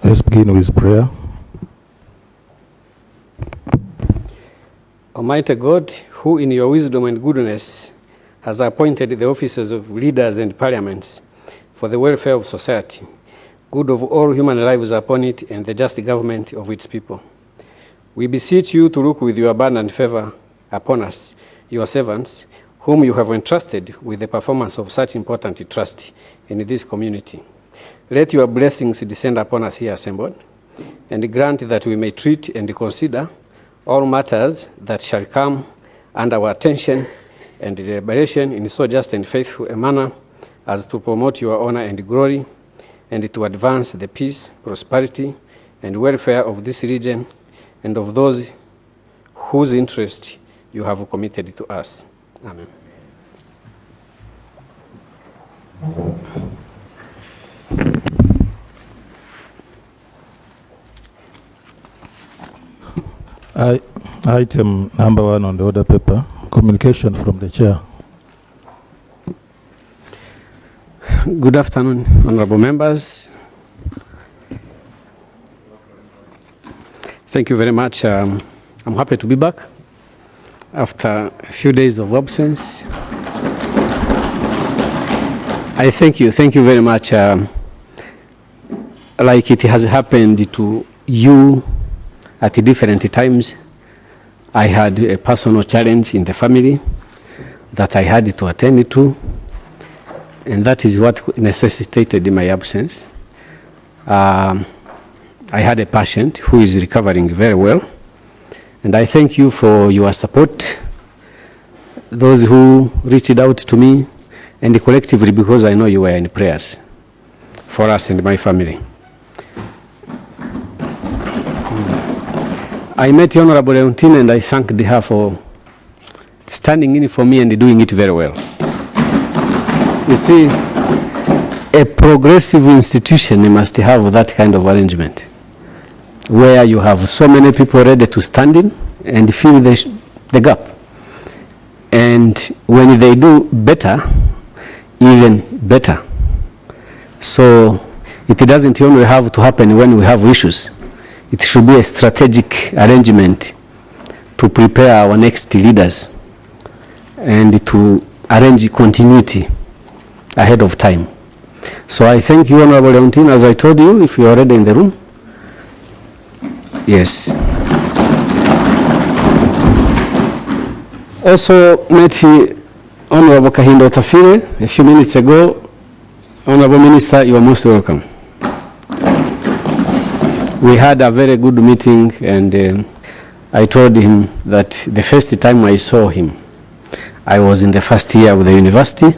Let's begin with prayer. Almighty God, who in your wisdom and goodness has appointed the officers of leaders and parliaments for the welfare of society, good of all human lives upon it, and the just government of its people. We beseech you to look with your abundant favor upon us, your servants, whom you have entrusted with the performance of such important trust in this community. Let your blessings descend upon us here assembled, and grant that we may treat and consider all matters that shall come under our attention and deliberation in so just and faithful a manner as to promote your honor and glory, and to advance the peace, prosperity, and welfare of this region and of those whose interest you have committed to us. Amen. Item number 1 on the order paper, communication from the chair. Good afternoon, honorable members. Thank you very much. I'm happy to be back after a few days of absence. I thank you very much. Like it has happened to you at different times, I had a personal challenge in the family that I had to attend to, and that is what necessitated my absence. I had a patient who is recovering very well, and I thank you for your support, those who reached out to me, and collectively, because I know you were in prayers for us and my family. I met Honorable Leontine, and I thanked her for standing in for me and doing it very well. You see, a progressive institution must have that kind of arrangement, where you have so many people ready to stand in and fill the gap. And when they do better, even better. So it doesn't only have to happen when we have issues. It should be a strategic arrangement to prepare our next leaders and to arrange continuity ahead of time. So I thank you, Honorable Leontine, as I told you, if you are already in the room. Yes. Also met Honorable Kahindo Tafire a few minutes ago. Honorable Minister, you are most welcome. We had a very good meeting, and I told him that the first time I saw him, I was in the first year of the university,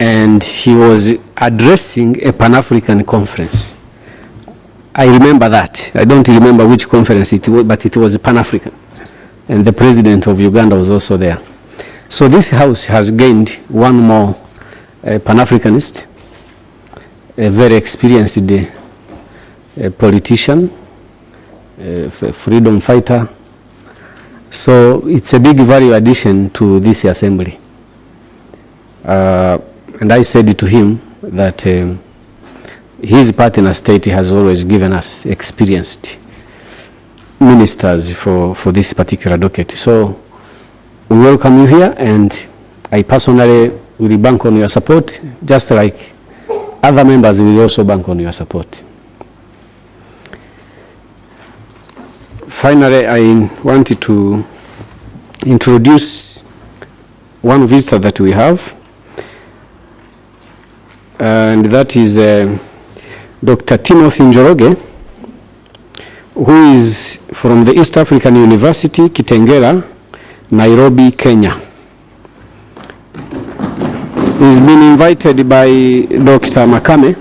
and he was addressing a Pan-African conference. I remember that. I don't remember which conference it was, but it was Pan-African. And the president of Uganda was also there. So this house has gained one more Pan-Africanist, a very experienced a politician, a freedom fighter. So it's a big value addition to this assembly. And I said to him that his partner state has always given us experienced ministers for this particular docket. So we welcome you here, and I personally will bank on your support, just like other members will also bank on your support. Finally, I wanted to introduce one visitor that we have, and that is Dr. Timothy Njoroge, who is from the East African University, Kitengela, Nairobi, Kenya. He's been invited by Dr. Makame.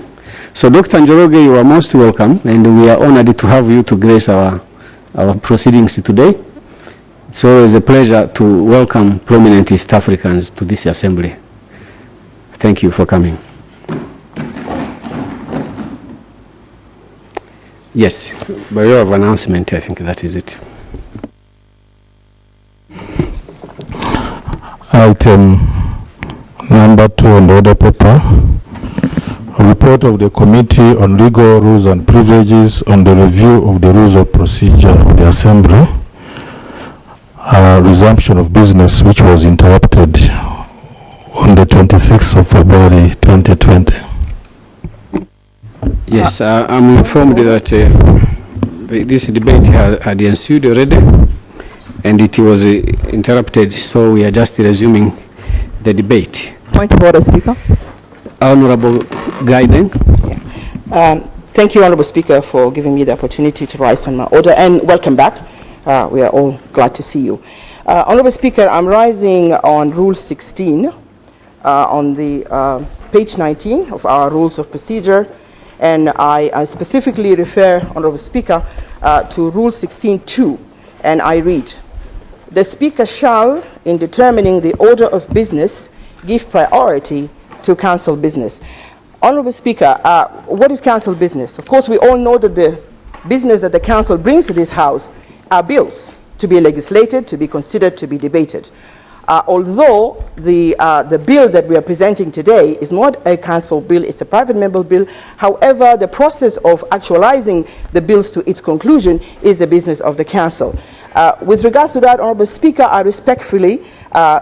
So Dr. Njoroge, you are most welcome, and we are honored to have you to grace our proceedings today. It's always a pleasure to welcome prominent East Africans to this assembly. Thank you for coming. Yes, by way of announcement, I think that is it. Item number 2 on the order paper, report of the Committee on Legal Rules and Privileges on the review of the rules of procedure of the Assembly, resumption of business which was interrupted on the 26th of February 2020. Yes, I'm informed that this debate had ensued already and it was interrupted, so we are just resuming the debate. Point of order, Speaker. Honorable Guiding. Thank you, Honorable Speaker, for giving me the opportunity to rise on my order, and welcome back. We are all glad to see you. Honorable Speaker, I'm rising on Rule 16 on the page 19 of our Rules of Procedure, and I specifically refer, Honorable Speaker, to Rule 16.2, and I read, "The Speaker shall, in determining the order of business, give priority to council business." Honorable Speaker, what is council business? Of course, we all know that the business that the council brings to this house are bills to be legislated, to be considered, to be debated. Although the bill that we are presenting today is not a council bill, it's a private member bill. However, the process of actualizing the bills to its conclusion is the business of the council. With regards to that, Honorable Speaker, I respectfully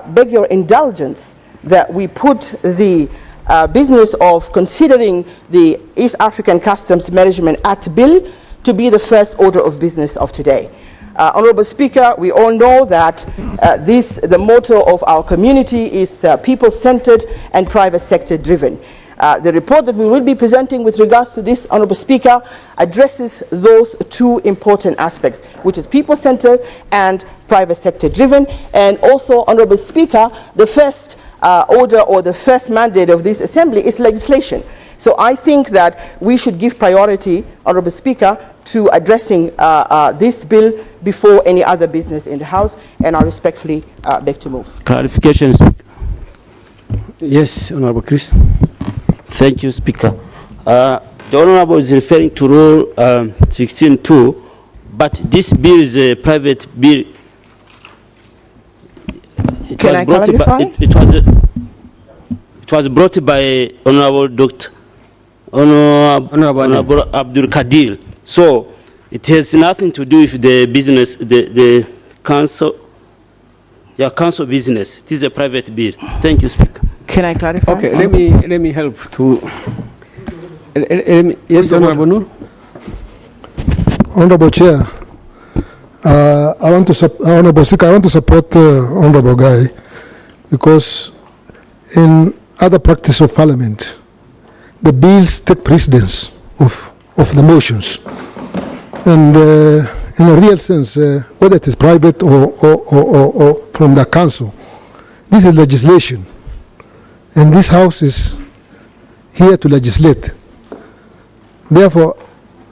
beg your indulgence that we put the business of considering the East African Customs Management Act bill to be the first order of business of today. Honorable Speaker, we all know that the motto of our community is people-centered and private sector-driven. The report that we will be presenting with regards to this, Honorable Speaker, addresses those two important aspects, which is people-centered and private sector-driven. And also, Honorable Speaker, the first order or the first mandate of this assembly is legislation. So I think that we should give priority, Honorable Speaker, to addressing this bill before any other business in the House, and I respectfully beg to move. Clarification, Speaker. Yes, Honorable Chris. Thank you, Speaker. The Honorable is referring to Rule 16.2, but this bill is a private bill. Can I clarify? It was brought by Honorable Honorable Abdul Kadir. So it has nothing to do with the business, the council, your council business. It is a private bill. Thank you, Speaker. Can I clarify? Okay, let me help to. Yes, Honorable Noor. Honorable Chair, Honorable Speaker, I want to support Honorable Guy, because in other practice of Parliament, the bills take precedence of the motions, and in a real sense, whether it is private or from the council, this is legislation, and this House is here to legislate. Therefore,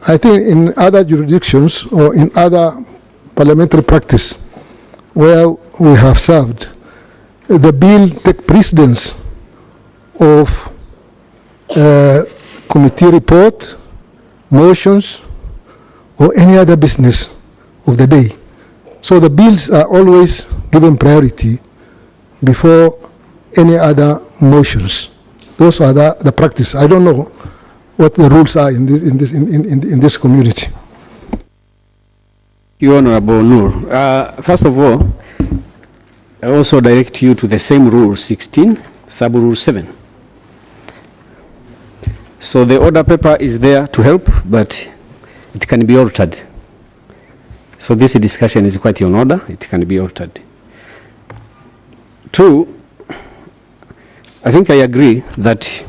I think in other jurisdictions or in other parliamentary practice where we have served, the bill take precedence of committee report, motions, or any other business of the day. So the bills are always given priority before any other motions. Those are the practice. I don't know what the rules are in this community. You Honorable Noor. First of all, I also direct you to the same Rule 16, Sub-Rule 7. So the order paper is there to help, but it can be altered. So this discussion is quite in order. It can be altered. Two, I think I agree that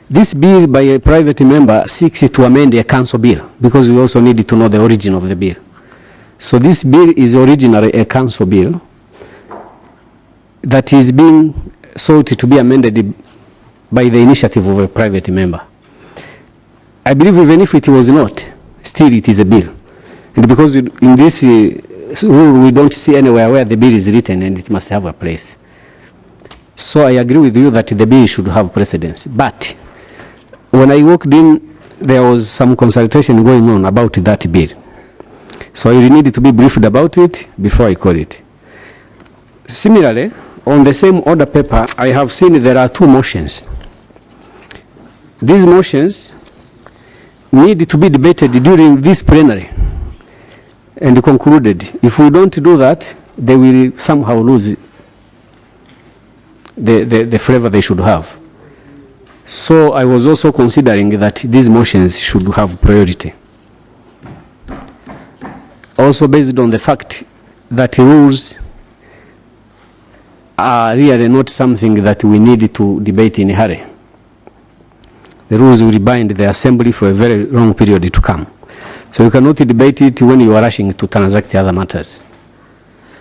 this bill by a private member seeks to amend a council bill, because we also need to know the origin of the bill. So this bill is originally a council bill that is being sought to be amended by the initiative of a private member. I believe even if it was not, still it is a bill. And because in this rule we don't see anywhere where the bill is written, and it must have a place. So I agree with you that the bill should have precedence. But when I walked in, there was some consultation going on about that bill. So I needed to be briefed about it before I call it. Similarly, on the same order paper, I have seen there are two motions. these motions need to be debated during this plenary and concluded. If we don't do that, they will somehow lose the flavor they should have. So I was also considering that these motions should have priority. Also based on the fact that rules are really not something that we need to debate in a hurry. The rules will bind the assembly for a very long period to come. So you cannot debate it when you are rushing to transact the other matters.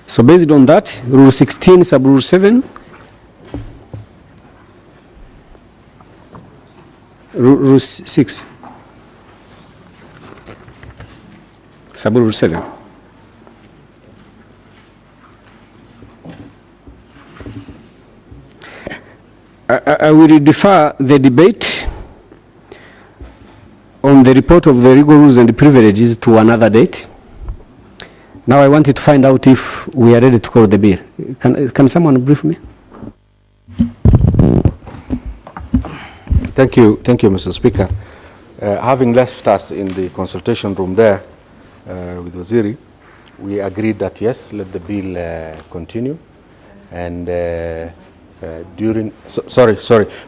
So based on that, Rule 16, Sub-Rule 7, Rule 6, Sub-Rule 7. I will defer the debate on the report of the legal rules and privileges to another date. Now I wanted to find out if we are ready to call the bill. Can someone brief me? Thank you, Mr. Speaker. Having left us in the consultation room there with Waziri, we agreed that yes, let the bill continue, and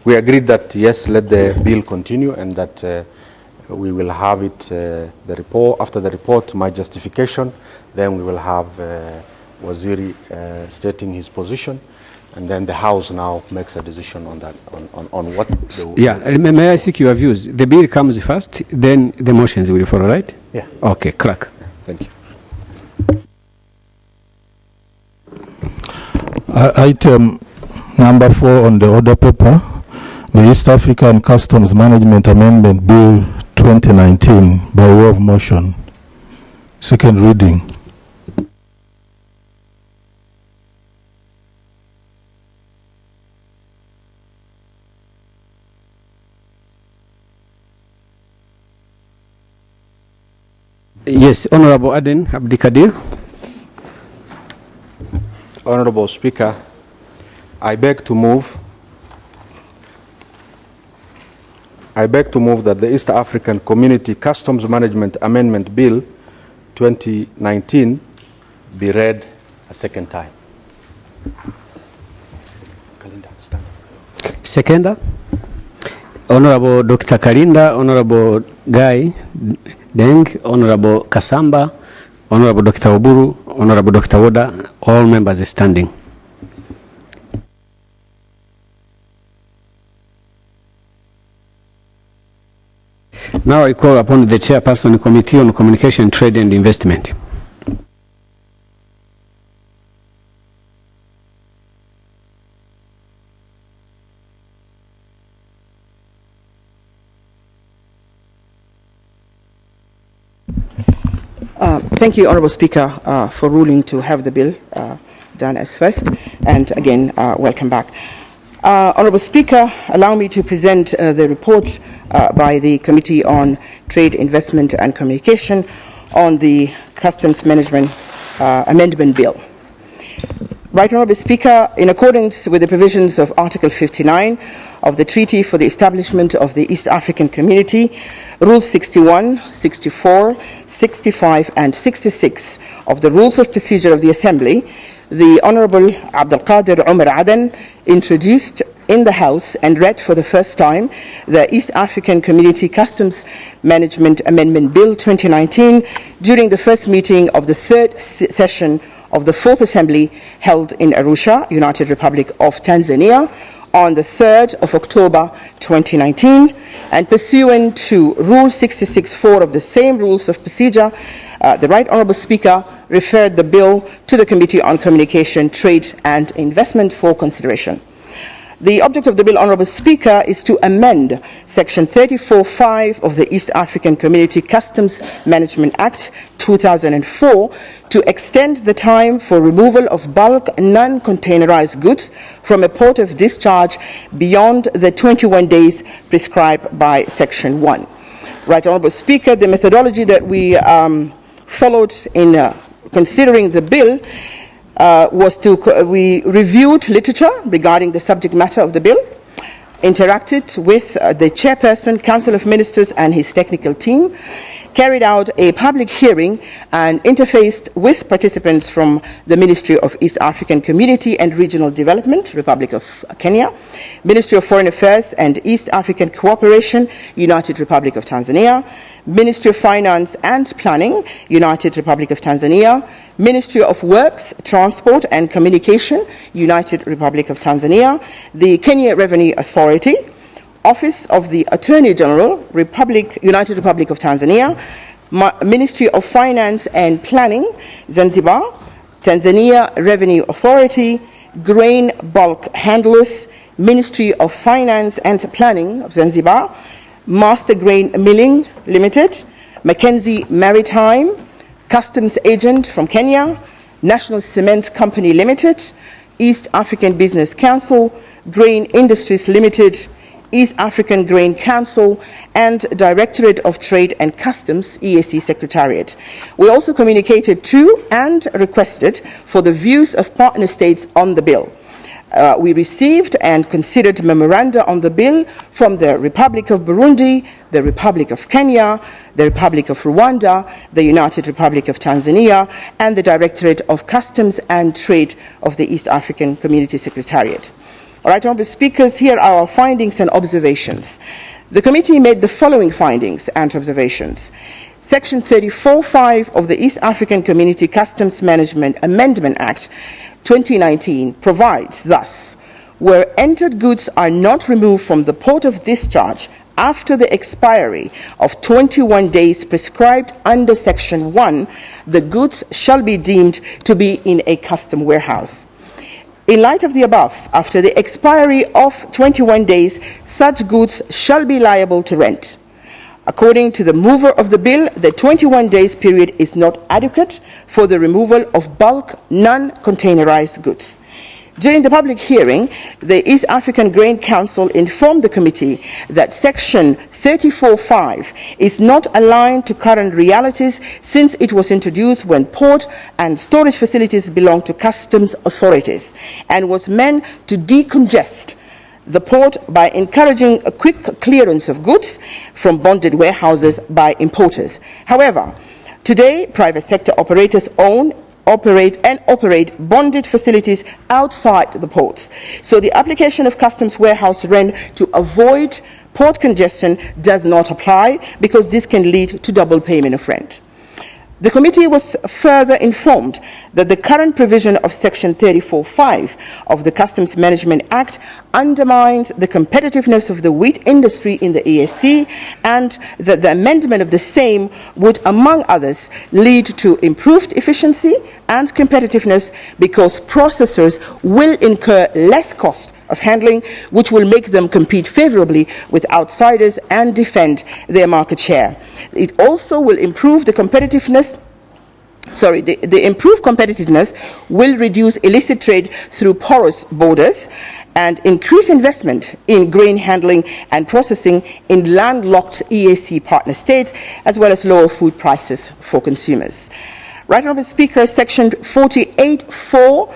we agreed that yes, let the bill continue, and that we will have it, the report, after the report, my justification, then we will have Waziri stating his position, and then the House now makes a decision on that, on what. May I seek your views? The bill comes first, then the motions will follow, right? Yeah. Okay, clerk. Thank you. Item number 4 on the order paper, the East African Customs Management Amendment Bill 2019 by way of motion. Second reading. Yes, Honorable Aden Abdikadir. Honorable Speaker, I beg to move that the East African Community Customs Management Amendment Bill 2019 be read a second time. Seconder, Honorable Dr. Karinda, Honorable Guy Deng, Honorable Kasamba, Honorable Dr. Oburu, Honorable Dr. Woda, all members standing. Now I call upon the Chairperson Committee on Communication, Trade and Investment. Thank you, Honourable Speaker, for ruling to have the bill done as first. And again, welcome back. Honourable Speaker, allow me to present the report by the Committee on Trade, Investment and Communication on the Customs Management Amendment Bill. Right Honourable Speaker, in accordance with the provisions of Article 59 of the Treaty for the Establishment of the East African Community, Rules 61, 64, 65 and 66 of the Rules of Procedure of the Assembly, the Honourable Abdul Qadir Umar Aden introduced in the House and read for the first time the East African Community Customs Management Amendment Bill 2019 during the first meeting of the third session of the Fourth Assembly held in Arusha, United Republic of Tanzania, on the 3rd of October 2019, and pursuant to Rule 66(4) of the same Rules of Procedure, the Right Honourable Speaker referred the bill to the Committee on Communication, Trade and Investment for consideration. The object of the bill, Honourable Speaker, is to amend Section 34(5) of the East African Community Customs Management Act 2004 to extend the time for removal of bulk non-containerized goods from a port of discharge beyond the 21 days prescribed by Section 1. Right Honourable Speaker, the methodology that we followed in considering the bill we reviewed literature regarding the subject matter of the bill, interacted with the chairperson, Council of Ministers and his technical team, carried out a public hearing and interfaced with participants from the Ministry of East African Community and Regional Development, Republic of Kenya, Ministry of Foreign Affairs and East African Cooperation, United Republic of Tanzania, Ministry of Finance and Planning, United Republic of Tanzania, Ministry of Works, Transport and Communication, United Republic of Tanzania, the Kenya Revenue Authority, Office of the Attorney General, United Republic of Tanzania, Ministry of Finance and Planning, Zanzibar, Tanzania Revenue Authority, Grain Bulk Handlers, Ministry of Finance and Planning of Zanzibar, Master Grain Milling Limited, Mackenzie Maritime, Customs Agent from Kenya, National Cement Company Limited, East African Business Council, Grain Industries Limited, East African Grain Council, and Directorate of Trade and Customs, EAC Secretariat. We also communicated to and requested for the views of partner states on the bill. We received and considered memoranda on the bill from the Republic of Burundi, the Republic of Kenya, the Republic of Rwanda, the United Republic of Tanzania, and the Directorate of Customs and Trade of the East African Community Secretariat. All right, honorable speakers, here are our findings and observations. The committee made the following findings and observations. Section 34.5 of the East African Community Customs Management Amendment Act 2019 provides thus: where entered goods are not removed from the port of discharge after the expiry of 21 days prescribed under Section 1, the goods shall be deemed to be in a custom warehouse. In light of the above, after the expiry of 21 days, such goods shall be liable to rent. According to the mover of the bill, the 21 days period is not adequate for the removal of bulk, non-containerized goods. During the public hearing, the East African Grain Council informed the committee that Section 34.5 is not aligned to current realities since it was introduced when port and storage facilities belong to customs authorities and was meant to decongest the port by encouraging a quick clearance of goods from bonded warehouses by importers. However, today, private sector operators operate bonded facilities outside the ports. So the application of customs warehouse rent to avoid port congestion does not apply because this can lead to double payment of rent. The committee was further informed that the current provision of Section 34.5 of the Customs Management Act undermines the competitiveness of the wheat industry in the EAC, and that the amendment of the same would, among others, lead to improved efficiency and competitiveness because processors will incur less cost of handling, which will make them compete favorably with outsiders and defend their market share. It also will improve the competitiveness. The improved competitiveness will reduce illicit trade through porous borders and increase investment in grain handling and processing in landlocked EAC partner states, as well as lower food prices for consumers. Right, Honourable Speaker, Section 48.4,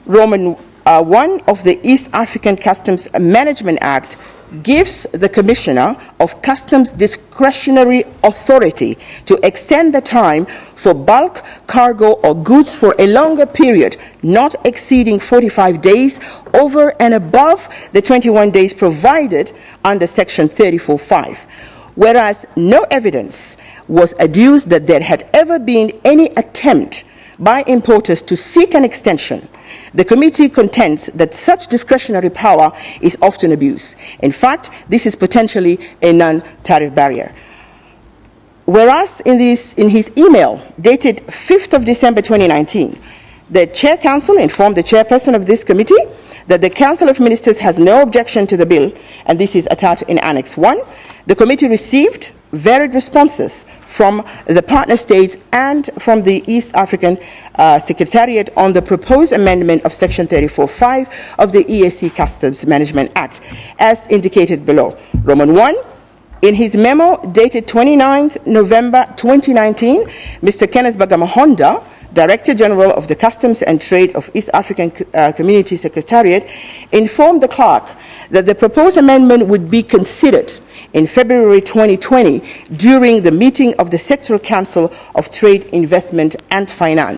Roman 1 of the East African Customs Management Act gives the Commissioner of Customs discretionary authority to extend the time for bulk, cargo, or goods for a longer period, not exceeding 45 days, over and above the 21 days provided under Section 34.5. Whereas no evidence was adduced that there had ever been any attempt by importers to seek an extension, the committee contends that such discretionary power is often abused. In fact, this is potentially a non-tariff barrier. Whereas in his email dated 5th of December 2019, the Chair Council informed the chairperson of this committee that the Council of Ministers has no objection to the bill, and this is attached in Annex 1. The committee received varied responses from the partner states and from the East African Secretariat on the proposed amendment of Section 34.5 of the EAC Customs Management Act, as indicated below. Roman 1, in his memo dated 29th November 2019, Mr. Kenneth Bagamahonda, Director General of the Customs and Trade of East African Community Secretariat, informed the clerk that the proposed amendment would be considered in February 2020 during the meeting of the Sectoral Council of Trade, Investment and Finance.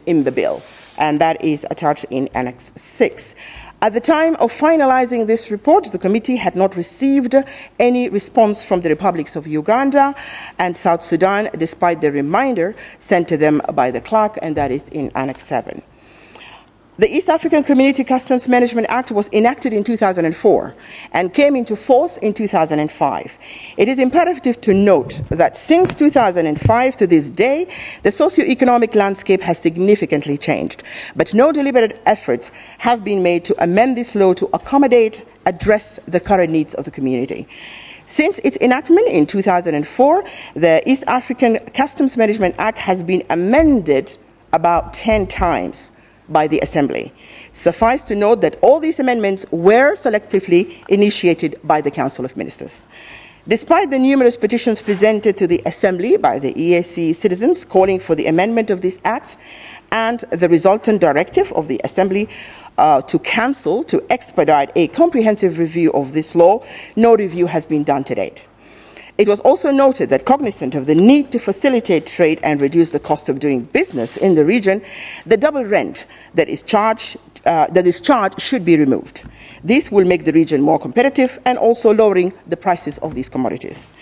In the bill, and that is attached in Annex 6. At the time of finalizing this report, the committee had not received any response from the Republics of Uganda and South Sudan, despite the reminder sent to them by the clerk, and that is in Annex 7. The East African Community Customs Management Act was enacted in 2004 and came into force in 2005. It is imperative to note that since 2005 to this day, the socio-economic landscape has significantly changed, but no deliberate efforts have been made to amend this law to address the current needs of the community. Since its enactment in 2004, the East African Customs Management Act has been amended about 10 times by the Assembly. Suffice to note that all these amendments were selectively initiated by the Council of Ministers. Despite the numerous petitions presented to the Assembly by the EAC citizens calling for the amendment of this Act and the resultant directive of the Assembly to expedite a comprehensive review of this law, no review has been done to date. It was also noted that, cognizant of the need to facilitate trade and reduce the cost of doing business in the region, the double rent that is charged should be removed. This will make the region more competitive and also lowering the prices of these commodities.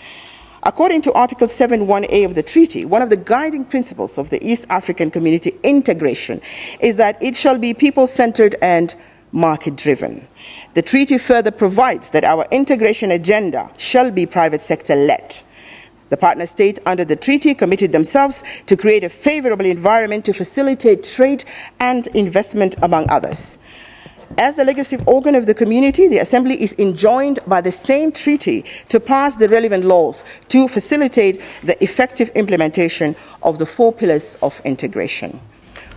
According to Article 7(1)(a) of the treaty, one of the guiding principles of the East African Community integration is that it shall be people-centered and market-driven. The treaty further provides that our integration agenda shall be private sector-led. The partner states under the treaty committed themselves to create a favorable environment to facilitate trade and investment, among others. As the legislative organ of the community, the Assembly is enjoined by the same treaty to pass the relevant laws to facilitate the effective implementation of the 4 pillars of integration.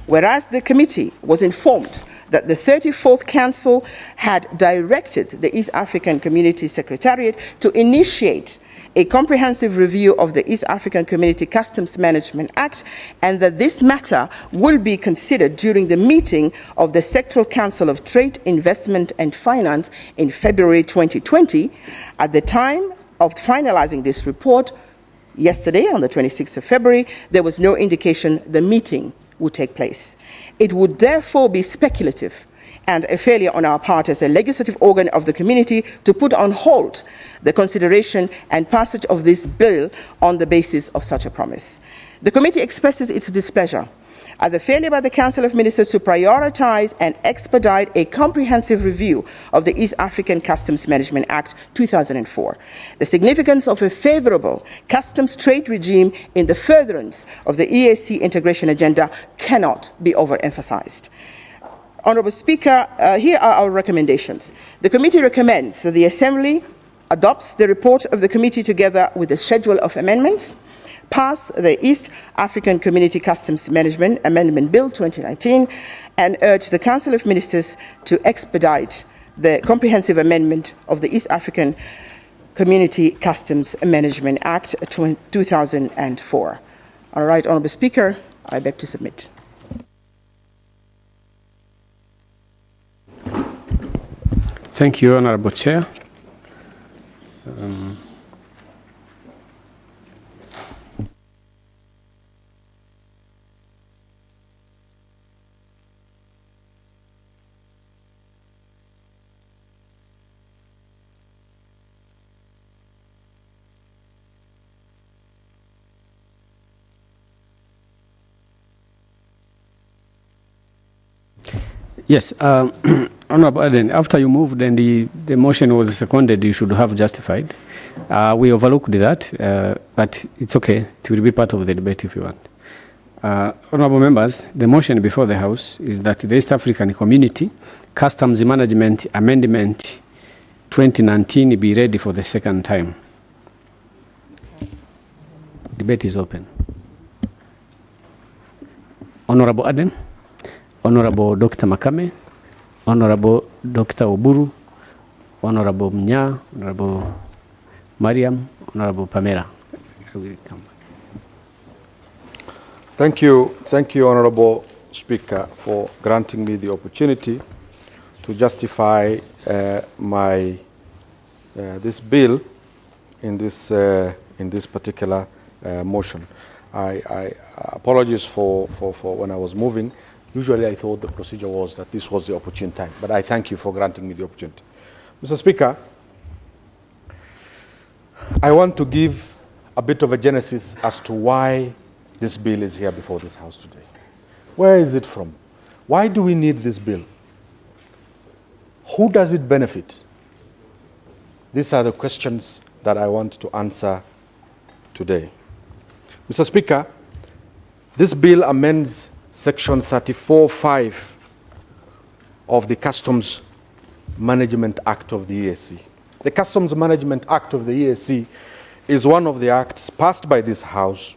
Whereas the committee was informed that the 34th Council had directed the East African Community Secretariat to initiate a comprehensive review of the East African Community Customs Management Act, and that this matter will be considered during the meeting of the Sectoral Council of Trade, Investment and Finance in February 2020. At the time of finalizing this report, yesterday on the 26th of February, there was no indication the meeting would take place. It would therefore be speculative and a failure on our part as a legislative organ of the community to put on hold the consideration and passage of this bill on the basis of such a promise. The committee expresses its displeasure at the failure by the Council of Ministers to prioritize and expedite a comprehensive review of the East African Customs Management Act 2004. The significance of a favorable customs trade regime in the furtherance of the EAC integration agenda cannot be overemphasized. Honourable Speaker, here are our recommendations. The committee recommends that the Assembly adopts the report of the committee together with the schedule of amendments. pass the East African Community Customs Management Amendment Bill 2019 and urge the Council of Ministers to expedite the comprehensive amendment of the East African Community Customs Management Act 2004. All right, Honourable Speaker, I beg to submit. Thank you, Honourable Chair. Yes, Honourable Aden, after you moved and the motion was seconded, you should have justified. We overlooked that, but it's okay. It will be part of the debate if you want. Honourable members, the motion before the House is that the East African Community Customs Management Amendment 2019 be ready for the second time. Debate is open. Honourable Aden, Honourable Dr. Makame, Honourable Dr. Oburu, Honourable Mnya, Honourable Mariam, Honourable Pamela. Thank you, Honourable Speaker, for granting me the opportunity to justify this bill in this particular motion. I apologize for when I was moving. Usually I thought the procedure was that this was the opportune time, but I thank you for granting me the opportunity. Mr. Speaker, I want to give a bit of a genesis as to why this bill is here before this House today. Where is it from? Why do we need this bill? Who does it benefit? These are the questions that I want to answer today. Mr. Speaker, this bill amends Section 34(5) of the Customs Management Act of the EAC. The Customs Management Act of the EAC is one of the acts passed by this House,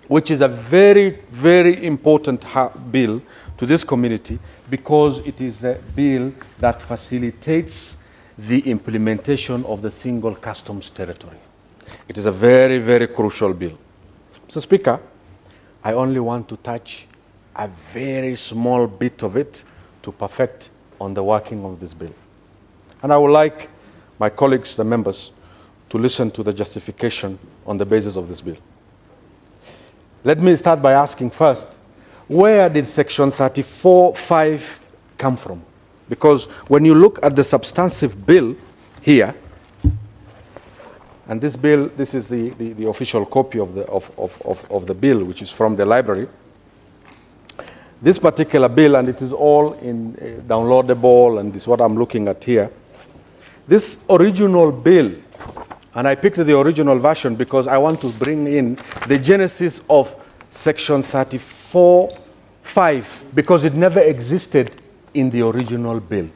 which is a very, very important bill to this community because it is a bill that facilitates the implementation of the single customs territory. It is a very, very crucial bill. Mr. Speaker, I only want to touch a very small bit of it to perfect on the working of this bill. And I would like my colleagues, the members, to listen to the justification on the basis of this bill. Let me start by asking first, where did Section 34(5) come from? Because when you look at the substantive bill here, and this bill, this is the official copy of the bill, which is from the library. This particular bill, and it is all in downloadable, and this is what I'm looking at here. This original bill, and I picked the original version because I want to bring in the genesis of Section 34(5) because it never existed in the original bill.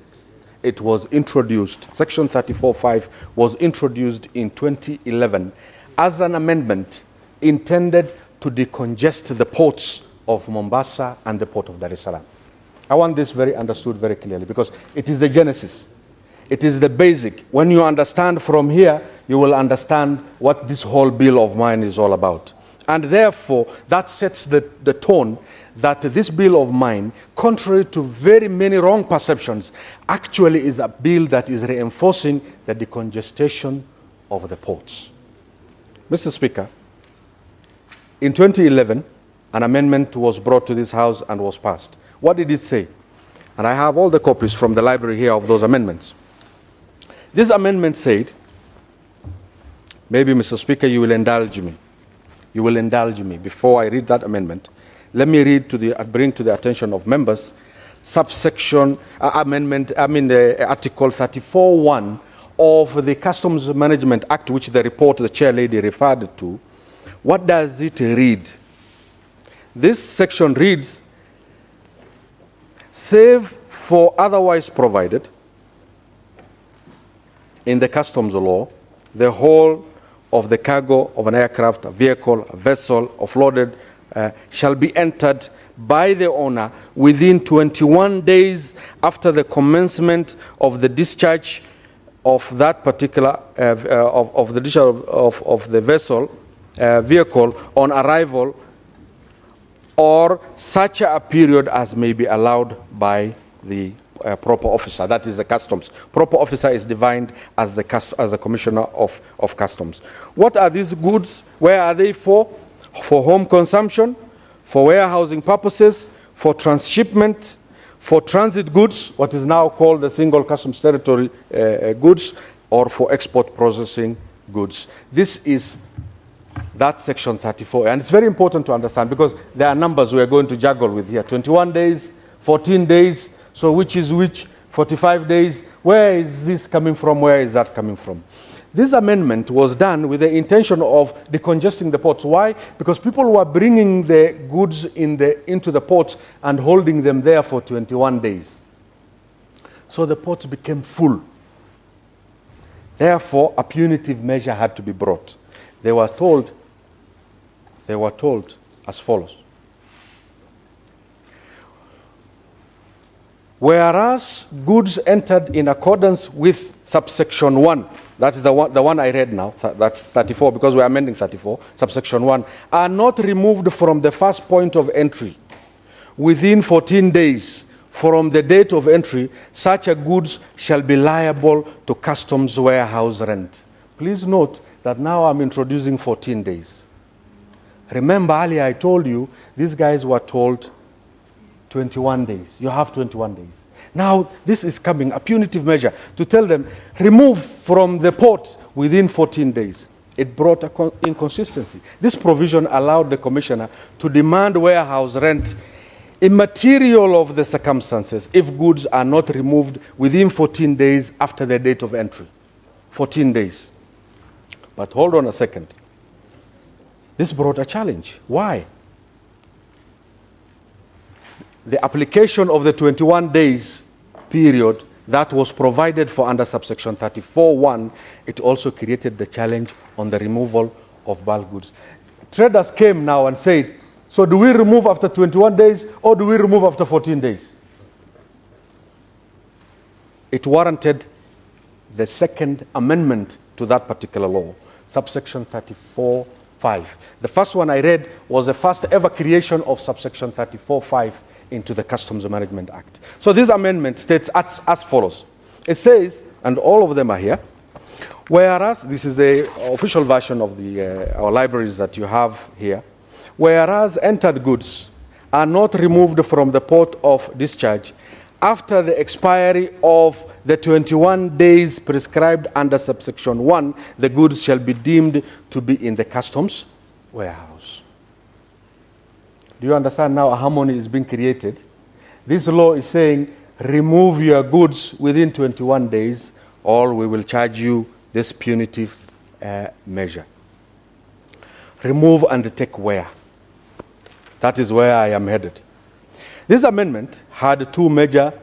It was introduced, Section 34(5) was introduced in 2011 as an amendment intended to decongest the ports of Mombasa and the port of Dar es Salaam. I want this very understood very clearly because it is the genesis. It is the basic. When you understand from here, you will understand what this whole bill of mine is all about. And therefore, that sets the tone that this bill of mine, contrary to very many wrong perceptions, actually is a bill that is reinforcing the decongestion of the ports. Mr. Speaker, in 2011, an amendment was brought to this House and was passed. What did it say? And I have all the copies from the library here of those amendments. This amendment said, maybe, Mr. Speaker, you will indulge me. You will indulge me. Before I read that amendment, let me read bring to the attention of members subsection Article 34(1) of the Customs Management Act, which the report the chair lady referred to. What does it read? This section reads, save for otherwise provided in the customs law, the whole of the cargo of an aircraft, a vehicle, a vessel offloaded shall be entered by the owner within 21 days after the commencement of the discharge of that particular of the discharge of the vessel vehicle on arrival, or such a period as may be allowed by the proper officer, that is the customs. Proper officer is defined as the commissioner of customs. What are these goods? Where are they for? For home consumption, for warehousing purposes, for transshipment, for transit goods, what is now called the single customs territory goods, or for export processing goods. This is that section 34, and it's very important to understand because there are numbers we are going to juggle with here. 21 days, 14 days, so which is which? 45 days. Where is this coming from? Where is that coming from? This amendment was done with the intention of decongesting the ports. Why? Because people were bringing the goods into the ports and holding them there for 21 days. So the ports became full. Therefore, a punitive measure had to be brought. They were told as follows. Whereas goods entered in accordance with subsection 1, that is the one I read now, that 34, because we are amending 34, subsection 1, are not removed from the first point of entry within 14 days from the date of entry, such a goods shall be liable to customs warehouse rent. Please note that now I'm introducing 14 days. Remember earlier I told you, these guys were told 21 days. You have 21 days. Now this is coming, a punitive measure, to tell them, remove from the port within 14 days. It brought an inconsistency. This provision allowed the commissioner to demand warehouse rent immaterial of the circumstances if goods are not removed within 14 days after the date of entry. 14 days. But hold on a second. This brought a challenge. Why? The application of the 21 days period that was provided for under subsection 34(1), it also created the challenge on the removal of bulk goods. Traders came now and said, so do we remove after 21 days or do we remove after 14 days? It warranted the second amendment to that particular law, subsection 34(5). The first one I read was the first ever creation of subsection 34(5) into the Customs Management Act. So this amendment states as follows. It says, and all of them are here, whereas, this is the official version of our libraries that you have here, whereas entered goods are not removed from the port of discharge after the expiry of the 21 days prescribed under subsection 1, the goods shall be deemed to be in the customs warehouse. Do you understand now a harmony is being created? This law is saying, remove your goods within 21 days or we will charge you this punitive measure. Remove and take where? That is where I am headed. This amendment had two major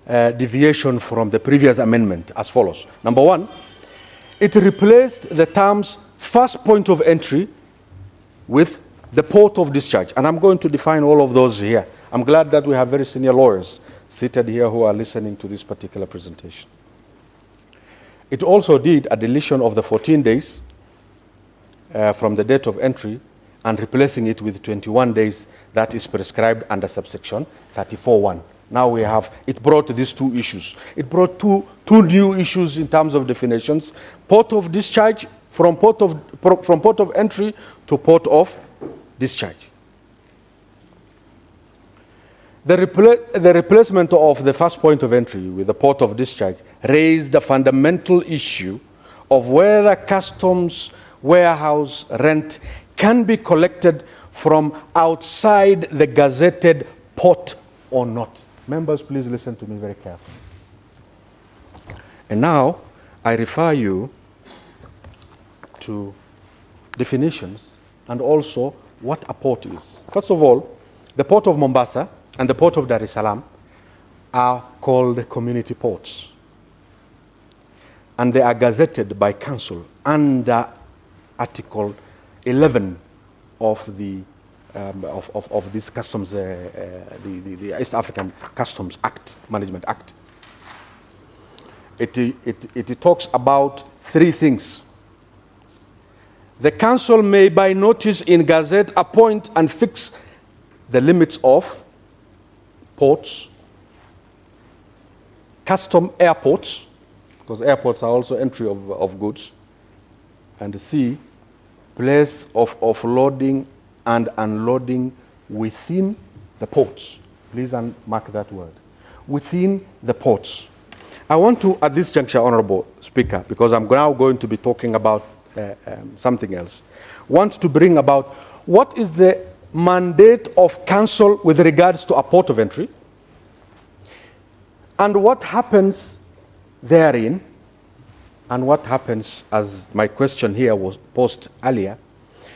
deviations from the previous amendment as follows. Number one, it replaced the terms first point of entry with the port of discharge. And I'm going to define all of those here. I'm glad that we have very senior lawyers seated here who are listening to this particular presentation. It also did a deletion of the 14 days from the date of entry and replacing it with 21 days that is prescribed under subsection 34(1). Now we have, it brought these two issues. It brought two new issues in terms of definitions. Port of discharge, from port of entry to port of discharge. The replacement of the first point of entry with the port of discharge raised a fundamental issue of whether customs warehouse rent can be collected from outside the gazetted port or not. Members, please listen to me very carefully. And now, I refer you to definitions and also what a port is. First of all, the port of Mombasa and the port of Dar es Salaam are called community ports. And they are gazetted by council under Article 11 of the of this customs, the East African Customs Act, Management Act. It talks about three things. The council may, by notice in Gazette, appoint and fix the limits of ports, custom airports, because airports are also entry of goods, and C, place of offloading and unloading within the ports. Please mark that word. Within the ports. I want to, at this juncture, Honorable Speaker, because I'm now going to be talking about something else, want to bring about what is the mandate of council with regards to a port of entry, and what happens therein, and what happens, as my question here was posed earlier,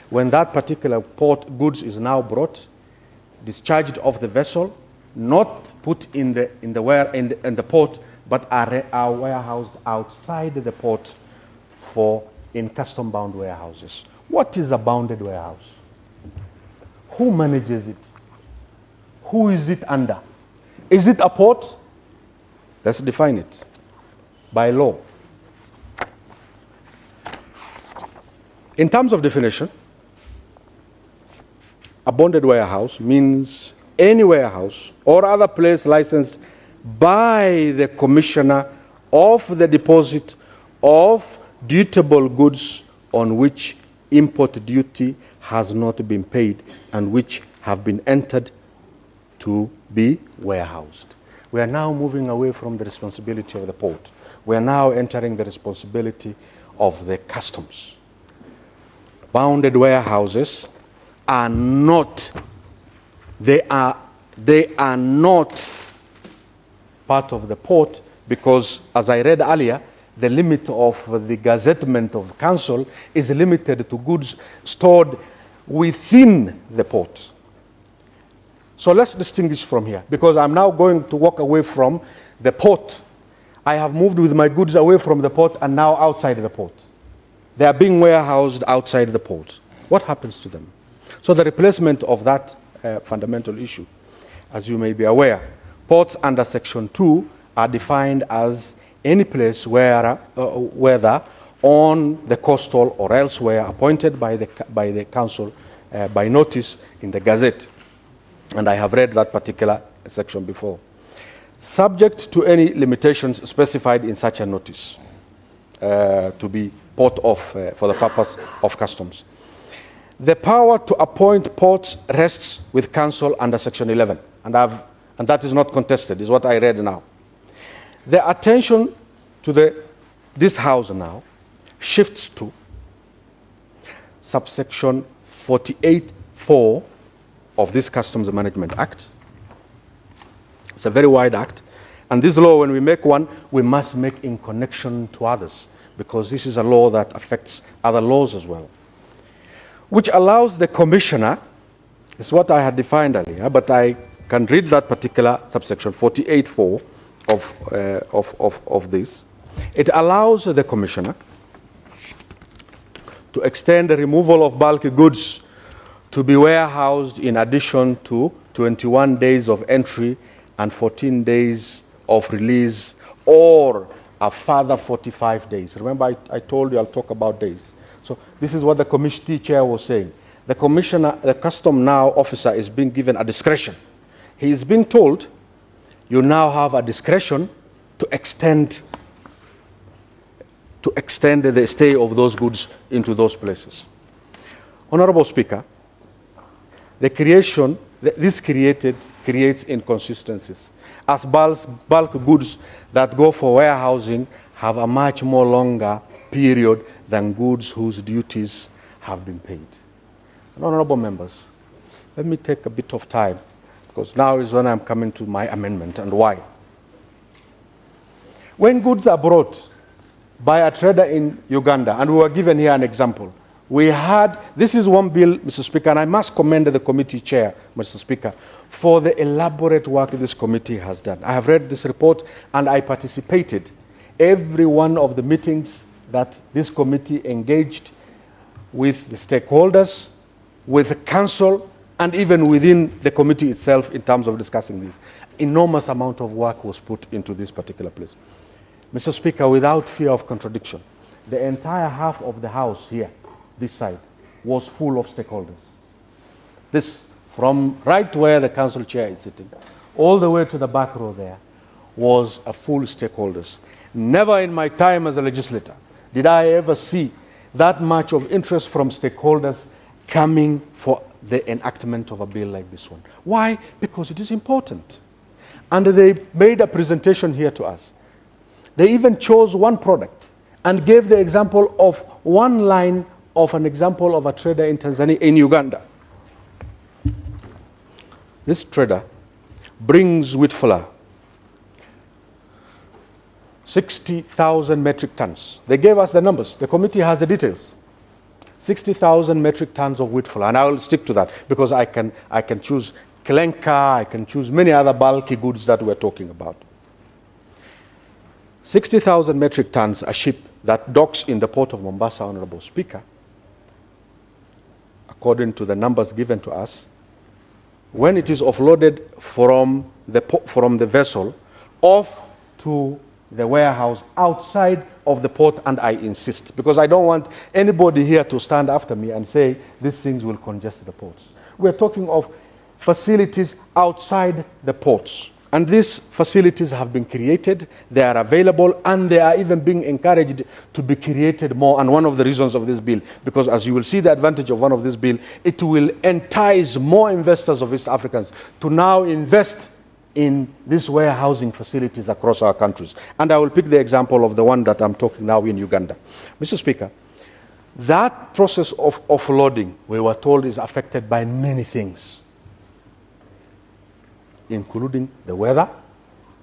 when that particular port goods is now brought, discharged off the vessel, not put in the port, but are warehoused outside the port in custom-bound warehouses. What is a bounded warehouse? Who manages it? Who is it under? Is it a port? Let's define it by law. In terms of definition, a bounded warehouse means any warehouse or other place licensed by the commissioner of the deposit of dutiable goods on which import duty has not been paid and which have been entered to be warehoused. We are now moving away from the responsibility of the port. We are now entering the responsibility of the customs. Bounded warehouses are not, they are not part of the port, because, as I read earlier, the limit of the gazettement of council is limited to goods stored within the port. So let's distinguish from here, because I'm now going to walk away from the port. I have moved with my goods away from the port and now outside the port. They are being warehoused outside the port. What happens to them? So the replacement of that fundamental issue, as you may be aware, ports under Section 2 are defined as any place where, whether on the coastal or elsewhere, appointed by the council by notice in the Gazette. And I have read that particular section before. Subject to any limitations specified in such a notice to be port off for the purpose of customs. The power to appoint ports rests with council under Section 11, and that is not contested, is what I read now. The attention to this house now shifts to subsection 48(4) of this Customs Management Act. It's a very wide act, and this law, when we make one, we must make in connection to others, because this is a law that affects other laws as well, which allows the commissioner, is what I had defined earlier, but I can read that particular subsection 48(4) of this. It allows the commissioner to extend the removal of bulk goods to be warehoused in addition to 21 days of entry and 14 days of release, or a further 45 days. Remember, I told you I'll talk about days. So this is what the committee chair was saying. The commissioner, the custom now officer, is being given a discretion. He is being told, you now have a discretion to extend the stay of those goods into those places. Honorable Speaker, this creates inconsistencies, as bulk goods that go for warehousing have a much more longer period than goods whose duties have been paid. And honorable members, let me take a bit of time, because now is when I'm coming to my amendment and why. When goods are brought by a trader in Uganda, and we were given here an example, we had, this is one bill, Mr. Speaker, and I must commend the committee chair, Mr. Speaker, for the elaborate work this committee has done. I have read this report and I participated every one of the meetings that this committee engaged with the stakeholders, with the council, and even within the committee itself in terms of discussing this. Enormous amount of work was put into this particular place. Mr. Speaker, without fear of contradiction, the entire half of the house here, this side, was full of stakeholders. This, from right where the council chair is sitting, all the way to the back row there, was a full stakeholders. Never in my time as a legislator did I ever see that much of interest from stakeholders coming for the enactment of a bill like this one. Why? Because it is important. And they made a presentation here to us. They even chose one product and gave the example of one line of an example of a trader in Tanzania, in Uganda. This trader brings wheat flour, 60,000 metric tons. They gave us the numbers. The committee has the details. 60,000 metric tons of wheat flour, and I will stick to that because I can choose Kelenka, I can choose many other bulky goods that we're talking about. 60,000 metric tons, a ship that docks in the port of Mombasa, Honorable Speaker, according to the numbers given to us, when it is offloaded from the vessel off to the warehouse outside of the port, and I insist, because I don't want anybody here to stand after me and say these things will congest the ports. We're talking of facilities outside the ports. And these facilities have been created, they are available, and they are even being encouraged to be created more. And one of the reasons of this bill, because as you will see the advantage of one of this bill, it will entice more investors of East Africans to now invest in these warehousing facilities across our countries. And I will pick the example of the one that I'm talking now in Uganda. Mr. Speaker, that process of offloading, we were told, is affected by many things, including the weather.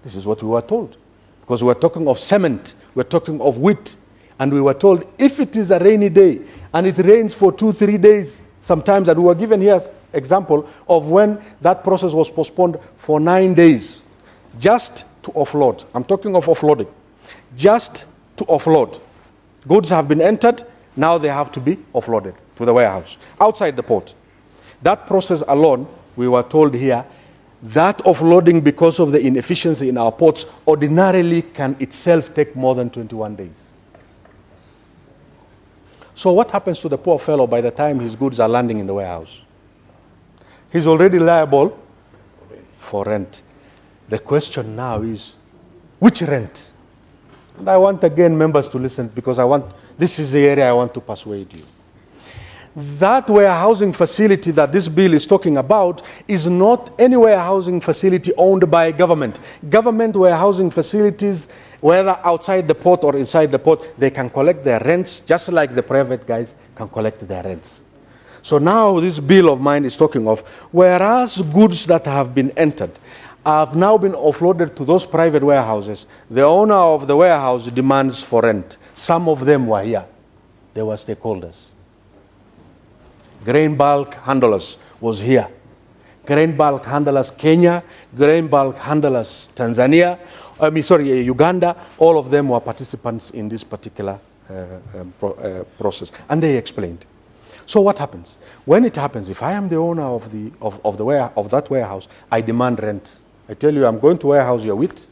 This is what we were told. Because we were talking of cement, we're talking of wheat, and we were told if it is a rainy day and it rains for 2-3 days sometimes, and we were given here an example of when that process was postponed for 9 days just to offload. I'm talking of offloading. Just to offload. Goods have been entered, now they have to be offloaded to the warehouse outside the port. That process alone, we were told here, that offloading, because of the inefficiency in our ports, ordinarily can itself take more than 21 days. So what happens to the poor fellow by the time his goods are landing in the warehouse? He's already liable for rent. The question now is, which rent? And I want again members to listen, because this is the area I want to persuade you. That warehousing facility that this bill is talking about is not any warehousing facility owned by government. Government warehousing facilities, whether outside the port or inside the port, they can collect their rents just like the private guys can collect their rents. So now this bill of mine is talking of, whereas goods that have been entered have now been offloaded to those private warehouses, the owner of the warehouse demands for rent. Some of them were here. They were stakeholders. Grain bulk handlers was here. Grain bulk handlers Kenya, grain bulk handlers Tanzania, Uganda, all of them were participants in this particular process. And they explained. So what happens? When it happens, if I am the owner of that warehouse, I demand rent. I tell you, I'm going to warehouse your wheat,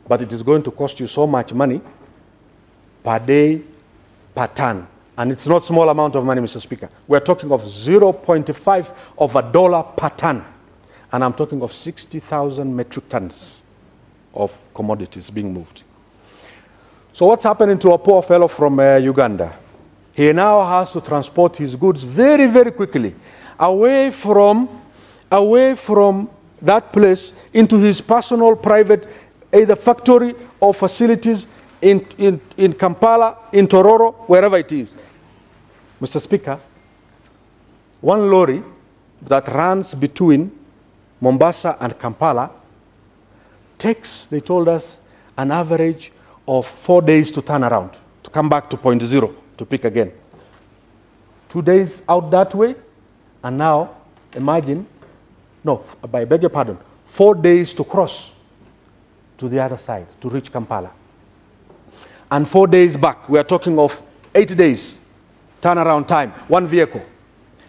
but it is going to cost you so much money per day, per ton. And it's not small amount of money, Mr. Speaker. We're talking of 0.5 of a dollar per ton. And I'm talking of 60,000 metric tons of commodities being moved. So what's happening to a poor fellow from Uganda? He now has to transport his goods very, very quickly away from that place into his personal, private, either factory or facilities in Kampala, in Tororo, wherever it is. Mr. Speaker, one lorry that runs between Mombasa and Kampala takes, they told us, an average of 4 days to turn around, to come back to point zero, to pick again. 2 days out that way, and now, imagine, I beg your pardon, 4 days to cross to the other side, to reach Kampala. And 4 days back, we are talking of 8 days turnaround time, one vehicle.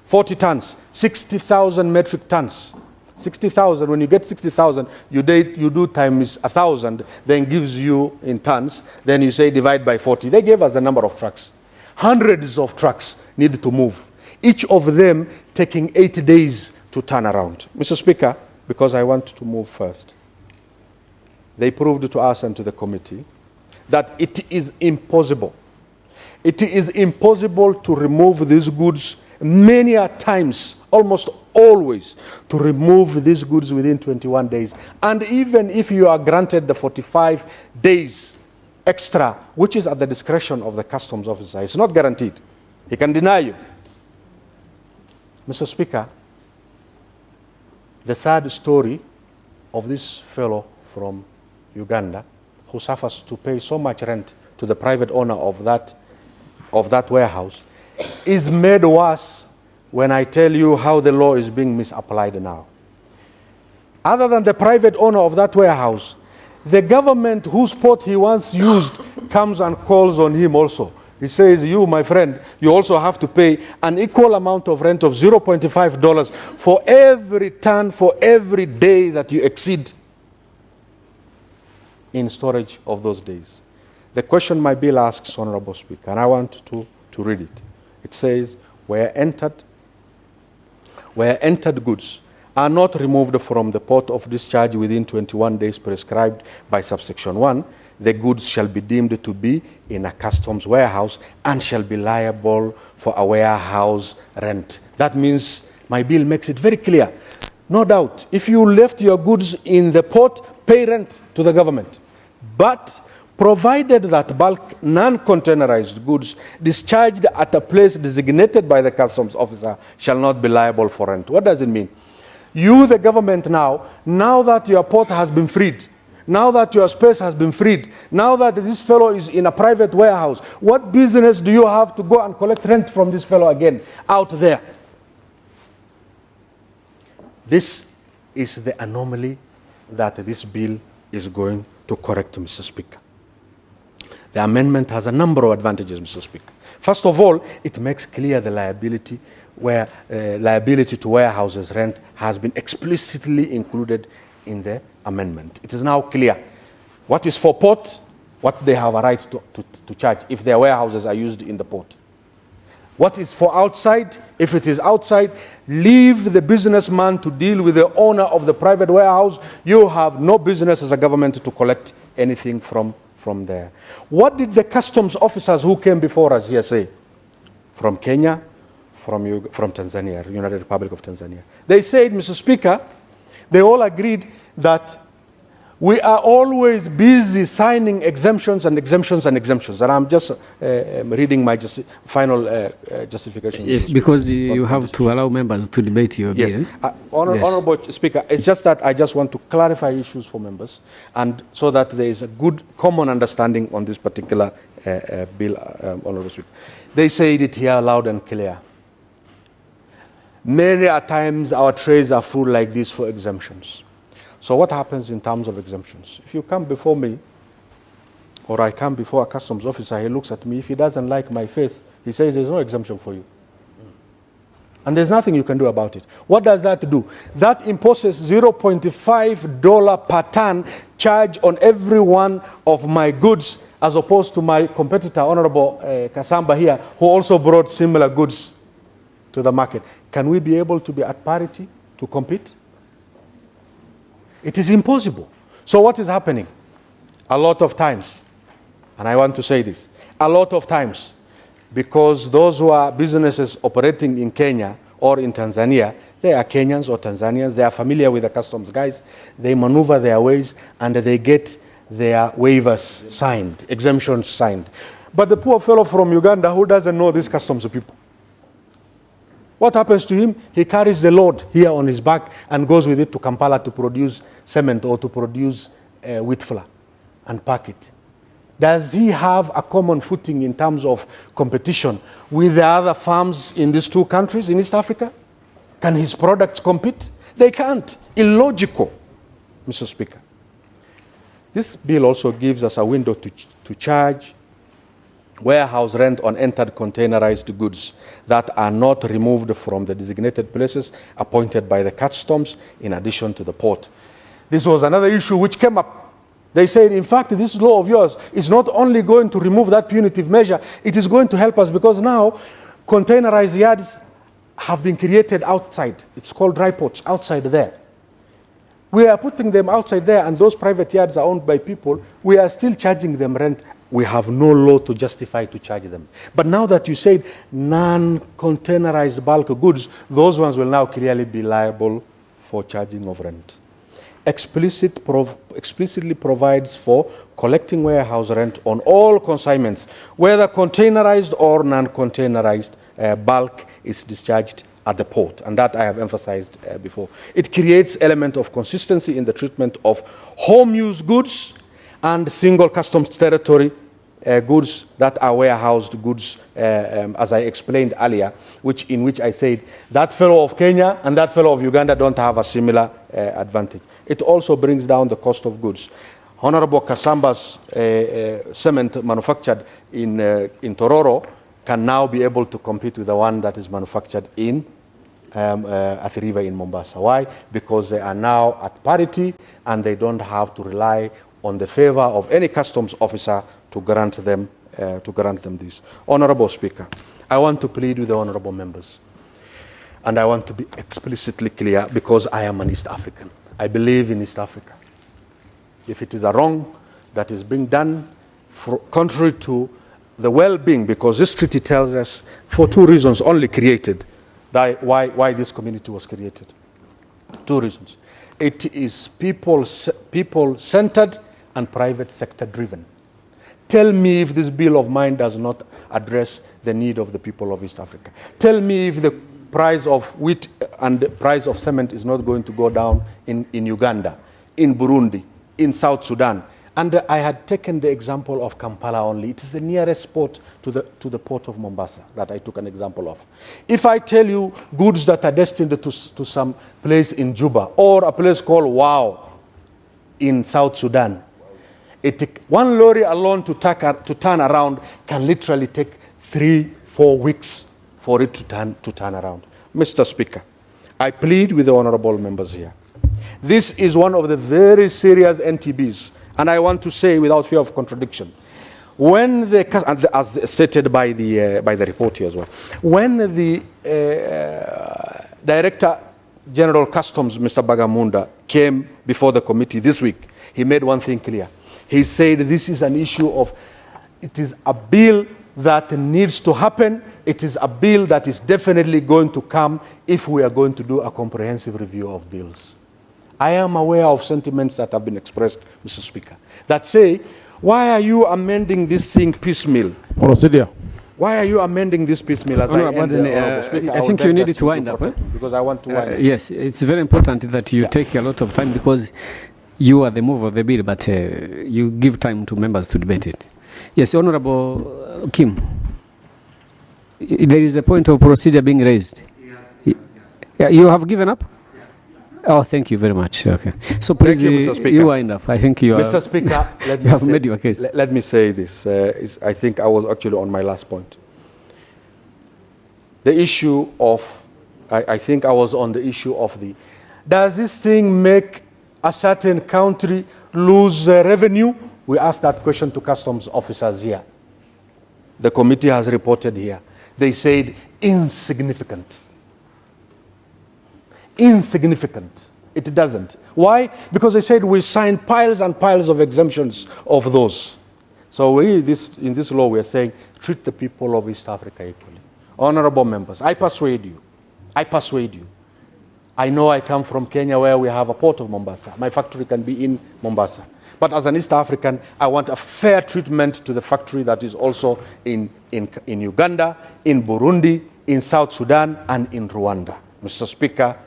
40 tons, 60,000 metric tons. 60,000, when you get 60,000, you do times 1,000, then gives you in tons, then you say divide by 40. They gave us a number of trucks. Hundreds of trucks need to move, each of them taking 8 days to turn around. Mr. Speaker, because I want to move first, they proved to us and to the committee that it is impossible. It is impossible to remove these goods many a times, almost always, to remove these goods within 21 days. And even if you are granted the 45 days extra, which is at the discretion of the customs officer, it's not guaranteed. He can deny you. Mr. Speaker, the sad story of this fellow from Uganda who suffers to pay so much rent to the private owner of that warehouse is made worse when I tell you how the law is being misapplied now. Other than the private owner of that warehouse, the government whose port he once used comes and calls on him also. He says, you, my friend, you also have to pay an equal amount of rent of $0.5 for every ton, for every day that you exceed in storage of those days. The question my bill asks, Honorable Speaker, and I want to read it. It says, where entered goods are not removed from the port of discharge within 21 days prescribed by subsection 1, the goods shall be deemed to be in a customs warehouse and shall be liable for a warehouse rent. That means my bill makes it very clear. No doubt, if you left your goods in the port, pay rent to the government. But provided that bulk non-containerized goods discharged at a place designated by the customs officer shall not be liable for rent. What does it mean? You, the government now that your port has been freed, now that your space has been freed, now that this fellow is in a private warehouse, what business do you have to go and collect rent from this fellow again out there? This is the anomaly that this bill is going to correct, Mr. Speaker. The amendment has a number of advantages, Mr. Speaker. First of all, it makes clear the liability where liability to warehouses rent has been explicitly included in the amendment. It is now clear what is for port, what they have a right to charge if their warehouses are used in the port. What is for outside, if it is outside, leave the businessman to deal with the owner of the private warehouse. You have no business as a government to collect anything from there. What did the customs officers who came before us here say? From Kenya, from Tanzania, United Republic of Tanzania. They said, Mr. Speaker, they all agreed that we are always busy signing exemptions and exemptions and exemptions. And I'm just reading my final justification. Yes, because you have to allow members to debate your bill. Yes. Honorable Speaker, it's just that I just want to clarify issues for members, and so that there is a good common understanding on this particular bill, Honorable Speaker. They said it here loud and clear. Many a times our trays are full like this for exemptions. So what happens in terms of exemptions? If you come before me, or I come before a customs officer, he looks at me. If he doesn't like my face, he says there's no exemption for you. And there's nothing you can do about it. What does that do? That imposes $0.5 per ton charge on every one of my goods, as opposed to my competitor, Honorable Kasamba here, who also brought similar goods to the market. Can we be able to be at parity to compete? It is impossible. So what is happening? A lot of times, and I want to say this, a lot of times, because those who are businesses operating in Kenya or in Tanzania, they are Kenyans or Tanzanians, they are familiar with the customs guys, they maneuver their ways and they get their waivers signed, exemptions signed. But the poor fellow from Uganda who doesn't know these customs people, what happens to him? He carries the load here on his back and goes with it to Kampala to produce cement or to produce wheat flour and pack it. Does he have a common footing in terms of competition with the other farms in these two countries in East Africa? Can his products compete? They can't. Illogical, Mr. Speaker. This bill also gives us a window to charge warehouse rent on entered containerized goods that are not removed from the designated places appointed by the customs in addition to the port. This was another issue which came up. They said, in fact, this law of yours is not only going to remove that punitive measure, it is going to help us because now containerized yards have been created outside. It's called dry ports outside there. We are putting them outside there, and those private yards are owned by people. We are still charging them rent. We have no law to justify to charge them. But now that you said non-containerized bulk goods, those ones will now clearly be liable for charging of rent. Explicitly provides for collecting warehouse rent on all consignments, whether containerized or non-containerized bulk is discharged at the port, and that I have emphasized before. It creates element of consistency in the treatment of home use goods and single customs territory goods that are warehoused goods, as I explained earlier, in which I said that fellow of Kenya and that fellow of Uganda don't have a similar advantage. It also brings down the cost of goods. Honorable Kasamba's cement manufactured in Tororo can now be able to compete with the one that is manufactured in Athi River in Mombasa. Why? Because they are now at parity and they don't have to rely on the favor of any customs officer to grant them this. Honorable Speaker, I want to plead with the honorable members, and I want to be explicitly clear because I am an East African. I believe in East Africa. If it is a wrong that is being done contrary to the well-being, because this treaty tells us for two reasons only created why this community was created. Two reasons. It is people-centered and private sector-driven. Tell me if this bill of mine does not address the need of the people of East Africa. Tell me if the price of wheat and the price of cement is not going to go down in Uganda, in Burundi, in South Sudan. And I had taken the example of Kampala only. It is the nearest port to the port of Mombasa that I took an example of. If I tell you goods that are destined to some place in Juba or a place called Wau in South Sudan, one lorry alone to turn around can literally take 3-4 weeks for it to turn around. Mr. Speaker, I plead with the honorable members here. This is one of the very serious NTBs, and I want to say without fear of contradiction, when as stated by the report here as well, when the Director General Customs, Mr. Bagamunda, came before the committee this week, he made one thing clear. He said this is an issue of, it is a bill that needs to happen. It is a bill that is definitely going to come if we are going to do a comprehensive review of bills. I am aware of sentiments that have been expressed, Mr. Speaker, that say, why are you amending this thing piecemeal? Procedure. Why are you amending this piecemeal as I end? I think you need to wind up. Because I want to wind up. Yes, it's very important that you take a lot of time because you are the mover of the bill, but you give time to members to debate it. Yes, Honorable Kim, there is a point of procedure being raised. Yes. You have given up? Oh, thank you very much. Okay. So please, you wind up. I think you are. Mr. Speaker, you have made your case. Let me say this. I think I was actually on my last point. The issue of, I think I was on the issue of does this thing make a certain country lose revenue? We asked that question to customs officers here. The committee has reported here. They said insignificant. Insignificant. It doesn't. Why? Because they said we signed piles and piles of exemptions of those. So in this law we are saying treat the people of East Africa equally. Honorable members, I persuade you. I know I come from Kenya where we have a port of Mombasa. My factory can be in Mombasa. But as an East African, I want a fair treatment to the factory that is also in Uganda, in Burundi, in South Sudan, and in Rwanda. Mr. Speaker,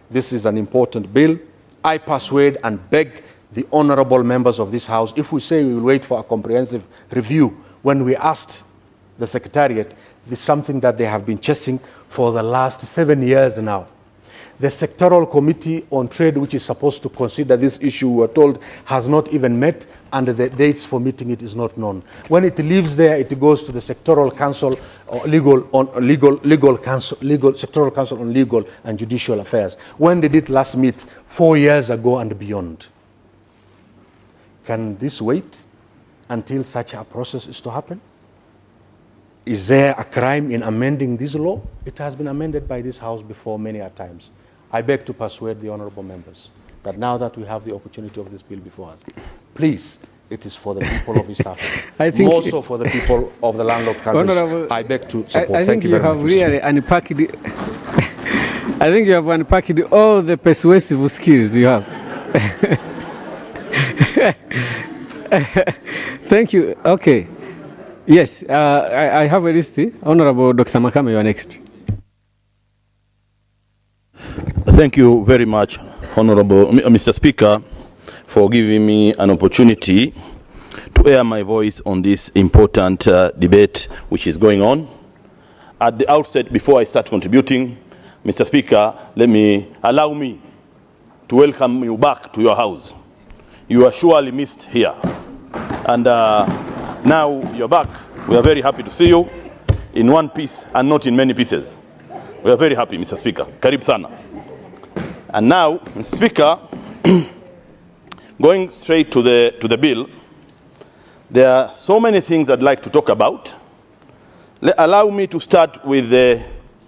this is an important bill. I persuade and beg the honorable members of this House, if we say we will wait for a comprehensive review, when we asked the Secretariat, this is something that they have been chasing for the last 7 years now. The sectoral committee on trade, which is supposed to consider this issue, we were told, has not even met, and the dates for meeting it is not known. When it leaves there, it goes to the sectoral council, or sectoral council on legal and judicial affairs. When did it last meet? 4 years ago and beyond. Can this wait until such a process is to happen? Is there a crime in amending this law? It has been amended by this House before many a times. I beg to persuade the honorable members that now that we have the opportunity of this bill before us, please, it is for the people of East Africa, more so for the people of the landlocked countries. I beg to support. I think Thank you very have much. Really unpacked it. I think you have unpacked all the persuasive skills you have. Thank you. Okay. Yes, I have a list. Honorable Dr. Makame, you are next. Thank you very much, Honorable Mr. Speaker, for giving me an opportunity to air my voice on this important debate which is going on. At the outset, before I start contributing, Mr. Speaker, allow me to welcome you back to your house. You are surely missed here. And now you're back. We are very happy to see you in one piece and not in many pieces. We are very happy, Mr. Speaker. Karibu sana. And now, Mr. Speaker, going straight to the bill, there are so many things I'd like to talk about. Allow me to start with the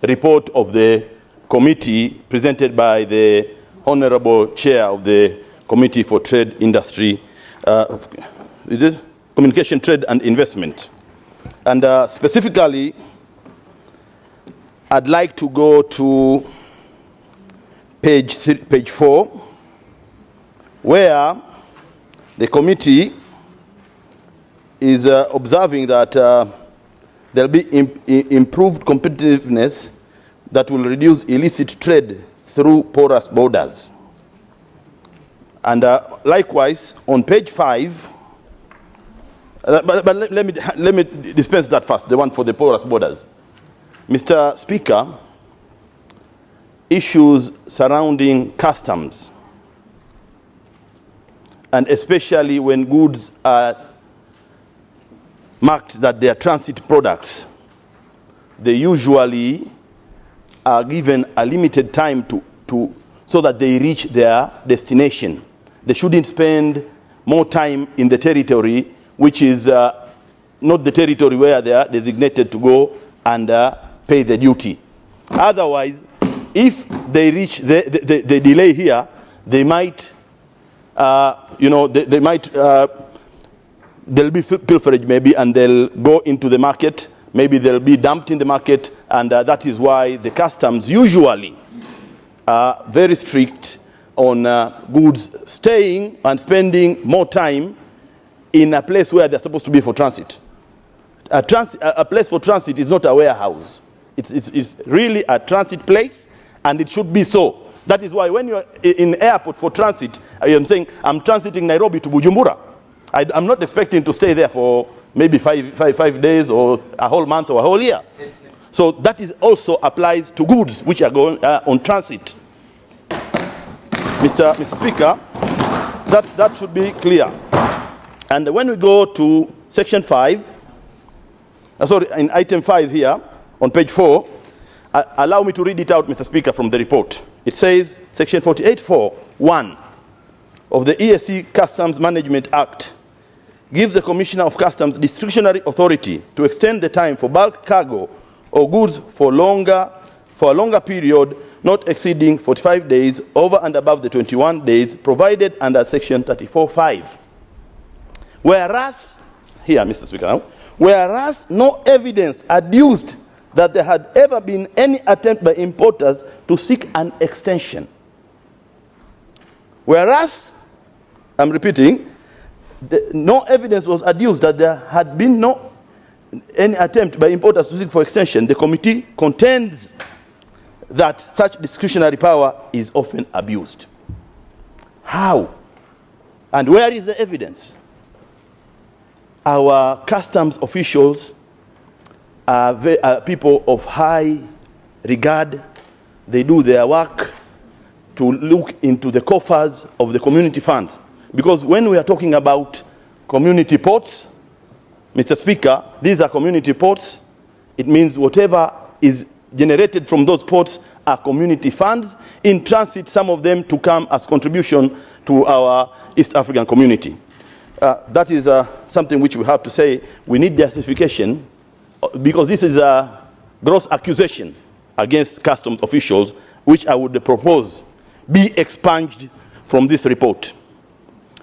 report of the committee presented by the Honorable Chair of the Committee for Trade, Industry, Communication, Trade and Investment. And specifically, I'd like to go to page 4, where the committee is observing that there'll be improved competitiveness that will reduce illicit trade through porous borders. And likewise, on page 5, but let me dispense that first, the one for the porous borders. Mr. Speaker, issues surrounding customs, and especially when goods are marked that they are transit products, they usually are given a limited time so that they reach their destination. They shouldn't spend more time in the territory which is not the territory where they are designated to go and pay the duty. Otherwise, if they reach the delay here, they might, there'll be pilferage maybe, and they'll go into the market. Maybe they'll be dumped in the market, and that is why the customs usually are very strict on goods staying and spending more time in a place where they're supposed to be for transit. A place for transit is not a warehouse. It's really a transit place, and it should be so. That is why when you're in airport for transit, I am saying I'm transiting Nairobi to Bujumbura. I'm not expecting to stay there for maybe five days or a whole month or a whole year. So that is also applies to goods which are going on transit. Mr. Speaker, that should be clear. And when we go to section 5, in item 5 here, on page 4, allow me to read it out, Mr. Speaker, from the report. It says, section 48.4.1 of the ESC Customs Management Act gives the Commissioner of Customs discretionary authority to extend the time for bulk cargo or goods for a longer period not exceeding 45 days over and above the 21 days provided under section 34.5. Whereas, here, Mr. Speaker, whereas no evidence adduced that there had ever been any attempt by importers to seek an extension. Whereas, I'm repeating, no evidence was adduced that there had been any attempt by importers to seek for extension. The committee contends that such discretionary power is often abused. How? And where is the evidence? Our customs officials are people of high regard. They do their work to look into the coffers of the community funds. Because when we are talking about community ports, Mr. Speaker, these are community ports. It means whatever is generated from those ports are community funds. In transit, some of them to come as contribution to our East African community. That is something which we have to say. We need justification because this is a gross accusation against customs officials, which I would propose be expunged from this report.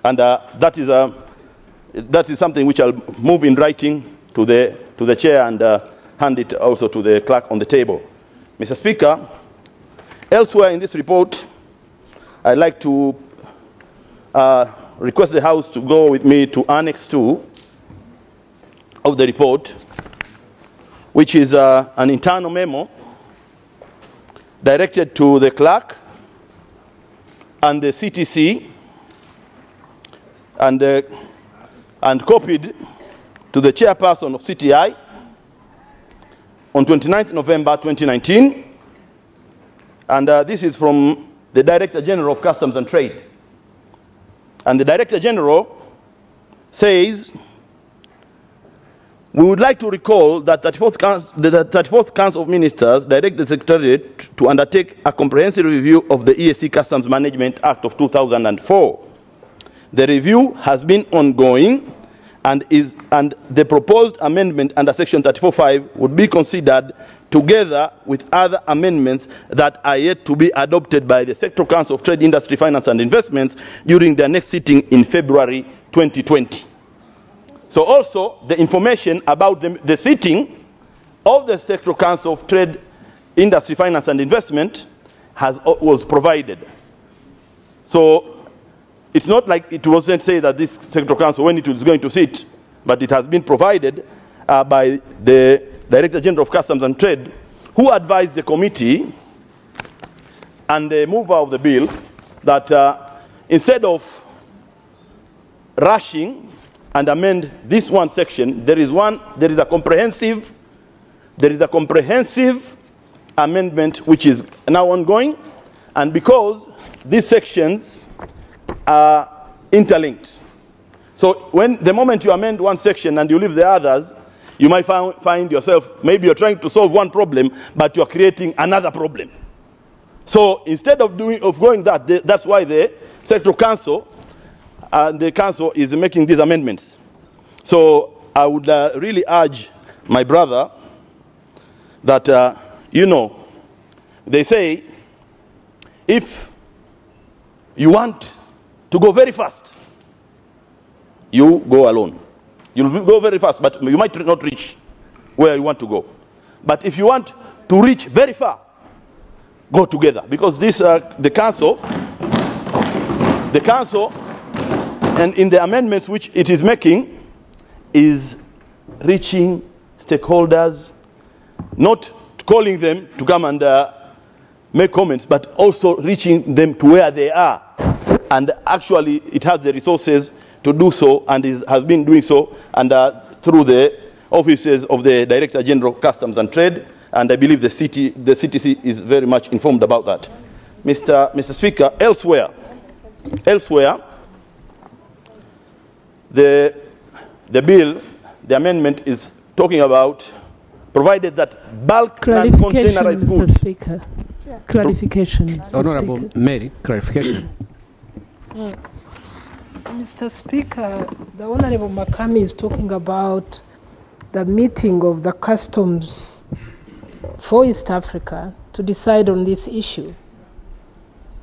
And that is something which I'll move in writing to the chair and hand it also to the clerk on the table. Mr. Speaker, elsewhere in this report, I'd like to request the House to go with me to Annex 2 of the report, which is an internal memo directed to the clerk and the CTC and copied to the chairperson of CTI on 29th November 2019. And this is from the Director General of Customs and Trade. And the Director General says, we would like to recall that the 34th Council of Ministers direct the Secretariat to undertake a comprehensive review of the EAC Customs Management Act of 2004. The review has been ongoing and the proposed amendment under Section 34(5) would be considered together with other amendments that are yet to be adopted by the Sectoral Council of Trade, Industry, Finance and Investments during their next sitting in February 2020. So also the information about the sitting of the Sectoral Council of Trade, Industry, Finance and Investment was provided. So it's not like it wasn't said that this Sectoral Council, when it was going to sit, but it has been provided by the Director General of Customs and Trade, who advised the committee and the mover of the bill that instead of rushing and amend this one section, there is a comprehensive amendment which is now ongoing, and because these sections are interlinked. So the moment you amend one section and you leave the others, you might find yourself, maybe you're trying to solve one problem, but you're creating another problem. So instead of going that's why the Sectoral Council and the Council is making these amendments. So I would really urge my brother that, they say, if you want to go very fast, you go alone. You'll go very fast, but you might not reach where you want to go. But if you want to reach very far, go together. Because this, the council, and in the amendments which it is making, is reaching stakeholders, not calling them to come and make comments, but also reaching them to where they are. And actually, it has the resources to do so, and has been doing so, and through the offices of the Director General of Customs and Trade, and I believe the CTC is very much informed about that. Mr. Speaker, elsewhere, the bill, the amendment is talking about, provided that bulk and containerized goods. Mr. Speaker. Yeah. Clarification, Mr. Honorable Speaker. Mary, clarification. Mr. Speaker, the Honorable Makami is talking about the meeting of the customs for East Africa to decide on this issue.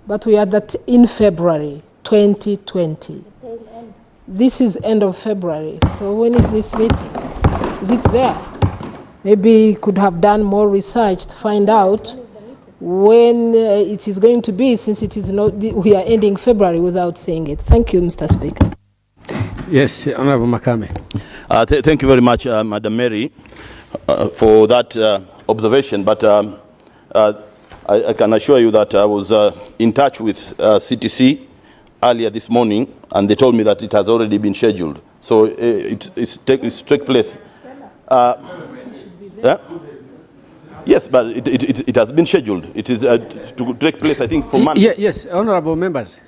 But we are that in February 2020. This is end of February. So when is this meeting? Is it there? Maybe could have done more research to find out when it is going to be, since it is not, we are ending February without saying it. Thank you, Mr. Speaker. Yes, Honorable Makame. Thank you very much, Madam Mary, for that observation. But I can assure you that I was in touch with CTC earlier this morning, and they told me that it has already been scheduled. So it's take place. Yeah? Yes, but it has been scheduled. It is to take place, I think, for Monday. Yes, honorable members.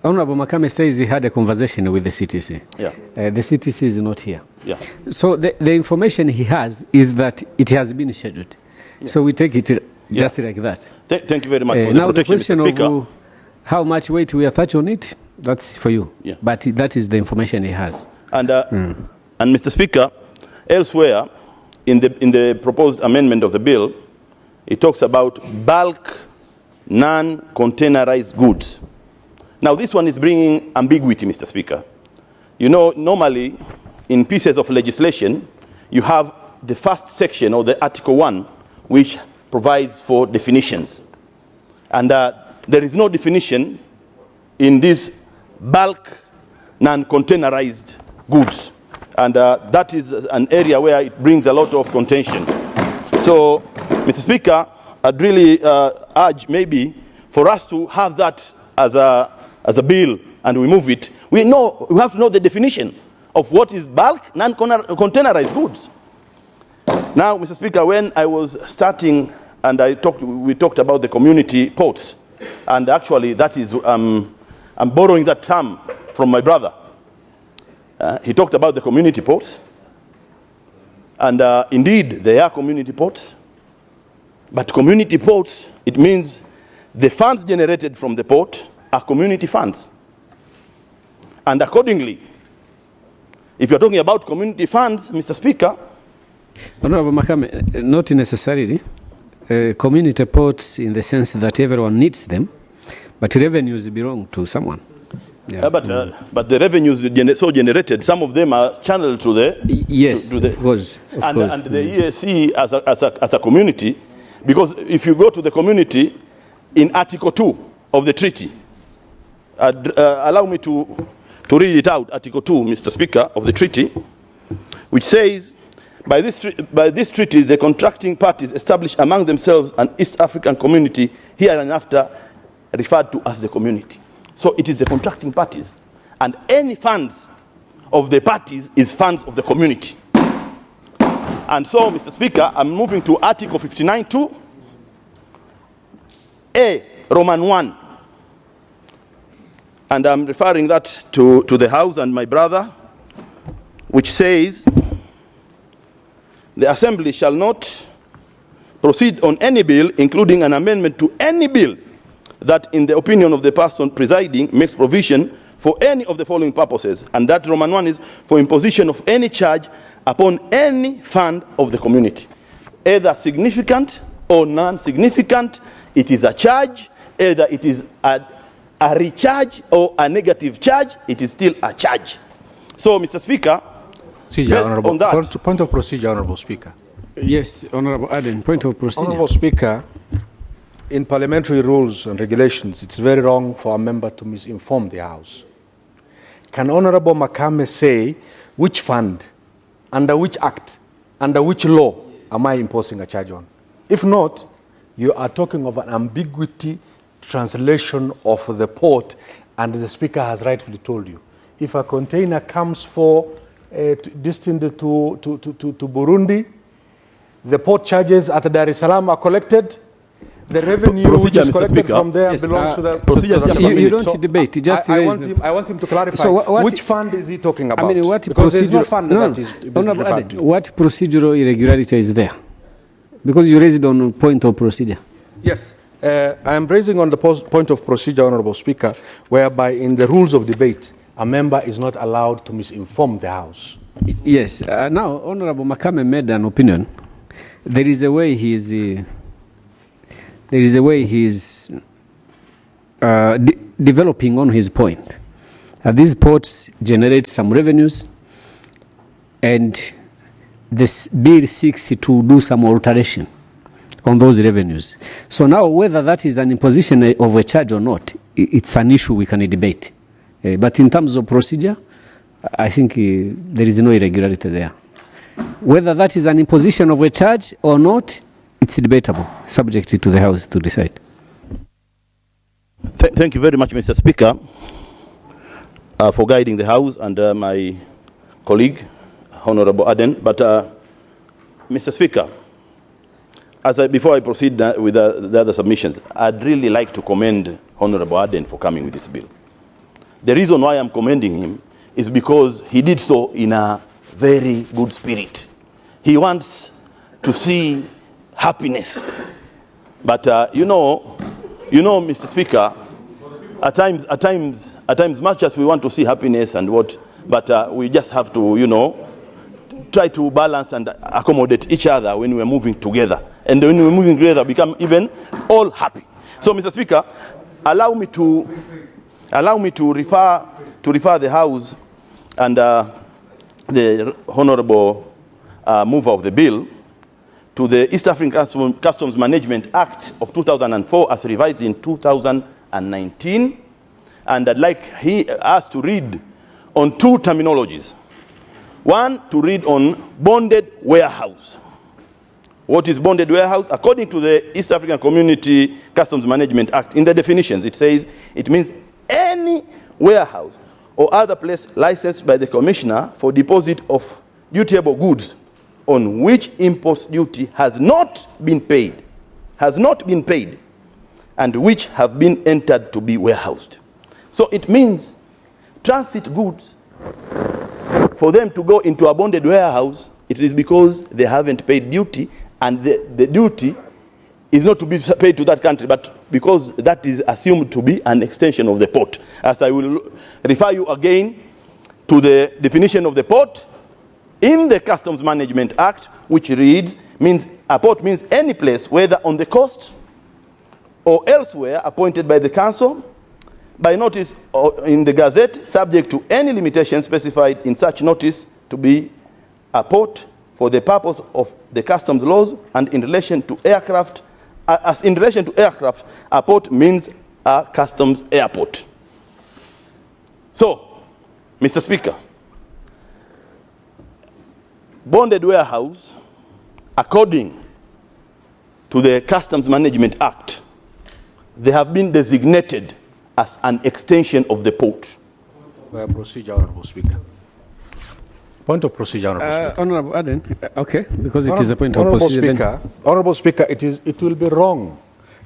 Honorable Makame says he had a conversation with the CTC. Yeah. The CTC is not here. Yeah. So the information he has is that it has been scheduled. Yeah. So we take it just like that. Thank you very much for the now protection, the question Mr. Speaker. of how much weight we attach on it, that's for you. Yeah. But that is the information he has. And Mr. Speaker, elsewhere in the proposed amendment of the bill, it talks about bulk non-containerized goods. Now, this one is bringing ambiguity, Mr. Speaker. You know, normally in pieces of legislation, you have the first section or the Article 1, which provides for definitions. And there is no definition in this bulk non-containerized goods. And that is an area where it brings a lot of contention. So, Mr. Speaker, I'd really urge maybe for us to have that as a bill and we move it. We have to know the definition of what is bulk non-containerized goods. Now, Mr. Speaker, when I was starting and we talked about the community ports, and actually that is, I'm borrowing that term from my brother. He talked about the community ports, and indeed they are community ports, but community ports, it means the funds generated from the port are community funds. And accordingly, if you're talking about community funds, Mr. Speaker. Honorable Makame, not necessarily. Community ports in the sense that everyone needs them, but revenues belong to someone. Yeah. But the revenues so generated, some of them are channeled to the... Yes, to the, of course. And the EAC as a community, because if you go to the community in Article 2 of the treaty, allow me to read it out, Article 2, Mr. Speaker, of the treaty, which says, by this treaty, the contracting parties establish among themselves an East African community, hereinafter referred to as the community. So it is the contracting parties. And any funds of the parties is funds of the community. And so, Mr. Speaker, I'm moving to Article 59.2, A, Roman 1. And I'm referring that to the House and my brother, which says, the Assembly shall not proceed on any bill, including an amendment to any bill, that in the opinion of the person presiding makes provision for any of the following purposes. And that Roman 1 is for imposition of any charge upon any fund of the community. Either significant or non-significant, it is a charge. Either it is a recharge or a negative charge, it is still a charge. So, Mr. Speaker, on that... Point of procedure, Honorable Speaker. Yes, Honorable Aden, point of procedure. Honorable Speaker, in parliamentary rules and regulations, it's very wrong for a member to misinform the House. Can Honorable Makame say which fund, under which act, under which law am I imposing a charge on? If not, you are talking of an ambiguity translation of the port, and the Speaker has rightfully told you. If a container comes destined to Burundi, the port charges at Dar es Salaam are collected. The revenue which is collected from there belongs to the community. You don't debate. Just I want him to clarify which fund is he talking about? I mean, what because there's no fund that is referred to. What procedural irregularity is there? Because you raised it on point of procedure. Yes. I am raising on the point of procedure, Honorable Speaker, whereby in the rules of debate, a member is not allowed to misinform the House. Yes. Now, Honorable Makame made an opinion. There is a way he is developing on his point. These ports generate some revenues, and this bill seeks to do some alteration on those revenues. So now, whether that is an imposition of a charge or not, it's an issue we can debate. But in terms of procedure, I think there is no irregularity there. Whether that is an imposition of a charge or not, it's debatable, subject to the House to decide. Thank you very much, Mr. Speaker, for guiding the House and my colleague, Honorable Aden. But, Mr. Speaker, before I proceed with the other submissions, I'd really like to commend Honorable Aden for coming with this bill. The reason why I'm commending him is because he did so in a very good spirit. He wants to see happiness. But you know, Mr. Speaker, at times, much as we want to see happiness and what, but we just have to, try to balance and accommodate each other when we're moving together. And when we're moving together, become even all happy. So, Mr. Speaker, allow me to refer the House and the Honourable mover of the bill to the East African Customs Management Act of 2004 as revised in 2019. And I'd like us to read on two terminologies. One, to read on bonded warehouse. What is bonded warehouse? According to the East African Community Customs Management Act, in the definitions, it says it means any warehouse or other place licensed by the Commissioner for deposit of dutiable goods on which import duty has not been paid, and which have been entered to be warehoused. So it means transit goods, for them to go into a bonded warehouse, it is because they haven't paid duty, and the duty is not to be paid to that country, but because that is assumed to be an extension of the port. As I will refer you again to the definition of the port in the Customs Management Act, which reads, a port means any place, whether on the coast or elsewhere appointed by the council, by notice or in the Gazette, subject to any limitation specified in such notice, to be a port for the purpose of the customs laws, and in relation to aircraft, a port means a customs airport. So, Mr. Speaker, bonded warehouse, according to the Customs Management Act, they have been designated as an extension of the port. Procedure, Honourable Speaker. Point of procedure, Honourable Speaker. Honourable Aden, okay, because it is a point of procedure. Honourable Speaker, it will be wrong.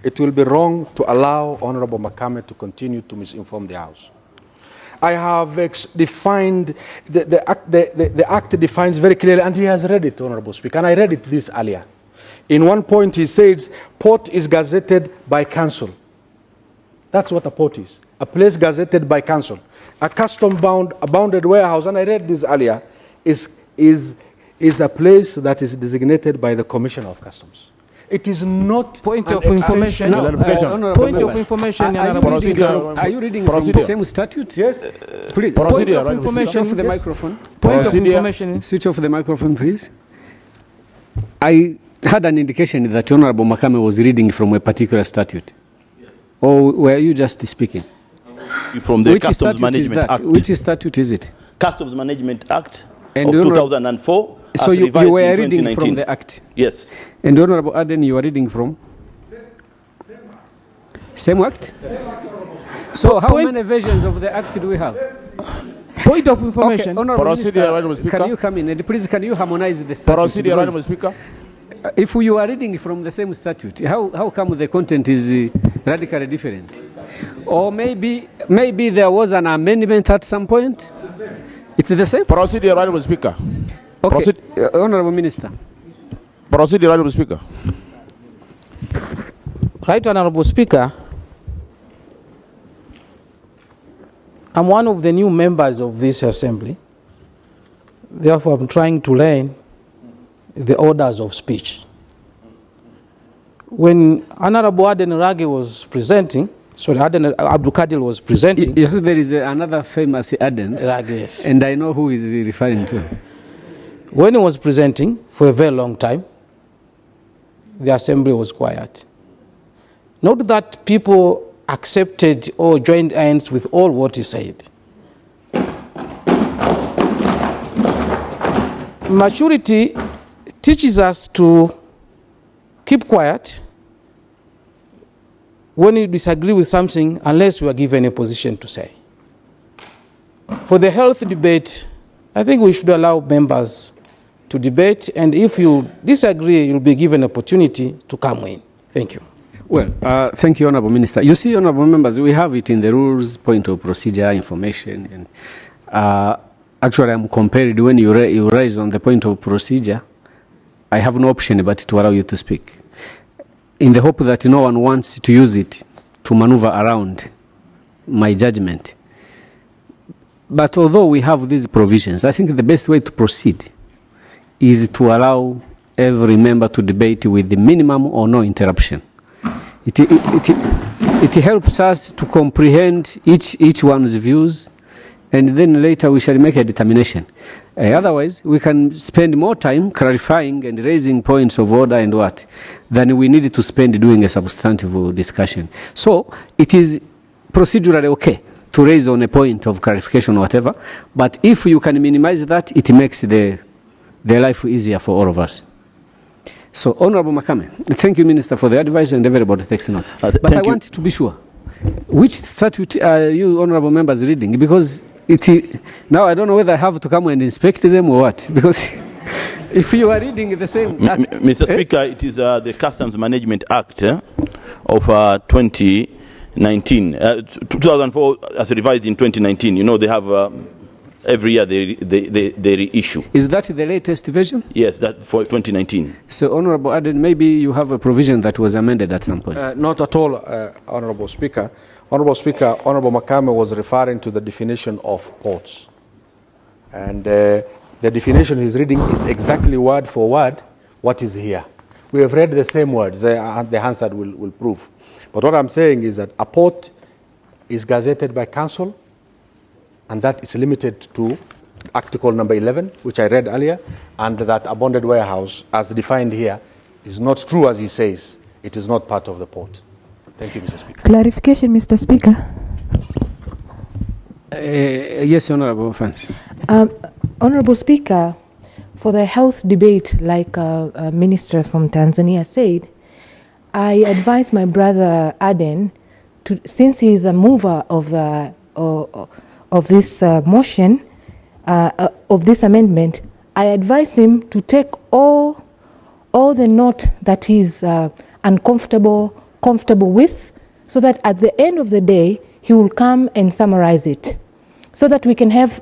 It will be wrong to allow Honourable Makame to continue to misinform the House. I have defined, the Act defines very clearly, and he has read it, Honourable Speaker, and I read it this earlier. In one point he says, port is gazetted by council. That's what a port is, a place gazetted by council. A bounded warehouse, and I read this earlier, is a place that is designated by the Commissioner of Customs. It is not point of information. Point of information. Are you reading from the same statute? Yes. Please. Point of information. Switch off the microphone. Point of information. Switch off the microphone, please. I had an indication that Honourable Makame was reading from a particular statute. Or were you just speaking? From the Customs Management Act. Which statute is it? Customs Management Act and of 2004. So you were reading from the Act? Yes. And Honourable Aden, you are reading from? Same Act? So how many versions of the Act do we have? Point of information. Okay, Honourable Minister, can you come in? And please, can you harmonize the statute? Procedure, Honourable Speaker. If you are reading from the same statute, how come the content is radically different? Or maybe there was an amendment at some point? It's the same? Procedure, Honourable Speaker. Okay, Honourable Minister. Procedure, Honourable Speaker. Right, Honourable Speaker. I'm one of the new members of this assembly. Therefore, I'm trying to learn the orders of speech. When Honorable Aden Rage was presenting, Aden Abdul Kadir was presenting. Yes, there is another famous Aden Rage, yes. And I know who is referring to. When he was presenting for a very long time, the assembly was quiet. Not that people accepted or joined hands with all what he said. Maturity teaches us to keep quiet when you disagree with something unless you are given a position to say. For the health debate, I think we should allow members to debate, and if you disagree, you'll be given opportunity to come in. Thank you. Well, thank you, Honorable Minister. You see, Honorable Members, we have it in the rules, point of procedure, information, and actually I'm compelled when you raise on the point of procedure, I have no option but to allow you to speak, in the hope that no one wants to use it to maneuver around my judgment. But although we have these provisions, I think the best way to proceed is to allow every member to debate with the minimum or no interruption. It helps us to comprehend each one's views, and then later we shall make a determination. Otherwise, we can spend more time clarifying and raising points of order and what than we need to spend doing a substantive discussion. So it is procedurally okay to raise on a point of clarification or whatever, but if you can minimize that, it makes the life easier for all of us. So, Honorable Makame, thank you, Minister, for the advice, and everybody takes note. But I want to be sure, which statute are you, Honorable Members, reading? Because now I don't know whether I have to come and inspect them or what. Because if you are reading the same act, Mr. Speaker, it is the Customs Management Act of 2019, 2004 as revised in 2019. You know, they have every year they reissue. Is that the latest version? Yes, that for 2019. So, Honorable Aden, maybe you have a provision that was amended at some point. Not at all, Honorable Speaker. Honorable Speaker, Honorable Makame was referring to the definition of ports. And the definition he's reading is exactly word for word what is here. We have read the same words, the Hansard will prove. But what I'm saying is that a port is gazetted by council, and that is limited to Article number 11, which I read earlier, and that a bonded warehouse, as defined here, is not true as he says. It is not part of the port. Thank you, Mr. Speaker. Clarification, Mr. Speaker. Yes, Honorable Fans. Honorable Speaker, for the health debate, like a minister from Tanzania said, I advise my brother Aden, since he is a mover of this motion, of this amendment, I advise him to take all the note that he's comfortable with, so that at the end of the day, he will come and summarize it, so that we can have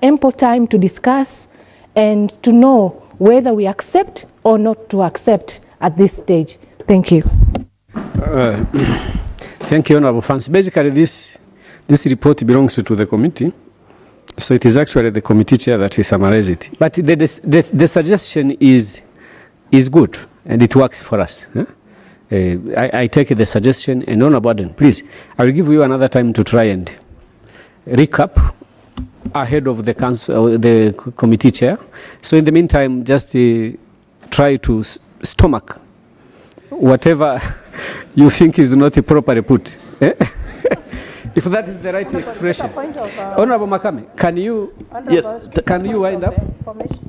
ample time to discuss and to know whether we accept or not to accept at this stage. Thank you. Thank you, Honorable Fans. Basically, this report belongs to the committee, so it is actually the committee chair that will summarize it. But the suggestion is good, and it works for us. I take the suggestion, and Honorable Aden, please, I will give you another time to try and recap ahead of the council, the committee chair. So in the meantime, just try to stomach whatever you think is not properly put. If that is the right expression. Honorable Makame, can you wind up?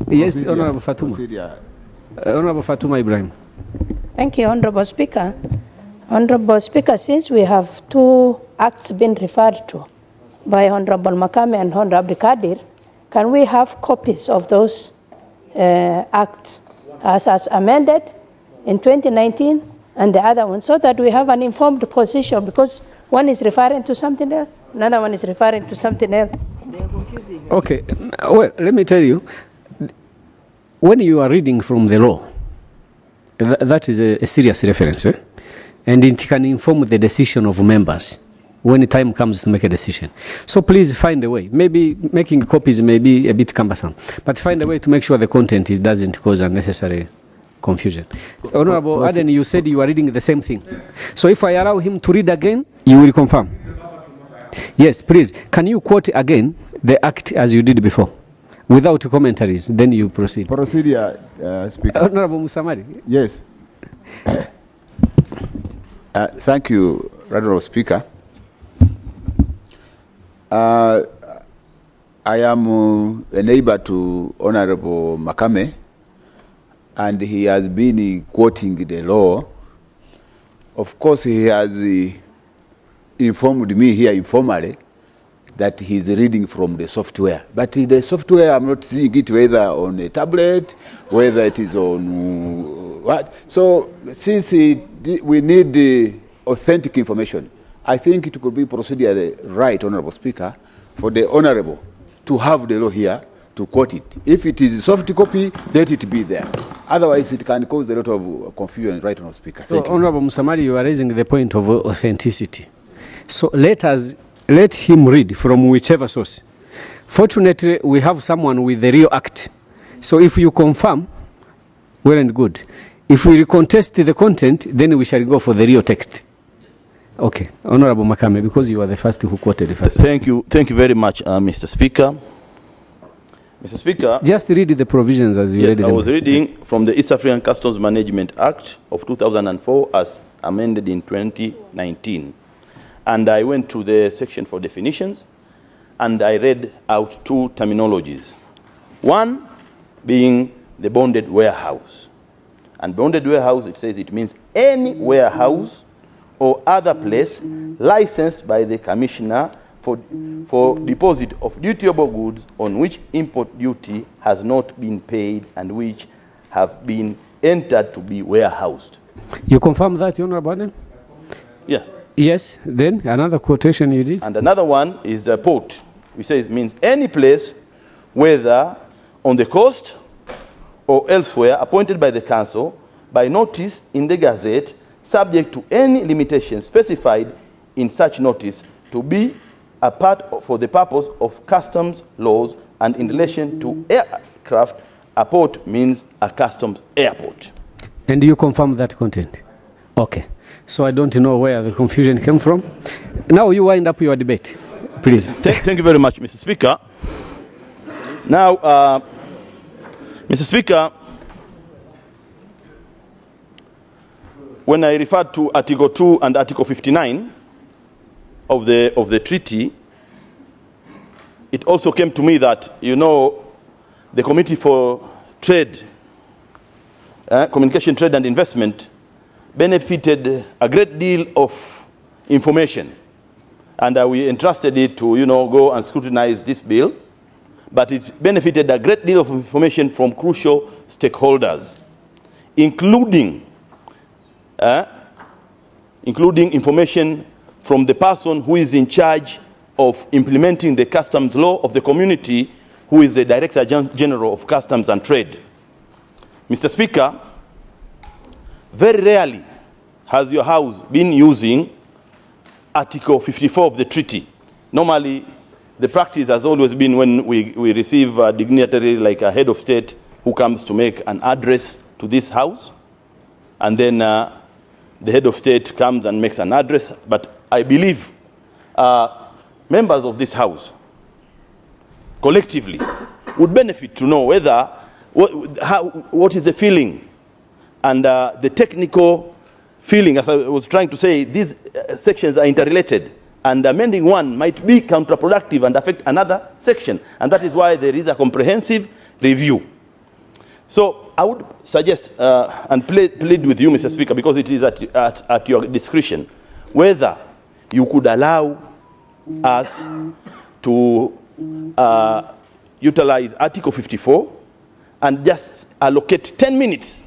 Yes, Honorable Fatuma. Honorable Fatuma Ibrahim. Thank you, Honorable Speaker. Honorable Speaker, since we have two acts being referred to by Honorable Makame and Honorable Kadir, can we have copies of those acts as amended in 2019 and the other one, so that we have an informed position, because one is referring to something else, another one is referring to something else. Okay, well, let me tell you, when you are reading from the law, that is a serious reference, and it can inform the decision of members when the time comes to make a decision. So please find a way. Maybe making copies may be a bit cumbersome, but find a way to make sure the content doesn't cause unnecessary confusion. Honorable Aden, you said you are reading the same thing. So if I allow him to read again, you will confirm. Yes, please. Can you quote again the act as you did before, without commentaries? Then you proceed. Procedure, Speaker. Honorable Musamari. Yes. Thank you, Honorable Speaker. I am a neighbor to Honorable Makame, and he has been quoting the law. Of course, he has informed me here informally that he's reading from the software. But the software, I'm not seeing it whether on a tablet, whether it is on what. So since we need authentic information, I think it could be procedurally right, Honorable Speaker, for the Honorable to have the law here to quote it. If it is a soft copy, let it be there. Otherwise, it can cause a lot of confusion, right, Honorable Speaker. So, Honorable Musamali, you are raising the point of authenticity. So let him read from whichever source. Fortunately, we have someone with the real act. So if you confirm, well and good. If we contest the content, then we shall go for the real text. Okay, Honorable Makame, because you are the first who quoted the first. Thank you very much, Mr. Speaker. Mr. Speaker, just read the provisions as you read them. I was reading from the East African Customs Management Act of 2004 as amended in 2019. And I went to the section for definitions, and I read out two terminologies. One being the bonded warehouse. And bonded warehouse, it says it means any warehouse or other place licensed by the commissioner for deposit of dutiable goods on which import duty has not been paid and which have been entered to be warehoused. You confirm that, Honorable Aden? Yeah. Yes, then another quotation you did. And another one is a port, which says means any place, whether on the coast or elsewhere, appointed by the council by notice in the Gazette, subject to any limitations specified in such notice, to be a part for the purpose of customs laws and in relation to aircraft. A port means a customs airport. And you confirm that content? Okay. So I don't know where the confusion came from. Now you wind up your debate, please. Thank you very much, Mr. Speaker. Now, Mr. Speaker, when I referred to Article 2 and Article 59 of the treaty, it also came to me that, you know, the Committee for Trade, Communication, Trade and Investment benefited a great deal of information, and we entrusted it to, you know, go and scrutinize this bill, but it benefited a great deal of information from crucial stakeholders, including information from the person who is in charge of implementing the customs law of the community, who is the Director General of Customs and Trade. Mr. Speaker, very rarely has your House been using Article 54 of the treaty. Normally, the practice has always been when we receive a dignitary like a head of state who comes to make an address to this House, and then the head of state comes and makes an address. But I believe members of this House collectively would benefit to know whether what is the feeling and the technical feeling. As I was trying to say, these sections are interrelated, and amending one might be counterproductive and affect another section, and that is why there is a comprehensive review. So I would suggest and plead with you, Mr. Speaker, because it is at your discretion, whether you could allow us to utilize Article 54 and just allocate 10 minutes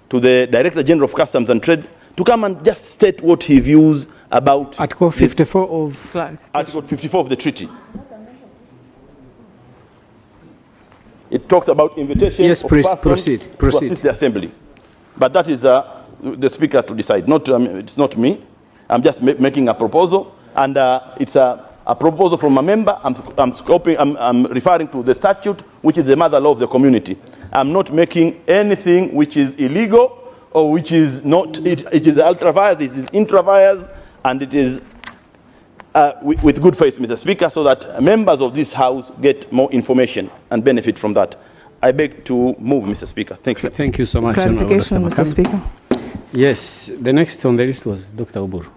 to the Director General of Customs and Trade to come and just state what he views about Article 54 of Article 54 of the treaty. It talks about invitation. Yes, of proceed. To assist the assembly, but that is the Speaker to decide. Not it's not me. I'm just making a proposal, and it's a proposal from a member. I'm referring to the statute, which is the mother law of the community. I'm not making anything which is illegal or which is not. It is ultra vires, it is intra vires, and it is with good faith, Mr. Speaker, so that members of this House get more information and benefit from that. I beg to move, Mr. Speaker. Thank you. Thank you so much. Clarification, Mr. Speaker. Yes, the next on the list was Dr. Oburu.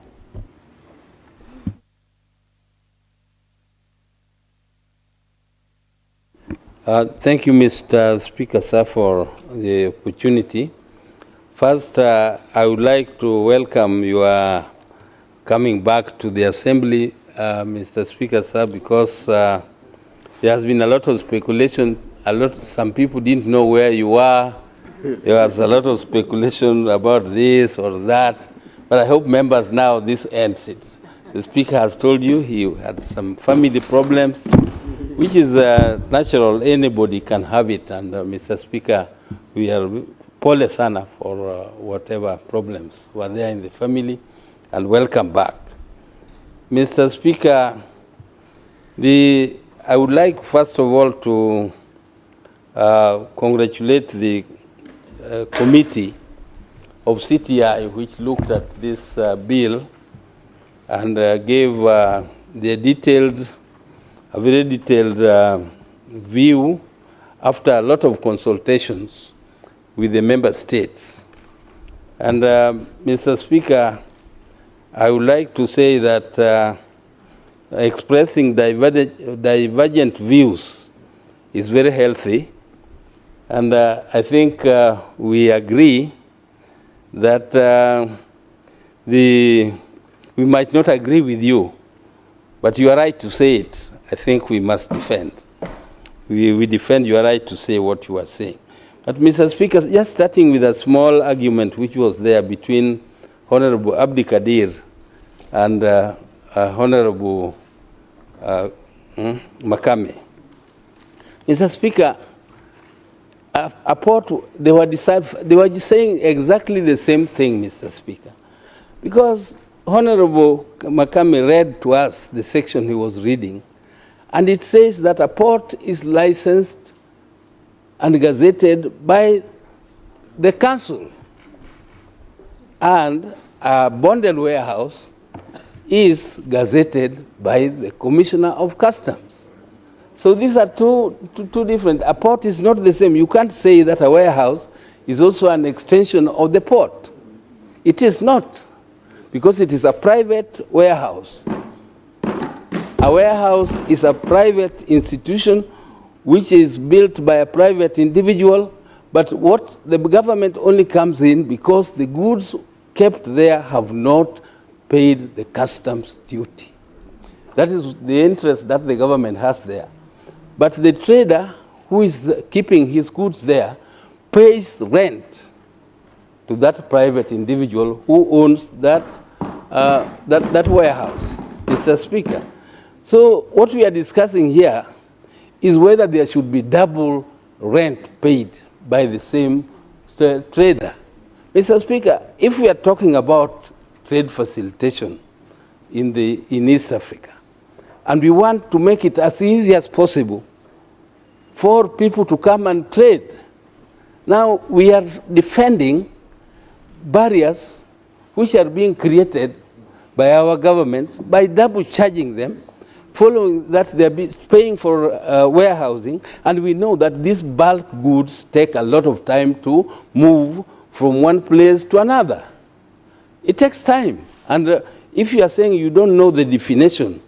Thank you, Mr. Speaker, sir, for the opportunity. First, I would like to welcome your coming back to the Assembly Mr. Speaker, sir, because there has been a lot of speculation. Some people didn't know where you were. There was a lot of speculation about this or that. But I hope members now this ends it. The Speaker has told you he had some family problems, which is natural. Anybody can have it. And Mr. Speaker, we are pole sana for whatever problems were there in the family, and welcome back. Mr. Speaker, I would like first of all to congratulate the committee of CTI which looked at this bill and gave a very detailed view after a lot of consultations with the member states. And Mr. Speaker, I would like to say that expressing divergent views is very healthy, and I think we agree that we might not agree with you, but you are right to say it. I think we must defend. We defend your right to say what you are saying. But Mr. Speaker, just starting with a small argument which was there between Honorable Abdi Kadir and Honorable Makame. Mr. Speaker, they were saying exactly the same thing, Mr. Speaker, because Honorable Makame read to us the section he was reading, and it says that a port is licensed and gazetted by the council, and a bonded warehouse is gazetted by the Commissioner of Customs. So these are two different. A port is not the same. You can't say that a warehouse is also an extension of the port. It is not, because it is a private warehouse. A warehouse is a private institution which is built by a private individual, but what the government only comes in because the goods kept there have not paid the customs duty. That is the interest that the government has there. But the trader who is keeping his goods there pays rent to that private individual who owns that warehouse, Mr. Speaker. So what we are discussing here is whether there should be double rent paid by the same trader. Mr. Speaker, if we are talking about trade facilitation in East Africa, and we want to make it as easy as possible for people to come and trade, now we are defending barriers which are being created by our governments by double charging them, following that they are paying for warehousing, and we know that these bulk goods take a lot of time to move from one place to another. It takes time. And if you are saying you don't know the definition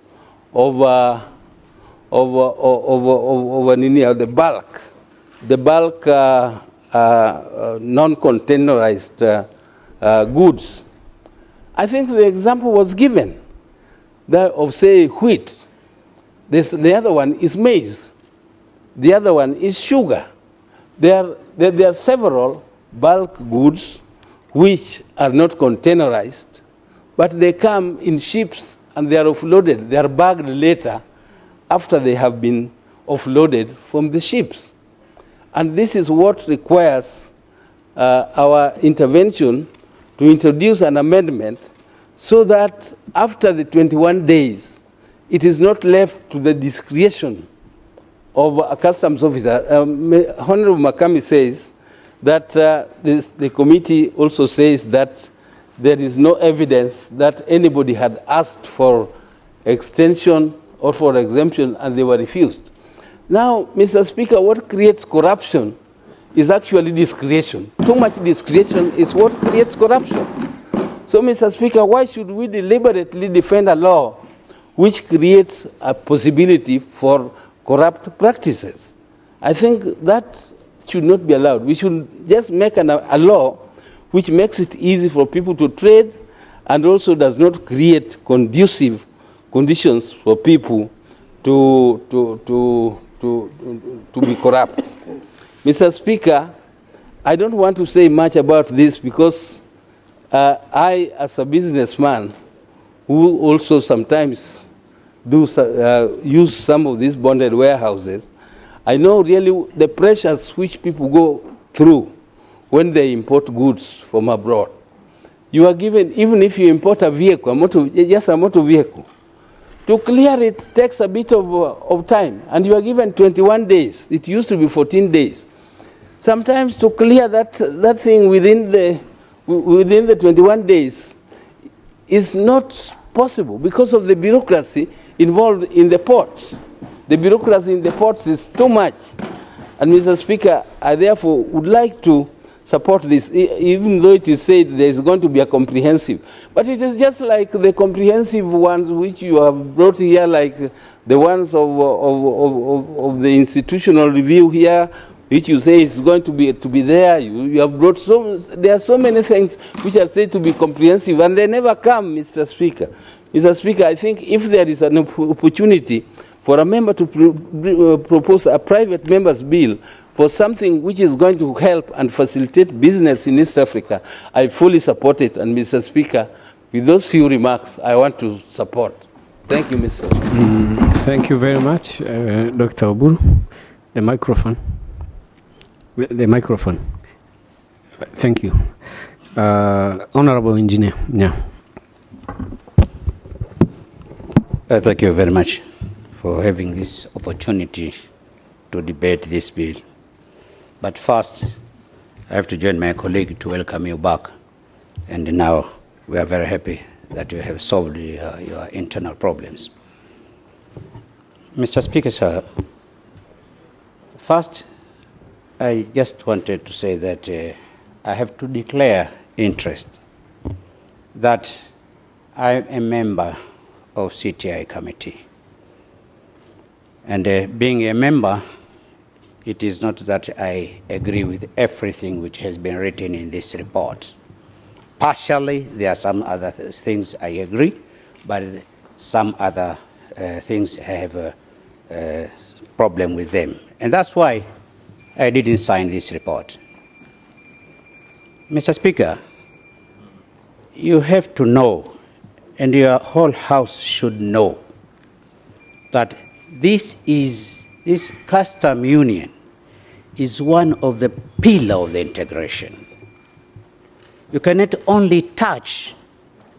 of the bulk non-containerized goods, I think the example was given that of, say, wheat. The other one is maize. The other one is sugar. There are several bulk goods which are not containerized, but they come in ships and they are offloaded. They are bagged later after they have been offloaded from the ships. And this is what requires our intervention to introduce an amendment so that after the 21 days, it is not left to the discretion of a customs officer. Honorable Makami says that the committee also says that there is no evidence that anybody had asked for extension or for exemption and they were refused. Now, Mr. Speaker, what creates corruption is actually discretion. Too much discretion is what creates corruption. So, Mr. Speaker, why should we deliberately defend a law which creates a possibility for corrupt practices? I think that should not be allowed. We should just make a law which makes it easy for people to trade and also does not create conducive conditions for people to be corrupt. Mr. Speaker, I don't want to say much about this because I, as a businessman, who also sometimes use some of these bonded warehouses, I know really the pressures which people go through when they import goods from abroad. You are given, even if you import a vehicle, just a motor vehicle, to clear it takes a bit of time, and you are given 21 days. It used to be 14 days. Sometimes to clear that thing within the 21 days is not possible because of the bureaucracy involved in the ports. The bureaucracy in the ports is too much. And Mr. Speaker, I therefore would like to support this, even though it is said there is going to be a comprehensive. But it is just like the comprehensive ones which you have brought here, like the ones of the institutional review here, which you say is going to be there. You have brought there are so many things which are said to be comprehensive, and they never come, Mr. Speaker. Mr. Speaker, I think if there is an opportunity for a member to propose a private member's bill for something which is going to help and facilitate business in East Africa, I fully support it. And Mr. Speaker, with those few remarks, I want to support. Thank you, Mr. Speaker. Thank you very much, Dr. Oburu. The microphone. The microphone. Thank you. Honorable Engineer. Yeah. Thank you very much for having this opportunity to debate this bill. But first, I have to join my colleague to welcome you back. And now we are very happy that you have solved your internal problems. Mr. Speaker, sir, first, I just wanted to say that I have to declare interest that I am a member of CTI committee. And being a member, it is not that I agree with everything which has been written in this report. Partially, there are some other things I agree, but some other things I have a problem with them. And that's why I didn't sign this report. Mr. Speaker, you have to know, and your whole House should know, that this custom union is one of the pillars of the integration. You cannot only touch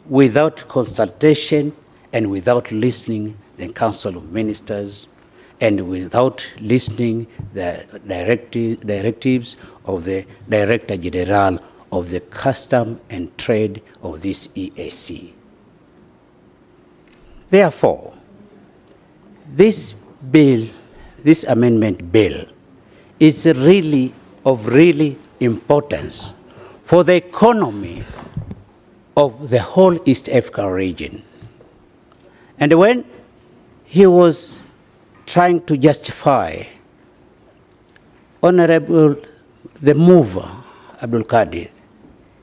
without consultation and without listening the Council of Ministers and without listening the directives of the Director General of the Custom and Trade of this EAC. Therefore, this bill, this amendment bill, is really of importance for the economy of the whole East Africa region. And when he was trying to justify the mover, Abdul Qadir,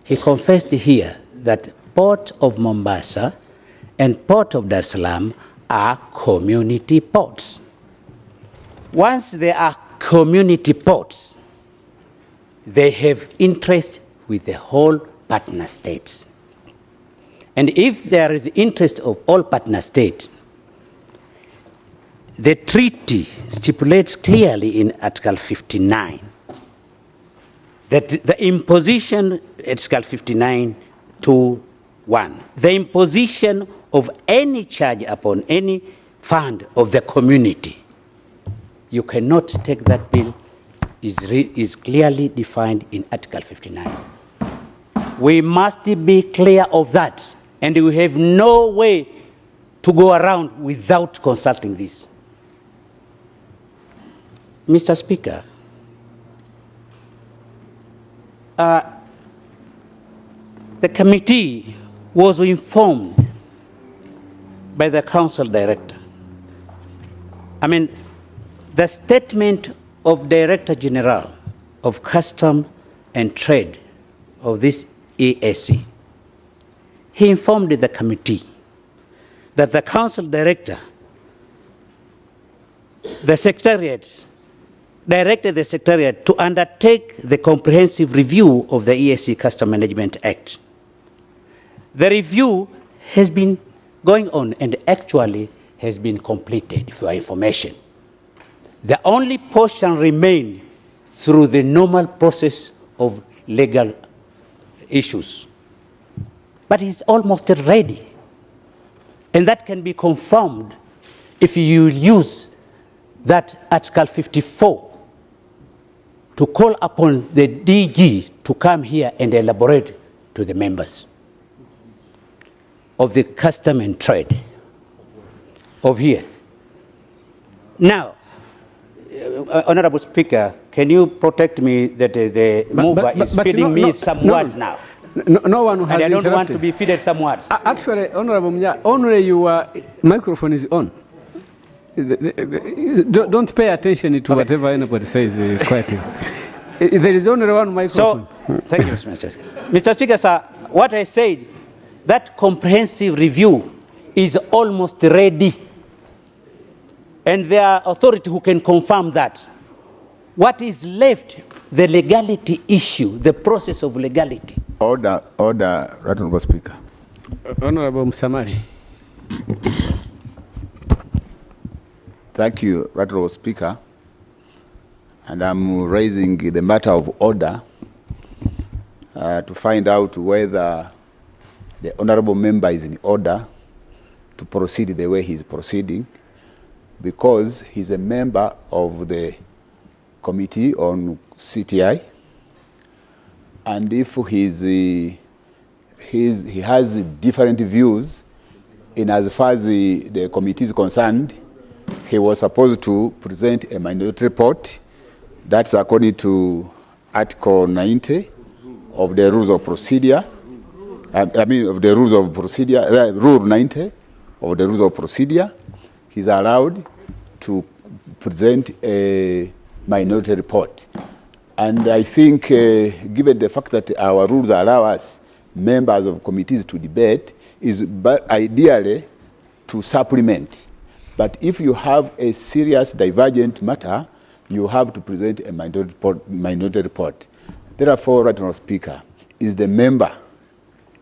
he confessed here that Port of Mombasa and Port of Dar es Salaam are community ports. Once they are community ports, they have interest with the whole partner states. And if there is interest of all partner states, the treaty stipulates clearly in Article 59 that the imposition, Article 59(2)(1), the imposition of any charge upon any fund of the community, you cannot take that bill, is clearly defined in Article 59. We must be clear of that, and we have no way to go around without consulting this. Mr. Speaker, the committee was informed by the council director. I mean, the statement of Director General of Custom and Trade of this EAC, he informed the committee that the council director, the secretariat, directed the secretariat to undertake the comprehensive review of the EAC Custom Management Act. The review has been going on and actually has been completed, for your information. The only portion remained through the normal process of legal issues. But it's almost ready. And that can be confirmed if you use that Article 54 to call upon the DG to come here and elaborate to the members of the custom and trade of here. Now, Honorable Speaker, can you protect me that the mover is feeding me some words now? No one has and I don't interrupted. want to be fed some words. Actually, Honorable Mnya, only your microphone is on. Don't pay attention to whatever anybody says quietly. There is only one microphone. So, thank you, Mr. Speaker. Mr. Speaker, sir, what I said, that comprehensive review is almost ready. And there are authorities who can confirm that. What is left, the legality issue, the process of legality. Order, Honorable Speaker. Honorable Msamari. Thank you, Honorable Speaker. And I'm raising the matter of order to find out whether the Honorable Member is in order to proceed the way he's proceeding, because he's a member of the Committee on CTI, and if he has different views in as far as the committee is concerned, he was supposed to present a minority report. That's according to Article 90 of the Rules of Procedure. Of the Rules of Procedure, Rule 90 of the Rules of Procedure. He's allowed to present a minority report. And I think, given the fact that our rules allow us, members of committees, to debate, is ideally to supplement. But if you have a serious divergent matter, you have to present a minority report. Therefore, Honorable Speaker, is the member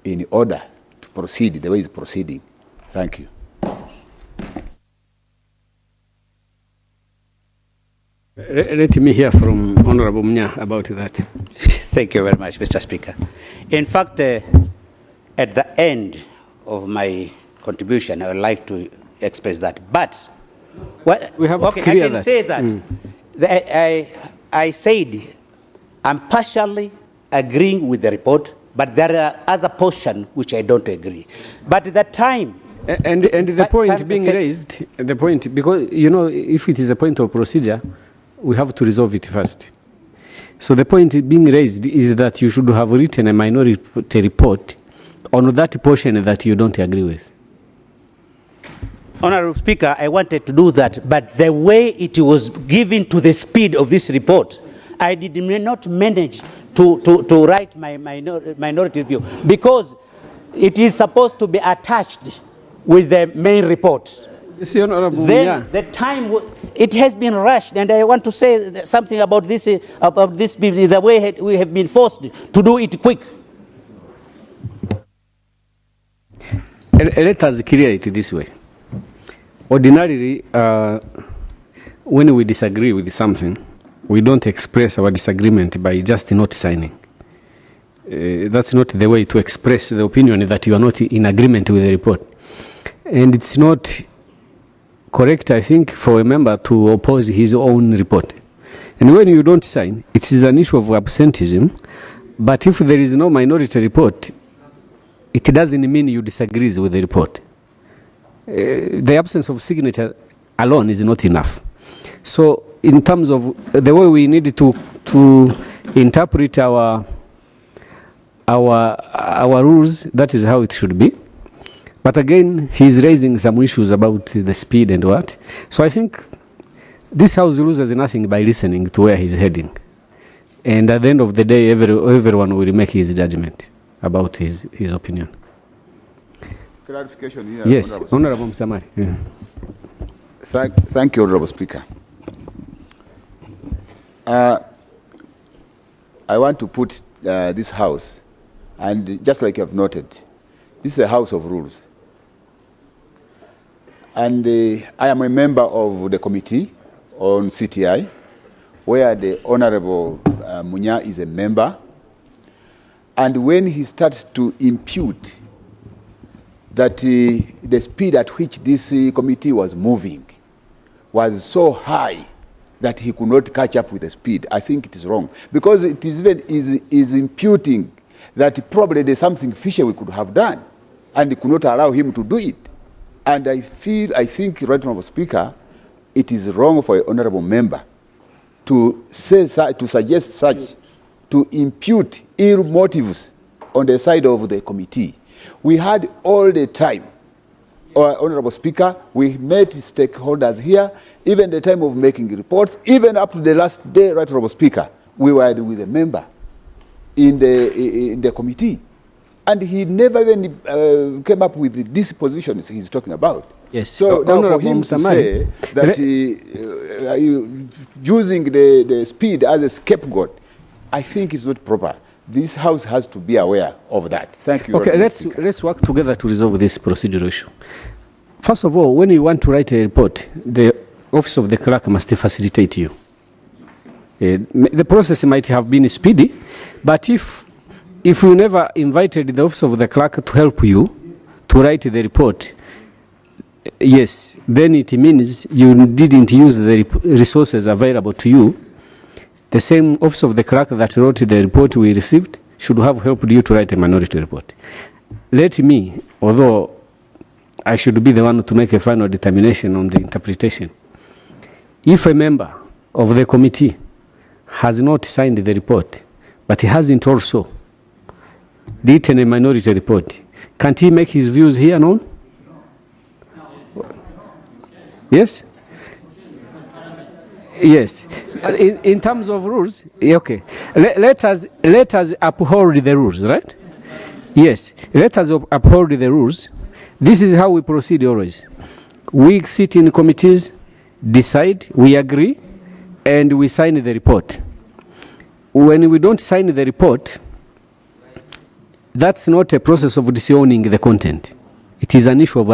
in order to proceed the way he's proceeding? Thank you. Let me hear from Honorable Mnya about that. Thank you very much, Mr. Speaker. In fact, at the end of my contribution, I would like to express that. But we have okay, to clear I can that. say that I said I'm partially agreeing with the report, but there are other portions which I don't agree. But at the time, and the point being raised, the point, because you know, if it is a point of procedure, we have to resolve it first. So the point being raised is that you should have written a minority report on that portion that you don't agree with. Honorable Speaker, I wanted to do that, but the way it was given to the speed of this report, I did not manage to write my minority view, because it is supposed to be attached with the main report. Then the time, it has been rushed, and I want to say something about this, the way we have been forced to do it quick. Let us clear it this way. Ordinarily, when we disagree with something, we don't express our disagreement by just not signing. That's not the way to express the opinion that you are not in agreement with the report. And it's not correct, I think, for a member to oppose his own report. And when you don't sign, it is an issue of absenteeism. But if there is no minority report, it doesn't mean you disagree with the report. The absence of signature alone is not enough. So in terms of the way we need to interpret our rules, that is how it should be. But again, he's raising some issues about the speed and what. So I think this House loses nothing by listening to where he's heading. And at the end of the day, everyone will make his judgment about his opinion. Clarification here. Yes, Honorable Msamari. Yeah. Thank you, Honorable Speaker. I want to put this House, and just like you have noted, this is a House of rules. And I am a member of the committee on CTI, where the Honorable Munya is a member. And when he starts to impute that the speed at which this committee was moving was so high that he could not catch up with the speed, I think it is wrong. Because it is even is imputing that probably there's something fishy we could have done, and he could not allow him to do it. And I think, Right Honourable Speaker, it is wrong for an honourable member to suggest such, to impute ill motives on the side of the committee. We had all the time, Honourable Speaker, we met stakeholders here, even the time of making reports, even up to the last day, Right Honourable Speaker, we were with a member in the committee. And he never even came up with these positions he's talking about. Yes. So now for him to say that using the speed as a scapegoat, I think is not proper. This House has to be aware of that. Thank you. Okay, let's work together to resolve this procedural issue. First of all, when you want to write a report, the office of the clerk must facilitate you. The process might have been speedy, but if you never invited the office of the clerk to help you to write the report, yes, then it means you didn't use the resources available to you. The same office of the clerk that wrote the report we received should have helped you to write a minority report. Let me, although I should be the one to make a final determination on the interpretation, if a member of the committee has not signed the report, but he hasn't also written a minority report, can't he make his views here known? Yes? Yes. In terms of rules, okay. Let us uphold the rules, right? Yes. Let us uphold the rules. This is how we proceed always. We sit in committees, decide, we agree, and we sign the report. When we don't sign the report, that's not a process of disowning the content. It is an issue of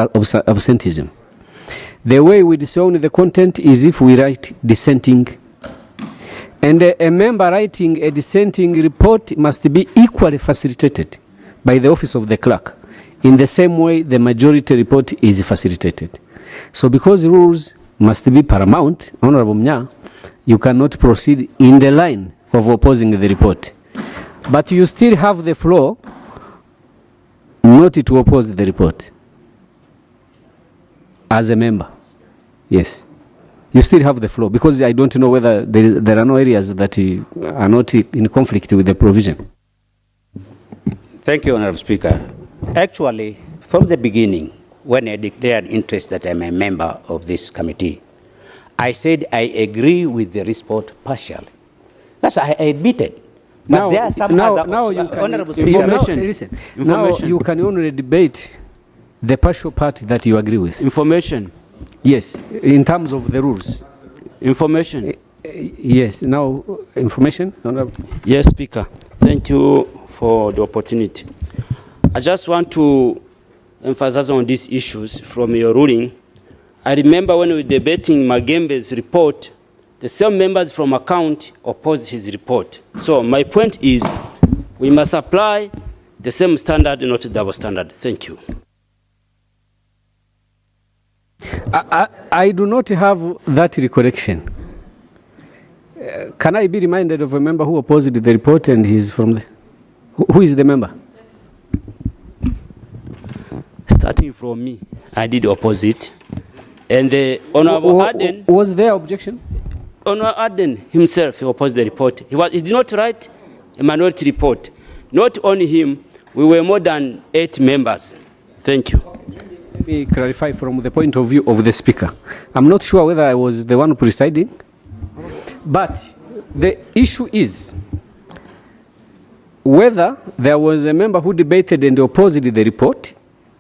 absenteeism. The way we disown the content is if we write dissenting. And a member writing a dissenting report must be equally facilitated by the office of the clerk, in the same way the majority report is facilitated. So because rules must be paramount, Honorable Mnya, you cannot proceed in the line of opposing the report. But you still have the floor not to oppose the report. As a member, yes. You still have the floor, because I don't know whether there are no areas that are not in conflict with the provision. Thank you, Honorable Speaker. Actually, from the beginning, when I declared interest that I'm a member of this committee, I said I agree with the report partially. That's I admitted. But now, there are some now you can, Honorable Speaker, listen. Now you can only debate the partial part that you agree with. Information. Yes, in terms of the rules. Information. Yes, now information. Yes, Speaker. Thank you for the opportunity. I just want to emphasize on these issues from your ruling. I remember when we were debating Magembe's report, the same members from account opposed his report. So my point is, we must apply the same standard, not double standard. Thank you. I do not have that recollection. Can I be reminded of a member who opposed the report and he's from the... Who is the member? Starting from me, I did oppose. And the Honorable Aden... Was there objection? Honorable Aden himself opposed the report. He did not write a minority report. Not only him, we were more than 8 members. Thank you. Let me clarify from the point of view of the speaker. I'm not sure whether I was the one presiding, but the issue is whether there was a member who debated and opposed the report,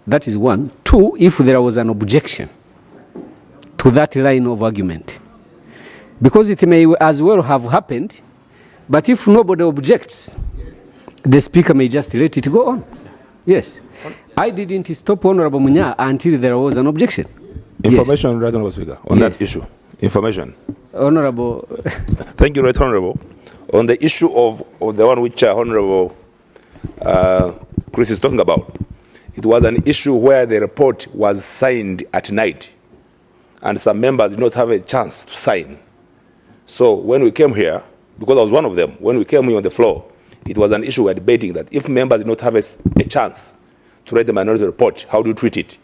That is one. Two, if there was an objection to that line of argument. Because it may as well have happened, but if nobody objects, the Speaker may just let it go on. Yes. I didn't stop Honorable Munya until there was an objection. Information, Yes. Right Honorable Speaker, on that issue. Information. Honorable. Thank you, Right Honorable. On the issue of the one which Honorable Chris is talking about, it was an issue where the report was signed at night, and some members did not have a chance to sign. So when we came here, because I was one of them, when we came here on the floor, it was an issue we were debating that if members did not have a chance to read the minority report, how do you treat it?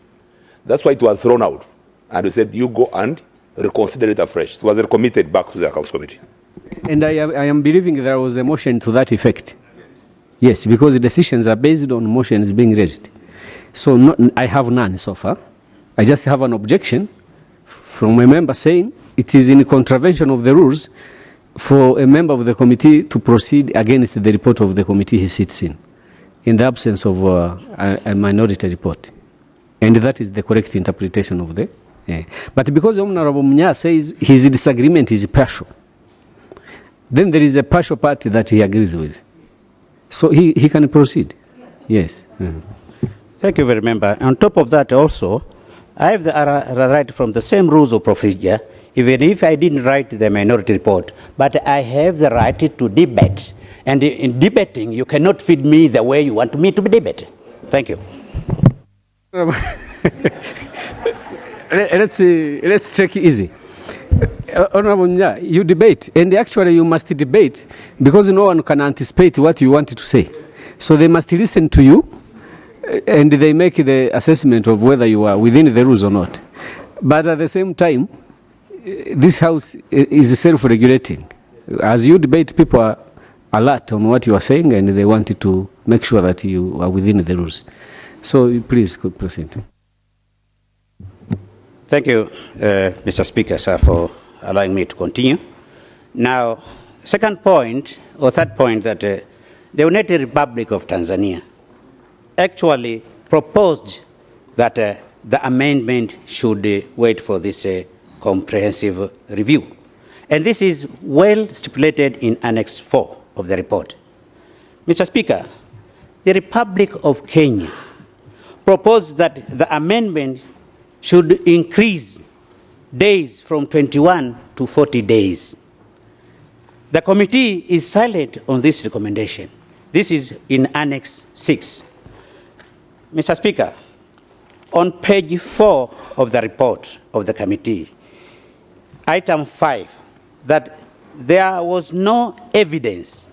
That's why it was thrown out. And we said, you go and reconsider it afresh. It was recommitted back to the Accounts Committee. And I am believing there was a motion to that effect. Yes, because the decisions are based on motions being raised. So I have none so far. I just have an objection from a member saying it is in contravention of the rules for a member of the committee to proceed against the report of the committee he sits in the absence of a minority report. And that is the correct interpretation of the... But because Honorable Munya says his disagreement is partial, then there is a partial part that he agrees with. So he can proceed. Yes. Thank you very much. On top of that also, I have the right from the same rules of procedure, even if I didn't write the minority report, but I have the right to debate. And in debating, you cannot feed me the way you want me to be debated. Thank you. Let's take it easy. Honorable Nya, you debate, and actually you must debate because no one can anticipate what you want to say. So they must listen to you, and they make the assessment of whether you are within the rules or not. But at the same time, this House is self-regulating. As you debate, people are alert on what you are saying, and they want to make sure that you are within the rules. So please proceed. Thank you, Mr. Speaker, sir, for allowing me to continue. Now, second point, or third point, that the United Republic of Tanzania actually proposed that the amendment should wait for this comprehensive review. And this is well stipulated in Annex 4 of the report. Mr. Speaker, the Republic of Kenya proposed that the amendment should increase days from 21 to 40 days. The committee is silent on this recommendation. This is in Annex 6. Mr. Speaker, on page 4 of the report of the committee, item 5, that there was no evidence,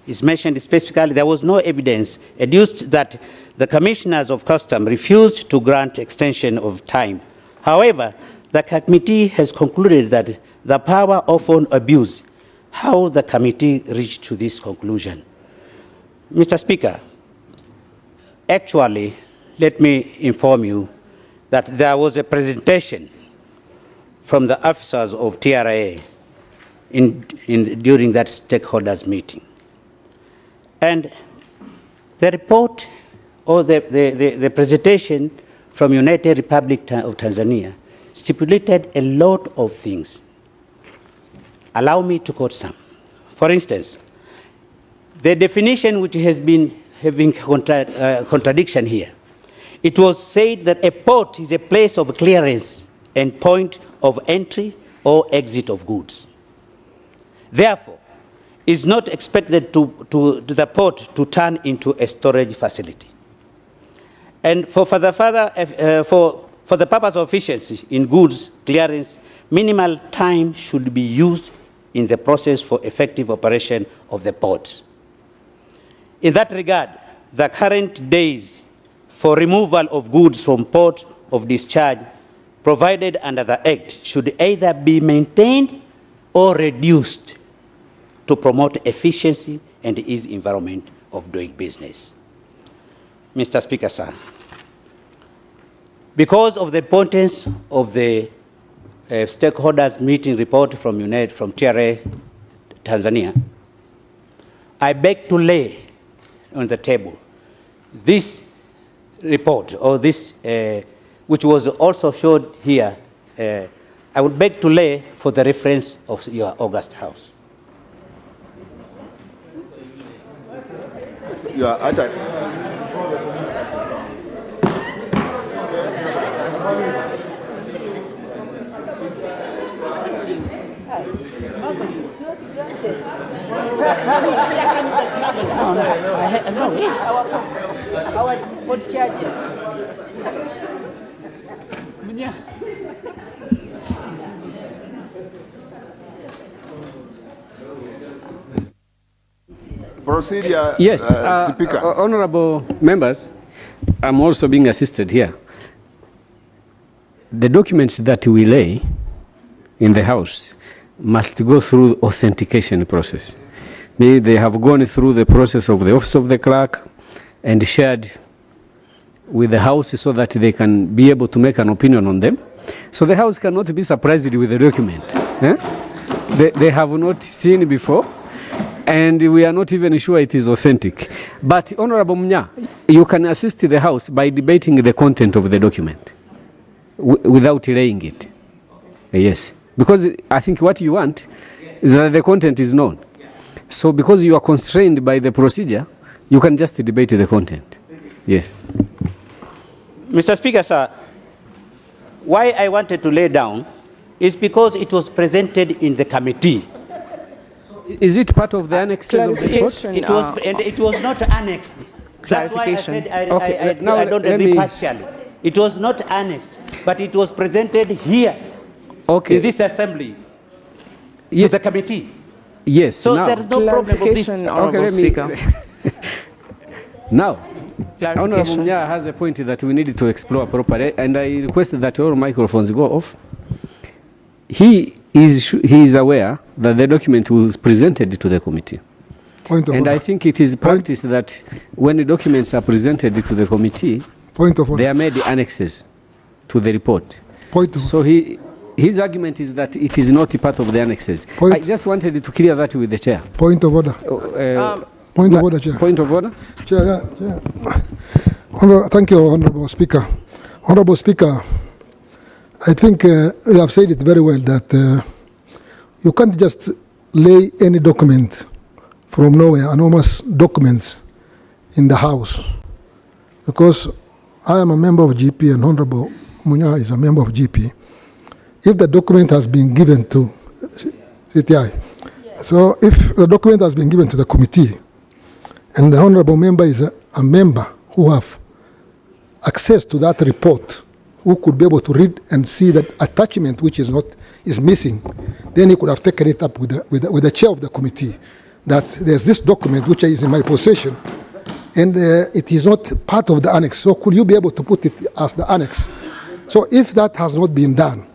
is mentioned specifically, there was no evidence adduced that the commissioners of custom refused to grant extension of time. However, the committee has concluded that the power often abused. How the committee reached to this conclusion? Mr. Speaker, actually, let me inform you that there was a presentation from the officers of TRA during that stakeholders meeting. And the report or the presentation from United Republic of Tanzania stipulated a lot of things. Allow me to quote some. For instance, the definition which has been having contradiction here. It was said that a port is a place of clearance and point of entry or exit of goods. Therefore, it's not expected to the port to turn into a storage facility. And for the purpose of efficiency in goods clearance, minimal time should be used in the process for effective operation of the port. In that regard, the current days for removal of goods from port of discharge provided under the Act should either be maintained or reduced to promote efficiency and ease environment of doing business. Mr. Speaker, sir, because of the importance of the stakeholders meeting report from TRA Tanzania, I beg to lay on the table this report or this, which was also showed here, I would beg to lay for the reference of your August House. Procedure, Yes, Speaker. honorable members, I'm also being assisted here. The documents that we lay in the House must go through the authentication process. Maybe they have gone through the process of the Office of the Clerk and shared with the House so that they can be able to make an opinion on them. So the House cannot be surprised with the document. They have not seen before, and we are not even sure it is authentic. But, Honorable Munya, you can assist the House by debating the content of the document without laying it. Yes. Because I think what you want is that the content is known. So because you are constrained by the procedure, you can just debate the content. Yes. Mr. Speaker, sir, why I wanted to lay down is because it was presented in the committee. Is it part of the annexes of the report? It was, and it was not annexed. That's why I said I don't agree partially. It was not annexed, but it was presented here in this assembly to the committee. Yes. So there is no problem with this. Honorable Speaker. Now, Honorable Munya has a point that we need to explore properly, and I request that all microphones go off. He is aware that the document was presented to the committee. And I think it is practice that when the documents are presented to the committee, they are made annexes to the report. So his argument is that it is not part of the annexes. I just wanted to clear that with the chair. Point of order. Point of order, Chair. Point of order? Chair. Thank you, Honorable Speaker. Honorable Speaker, I think you have said it very well that you can't just lay any document from nowhere, enormous documents in the House. Because I am a member of GP and Honorable Munya is a member of GP. If the document has been given to CTI, so if the document has been given to the committee, and the honorable member is a member who have access to that report, who could be able to read and see that attachment which is missing, then he could have taken it up with the chair of the committee, that there's this document which is in my possession, and it is not part of the annex. So could you be able to put it as the annex? So if that has not been done,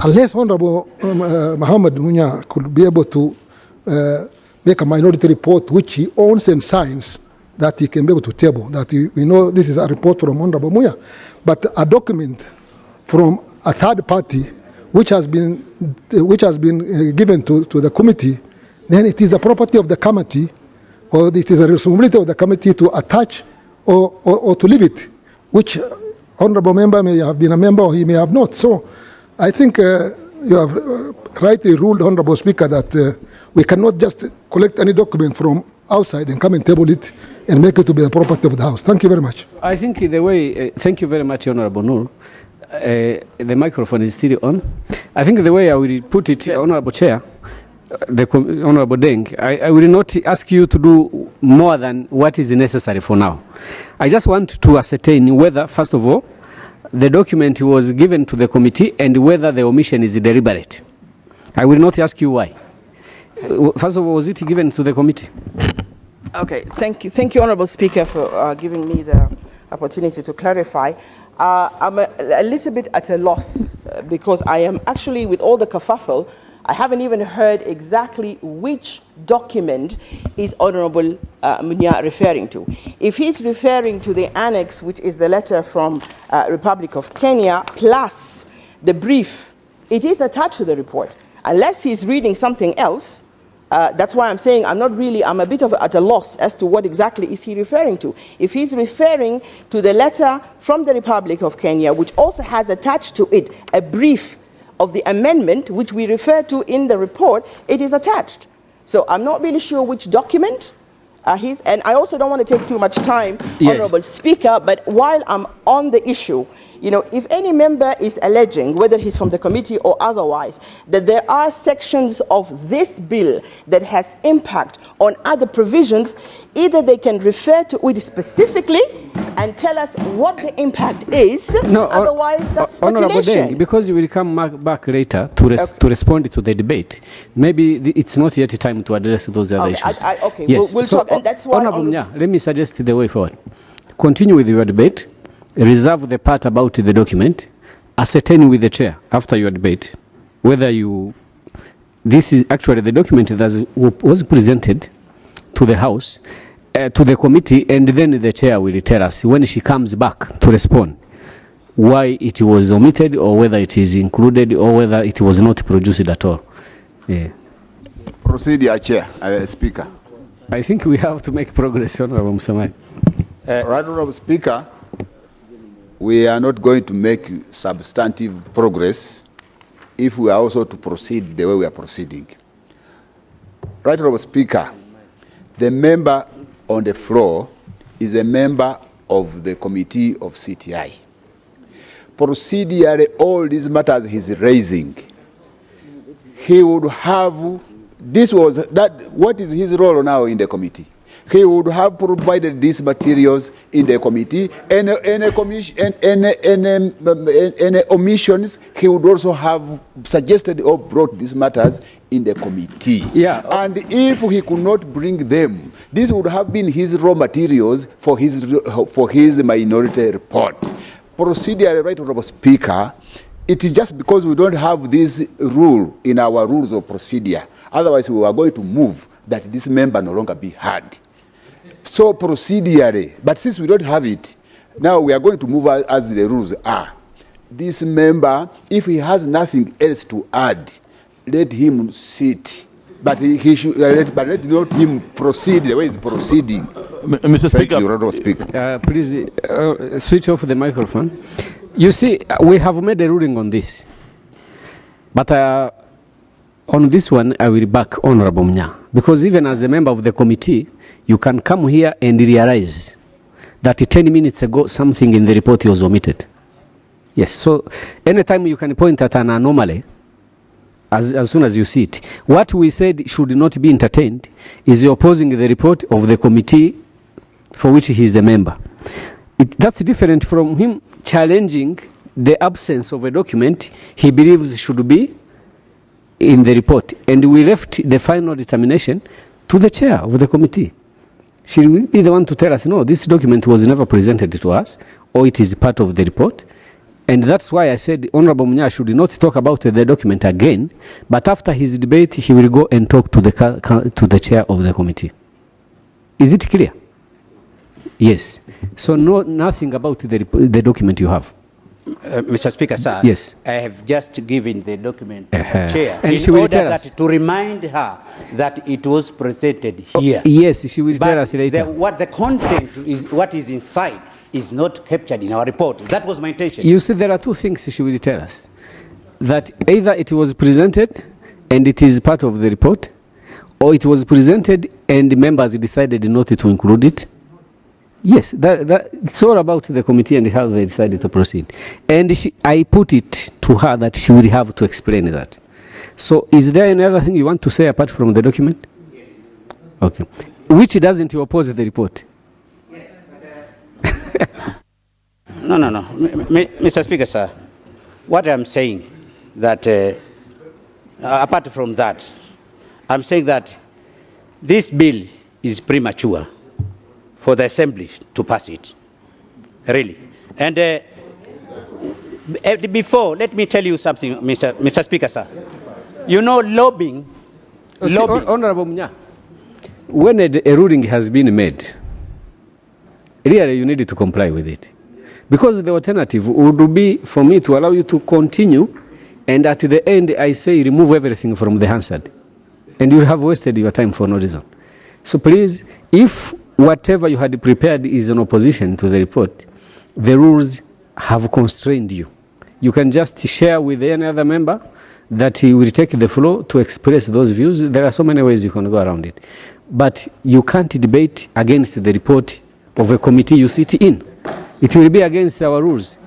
unless Honorable Muhammad Munya could be able to make a minority report which he owns and signs, that he can be able to table, that we know this is a report from Honorable Munya, but a document from a third party which has been given to the committee, then it is the property of the committee, or it is a responsibility of the committee to attach or to leave it, which honorable member may have been a member or he may have not. So I think you have rightly ruled, Honorable Speaker, that we cannot just collect any document from outside and come and table it and make it to be the property of the House. Thank you very much. I think the way, thank you very much, Honorable Nur. The microphone is still on. I think the way I will put it, Honorable Chair, Honorable Deng, I will not ask you to do more than what is necessary for now. I just want to ascertain whether, first of all, the document was given to the committee and whether the omission is deliberate. I will not ask you why. First of all, was it given to the committee? Okay, thank you, Honorable Speaker, for giving me the opportunity to clarify. I'm a little bit at a loss because I am actually, with all the kerfuffle, I haven't even heard exactly which document is Honorable Munya referring to. If he's referring to the annex, which is the letter from Republic of Kenya, plus the brief, it is attached to the report. Unless he's reading something else, That's why I'm saying I'm a bit at a loss as to what exactly is he referring to. If he's referring to the letter from the Republic of Kenya, which also has attached to it a brief of the amendment, which we refer to in the report, it is attached. So I'm not really sure which document and I also don't want to take too much time, yes, Honorable Speaker, but while I'm on the issue, if any member is alleging, whether he's from the committee or otherwise, that there are sections of this bill that has impact on other provisions, either they can refer to it specifically and tell us what the impact is, otherwise that's speculation. Because you will come back later to respond to the debate, maybe it's not yet time to address those other issues. Okay, yes. we'll talk, and that's why... let me suggest the way forward. Continue with your debate, reserve the part about the document, ascertain with the chair after your debate whether this is actually the document that was presented to the House, to the committee, and then the chair will tell us when she comes back to respond why it was omitted or whether it is included or whether it was not produced at all. Yeah. Procedure, Chair, Speaker. I think we have to make progress, Honorable Msamai. Right, Honorable Speaker, we are not going to make substantive progress if we are also to proceed the way we are proceeding. Right, Honorable Speaker, the member on the floor is a member of the Committee of CTI. Procedurally, all these matters he's raising, he would have, what is his role now in the committee? He would have provided these materials in the committee, and any omissions, he would also have suggested or brought these matters in the committee. Yeah. And if he could not bring them, this would have been his raw materials for his minority report. Procedurally, right, Honorable Speaker, it is just because we don't have this rule in our rules of procedure. Otherwise, we are going to move that this member no longer be heard. So procedurally, but since we don't have it, now we are going to move as the rules are. This member, if he has nothing else to add, let him sit. But he should let not him proceed the way he's proceeding. Mr. Speaker. Thank you, Honorable Speaker. Please switch off the microphone. You see, we have made a ruling on this. But on this one, I will back Honorable Mnya. Because even as a member of the committee, you can come here and realize that 10 minutes ago, something in the report was omitted. Yes, so anytime you can point at an anomaly, as soon as you see it. What we said should not be entertained is opposing the report of the committee for which he is a member. That's different from him challenging the absence of a document he believes should be in the report. And we left the final determination to the chair of the committee. She will be the one to tell us, no, this document was never presented to us, or it is part of the report. And that's why I said Honorable Mnya should not talk about the document again, but after his debate, he will go and talk to the chair of the committee. Is it clear? Yes. So nothing about the document you have. Mr. Speaker, sir. Yes. I have just given the document to the chair and in order to remind her that it was presented here. Yes, she will tell us later. What the content is, what is inside, is not captured in our report. That was my intention. You see, there are two things she will tell us. That either it was presented and it is part of the report, or it was presented and the members decided not to include it. Yes, it's all about the committee and how they decided to proceed. And I put it to her that she will have to explain that. So is there any other thing you want to say apart from the document? Yes. Okay. Which doesn't oppose the report? Yes. No. Mr. Speaker, sir, what I'm saying that, apart from that, I'm saying that this bill is premature for the Assembly to pass it, really. And before, let me tell you something, Mr. Speaker, sir. You know, lobbying. Honorable Mnya, when a ruling has been made, really you need to comply with it. Because the alternative would be for me to allow you to continue, and at the end I say remove everything from the Hansard. and you have wasted your time for no reason. So please, if whatever you had prepared is in opposition to the report, the rules have constrained you. You can just share with any other member that he will take the floor to express those views. There are so many ways you can go around it. But you can't debate against the report of a committee you sit in. It will be against our rules.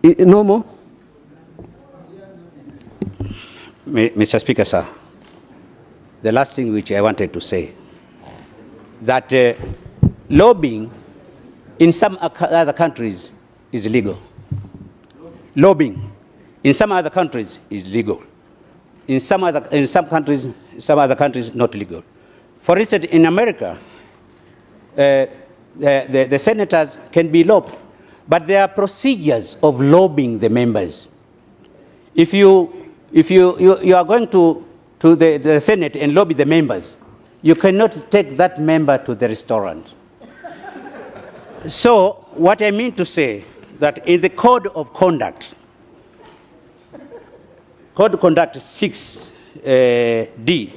No more? Mr. Speaker, sir, the last thing which I wanted to say, that lobbying in some other countries is legal. Lobbying in some other countries is legal. In some other countries not legal. For instance, in America, the senators can be lobbied, but there are procedures of lobbying the members. If you are going to the Senate and lobby the members, you cannot take that member to the restaurant. So what I mean to say, that in the Code of Conduct 6D,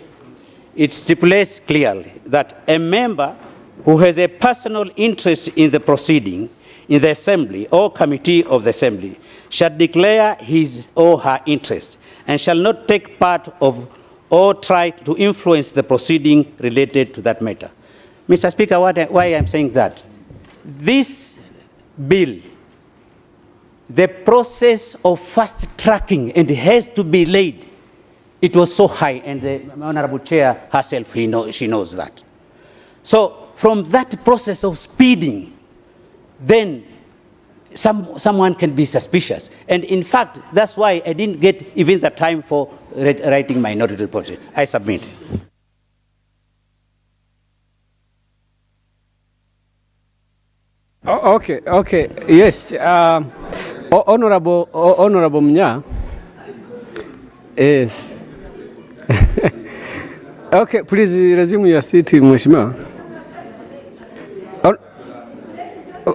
it stipulates clearly that a member who has a personal interest in the proceeding in the Assembly or Committee of the Assembly shall declare his or her interest and shall not take part of or try to influence the proceeding related to that matter. Mr. Speaker, why I'm saying that? This bill, the process of fast-tracking, and it has to be laid, it was so high, and the Honorable Chair herself, she knows that. So from that process of speeding, then someone can be suspicious. And in fact, that's why I didn't get even the time for writing minority report. I submit. Okay, yes. Honorable Mnya. Yes. Okay, please resume your seat, Mheshimiwa.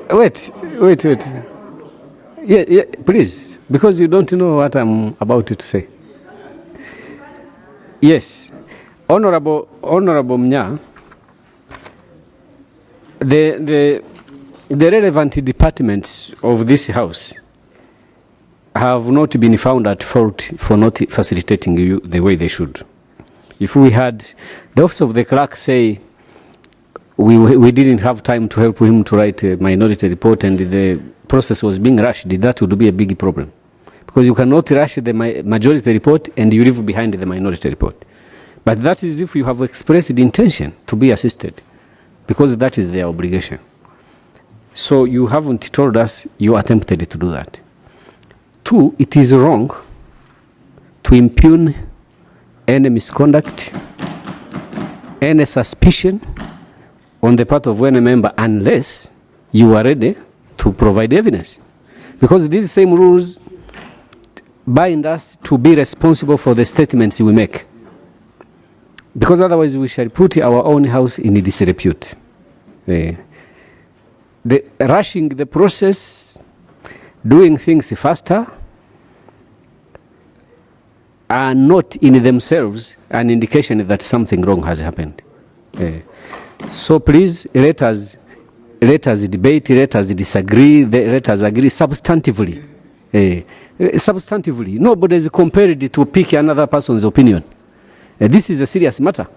Wait. Yeah, please, because you don't know what I'm about to say. Yes, Honorable Mnya, the relevant departments of this House have not been found at fault for not facilitating you the way they should. If we had the Office of the Clerk say we didn't have time to help him to write a minority report and the process was being rushed, that would be a big problem. Because you cannot rush the majority report and you leave behind the minority report. But that is if you have expressed the intention to be assisted, because that is their obligation. So you haven't told us you attempted to do that. 2, it is wrong to impugn any misconduct, any suspicion on the part of any member unless you are ready to provide evidence. Because these same rules bind us to be responsible for the statements we make. Because otherwise we shall put our own house in disrepute. Rushing the process, doing things faster, are not in themselves an indication that something wrong has happened. So please let us debate, let us disagree, let us agree substantively. Substantively. Nobody is compelled to pick another person's opinion. This is a serious matter.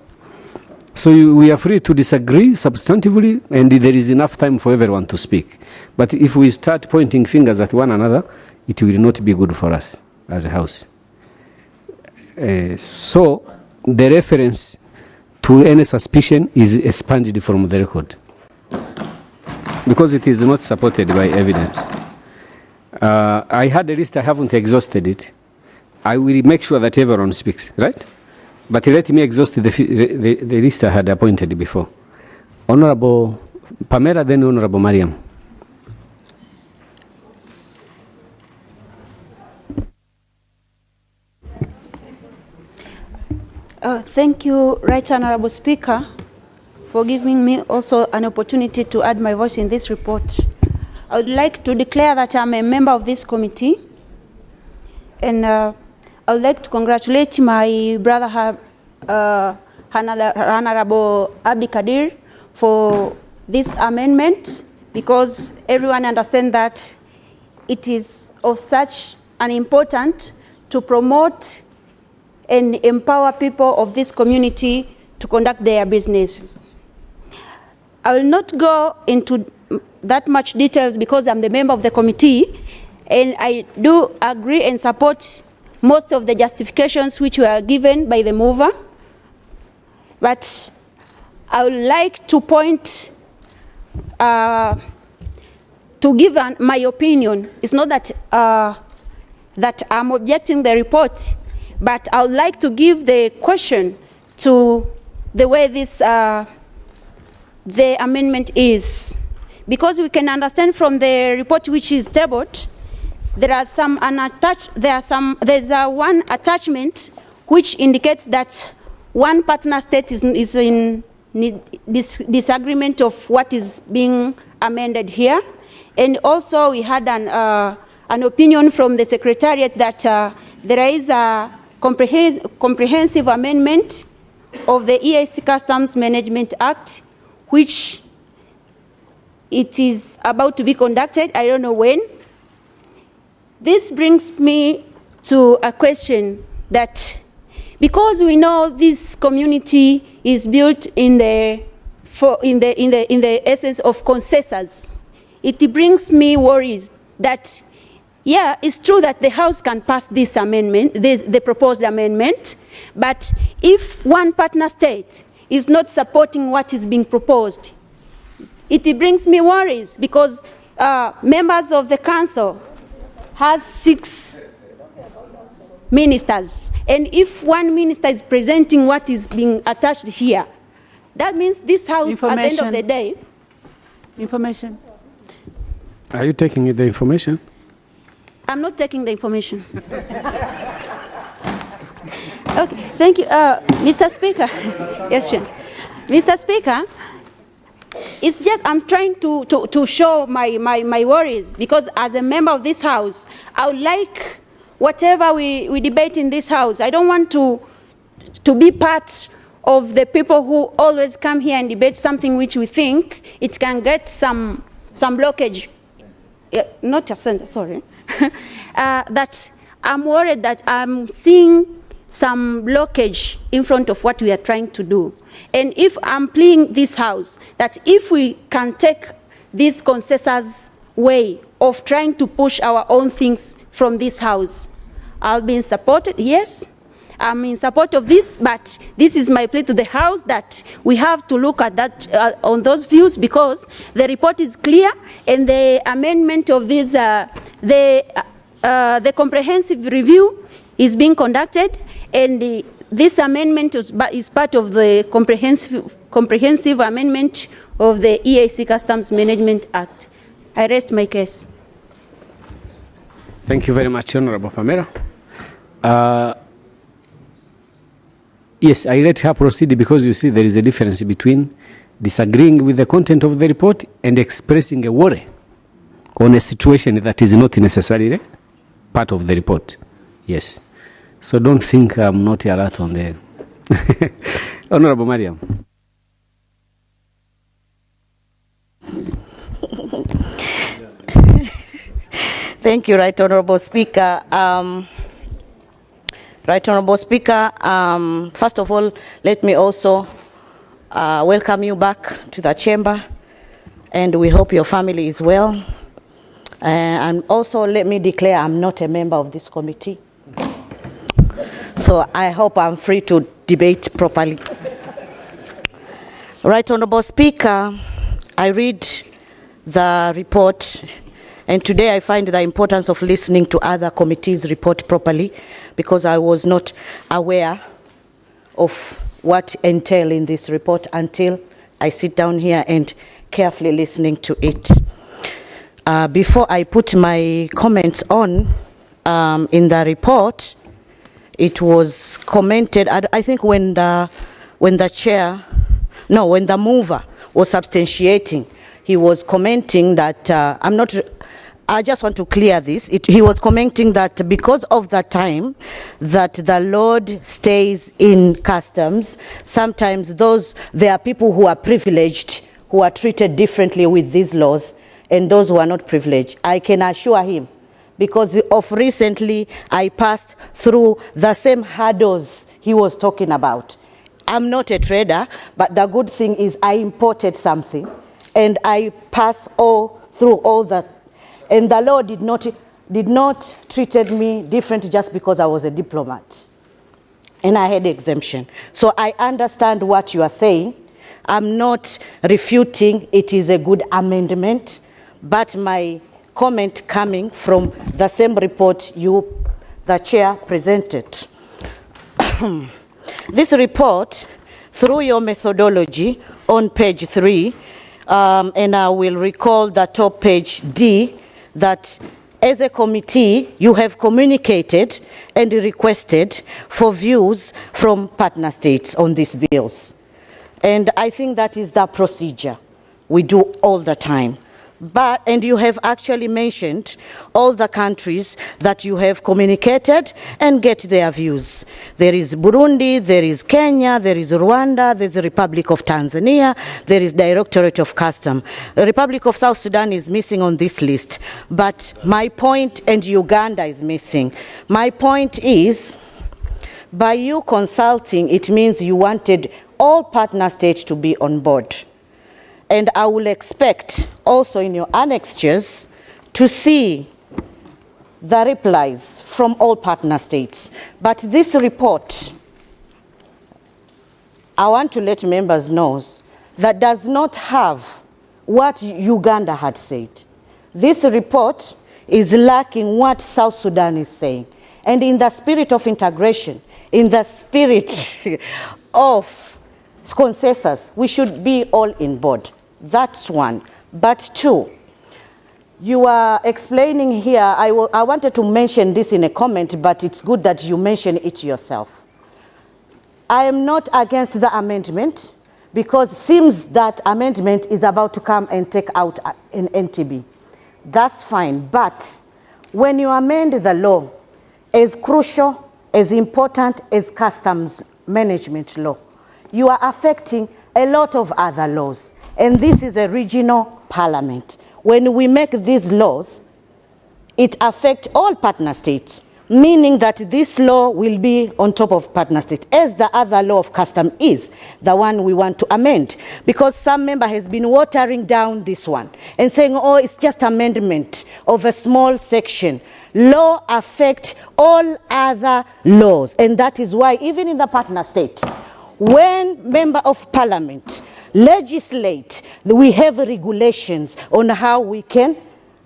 So we are free to disagree substantively, and there is enough time for everyone to speak. But if we start pointing fingers at one another, it will not be good for us as a House. So the reference to any suspicion is expunged from the record because it is not supported by evidence. I had a list, I haven't exhausted it. I will make sure that everyone speaks, right? But let me exhaust the list I had appointed before. Honorable Pamela, then Honorable Mariam. Thank you, Right Honorable Speaker, for giving me also an opportunity to add my voice in this report. I would like to declare that I'm a member of this committee, and I would like to congratulate my brother Honorable Abdi Kadir for this amendment, because everyone understands that it is of such an importance to promote and empower people of this community to conduct their businesses. I will not go into that much details because I'm the member of the committee, and I do agree and support most of the justifications which were given by the mover. But I would like to point to give my opinion. It's not that that I'm objecting the report, but I would like to give the question to the way this the amendment is, because we can understand from the report which is tabled, there are some there's one attachment which indicates that one partner state is in disagreement of what is being amended here, and also we had an opinion from the Secretariat that there is a comprehensive amendment of the EAC Customs Management Act, which it is about to be conducted. I don't know when. This brings me to a question that, because we know this community is built in the essence of consensus, it brings me worries that, yeah, it's true that the House can pass this amendment, the proposed amendment, but if one partner state is not supporting what is being proposed, it brings me worries, because members of the council has 6 ministers, and if one minister is presenting what is being attached here, that means this House at the end of the day... Information. Are you taking the information? I'm not taking the information. Okay, thank you. Mr. Speaker. Yes, sure. Mr. Speaker, it's just I'm trying to show my worries, because as a member of this House, I would like whatever we debate in this House, I don't want to be part of the people who always come here and debate something which we think it can get some blockage. Not a sentence, sorry. That I'm worried that I'm seeing some blockage in front of what we are trying to do. And if I'm pleading this House, that if we can take this consensus way of trying to push our own things from this House, I'll be in support. Yes, I'm in support of this, but this is my plea to the House that we have to look at that on those views, because the report is clear, and the amendment of this, the comprehensive review is being conducted, and this amendment is part of the comprehensive amendment of the EAC Customs Management Act. I rest my case. Thank you very much, Honorable Pamela. Yes, I let her proceed, because you see there is a difference between disagreeing with the content of the report and expressing a worry on a situation that is not necessarily part of the report. Yes. So don't think I'm not alert on the... Honorable Mariam. Thank you, Right Honorable Speaker. Right Honorable Speaker, first of all, let me also welcome you back to the chamber, and we hope your family is well. And also let me declare I'm not a member of this committee. So I hope I'm free to debate properly. Right Honorable Speaker, I read the report, and today I find the importance of listening to other committees' report properly, because I was not aware of what entails in this report until I sit down here and carefully listening to it. Before I put my comments on in the report, it was commented, I think when the mover was substantiating, he was commenting that I just want to clear this. He was commenting that because of the time that the Lord stays in customs, sometimes there are people who are privileged, who are treated differently with these laws, and those who are not privileged. I can assure him, because of recently I passed through the same hurdles he was talking about. I'm not a trader, but the good thing is I imported something, and I passed through all that. And the law did not treated me different just because I was a diplomat. And I had exemption. So I understand what you are saying. I'm not refuting it is a good amendment, but my comment coming from the same report the chair, presented. This report, through your methodology on page 3, and I will recall the top page D, that as a committee you have communicated and requested for views from partner states on these bills. And I think that is the procedure we do all the time. And you have actually mentioned all the countries that you have communicated and get their views. There is Burundi, there is Kenya, there is Rwanda, there is the Republic of Tanzania, there is Directorate of Custom. The Republic of South Sudan is missing on this list, but my point, and Uganda is missing. My point is, by you consulting, it means you wanted all partner states to be on board. And I will expect also in your annexures to see the replies from all partner states. But this report, I want to let members know, that does not have what Uganda had said. This report is lacking what South Sudan is saying. And in the spirit of integration, in the spirit of consensus, we should be all in board. That's one. But two, you are explaining here, I wanted to mention this in a comment, but it's good that you mention it yourself. I am not against the amendment, because it seems that amendment is about to come and take out an NTB. That's fine, but when you amend the law, as crucial, as important as customs management law, you are affecting a lot of other laws. And this is a regional parliament. When we make these laws, it affects all partner states, meaning that this law will be on top of partner states, as the other law of custom is, the one we want to amend. Because some member has been watering down this one and saying, oh, it's just amendment of a small section. Law affects all other laws. And that is why even in the partner state, when member of parliament legislate, we have regulations on how we can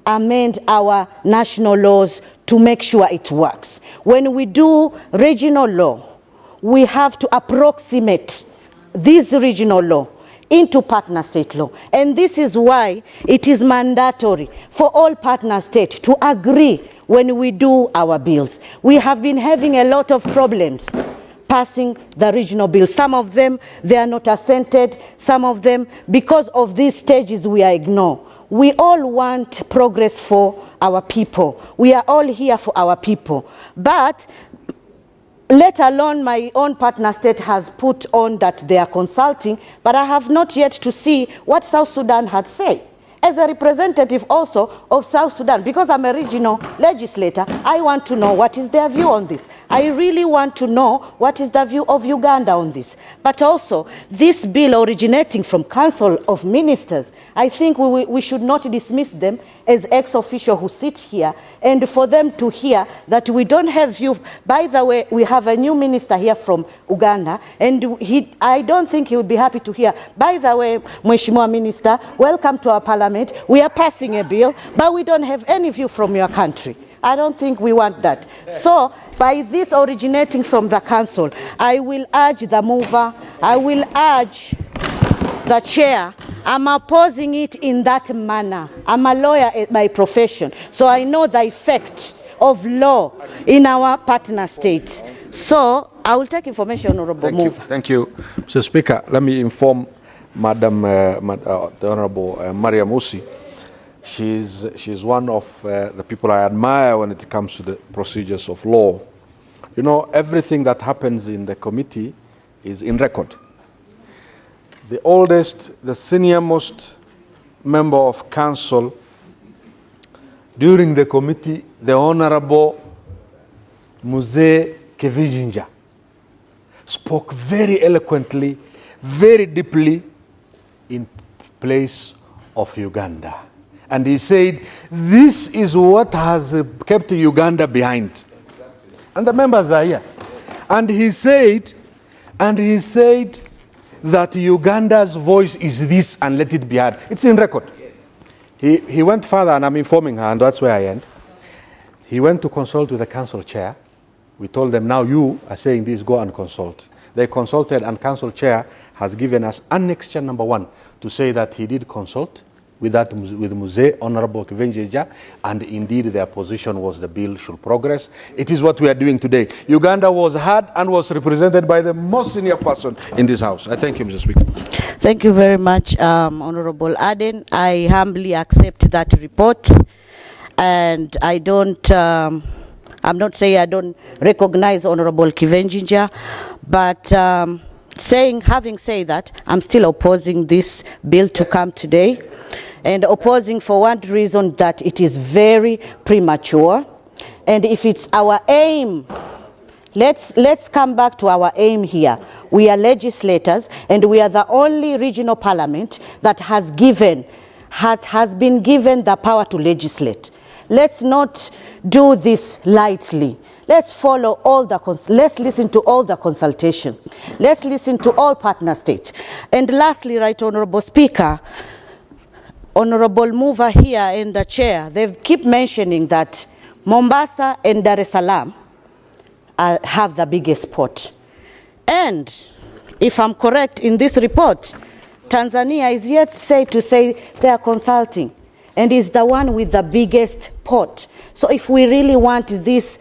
amend our national laws to make sure it works. When we do regional law, we have to approximate this regional law into partner state law. And this is why it is mandatory for all partner states to agree when we do our bills. We have been having a lot of problems passing the regional bills. Some of them, they are not assented. Some of them, because of these stages, we are ignored. We all want progress for our people. We are all here for our people. But let alone my own partner state has put on that they are consulting, but I have not yet to see what South Sudan had said. As a representative also of South Sudan, because I'm a regional legislator, I want to know what is their view on this. I really want to know what is the view of Uganda on this. But also, this bill originating from Council of Ministers, I think we should not dismiss them as ex-official who sit here, and for them to hear that we don't have view. By the way, we have a new minister here from Uganda, and I don't think he would be happy to hear, by the way, Mheshimiwa Minister, welcome to our parliament. We are passing a bill, but we don't have any view from your country. I don't think we want that. So, by this originating from the council, I will urge the mover, I will urge the chair. I'm opposing it in that manner. I'm a lawyer by profession, so I know the effect of law in our partner states. So I will take information, Honorable Mover. Thank you, Mr. Speaker. Let me inform Madam the Honorable Maria Musi She's one of the people I admire when it comes to the procedures of law. You know, everything that happens in the committee is in record. The oldest, the senior-most member of council during the committee, the Honorable Mzee Kivijinja, spoke very eloquently, very deeply in place of Uganda. And he said, this is what has kept Uganda behind. And the members are here. And he said that Uganda's voice is this and let it be heard. It's in record. He went further, and I'm informing her, and that's where I end. He went to consult with the council chair. We told them, now you are saying this, go and consult. They consulted, and council chair has given us annexure number 1 to say that he did consult with Mzee Honorable Kivenjeja, and indeed their position was the bill should progress. It is what we are doing today. Uganda was heard and was represented by the most senior person in this house. I thank you, Mr. Speaker. Thank you very much, Honorable Aden. I humbly accept that report, and I don't, I'm not saying I don't recognize Honorable Kivenjinja, but having said that, I'm still opposing this bill to come today, and opposing for one reason, that it is very premature. And if it's our aim, let's come back to our aim here. We are legislators, and we are the only regional parliament that has been given the power to legislate. Let's not do this lightly. Let's follow all let's listen to all the consultations. Let's listen to all partner states. And lastly, Right Honorable Speaker, Honorable Mover here and the chair, they keep mentioning that Mombasa and Dar es Salaam have the biggest port. And if I'm correct in this report, Tanzania is yet to say they are consulting, and is the one with the biggest port. So if we really want this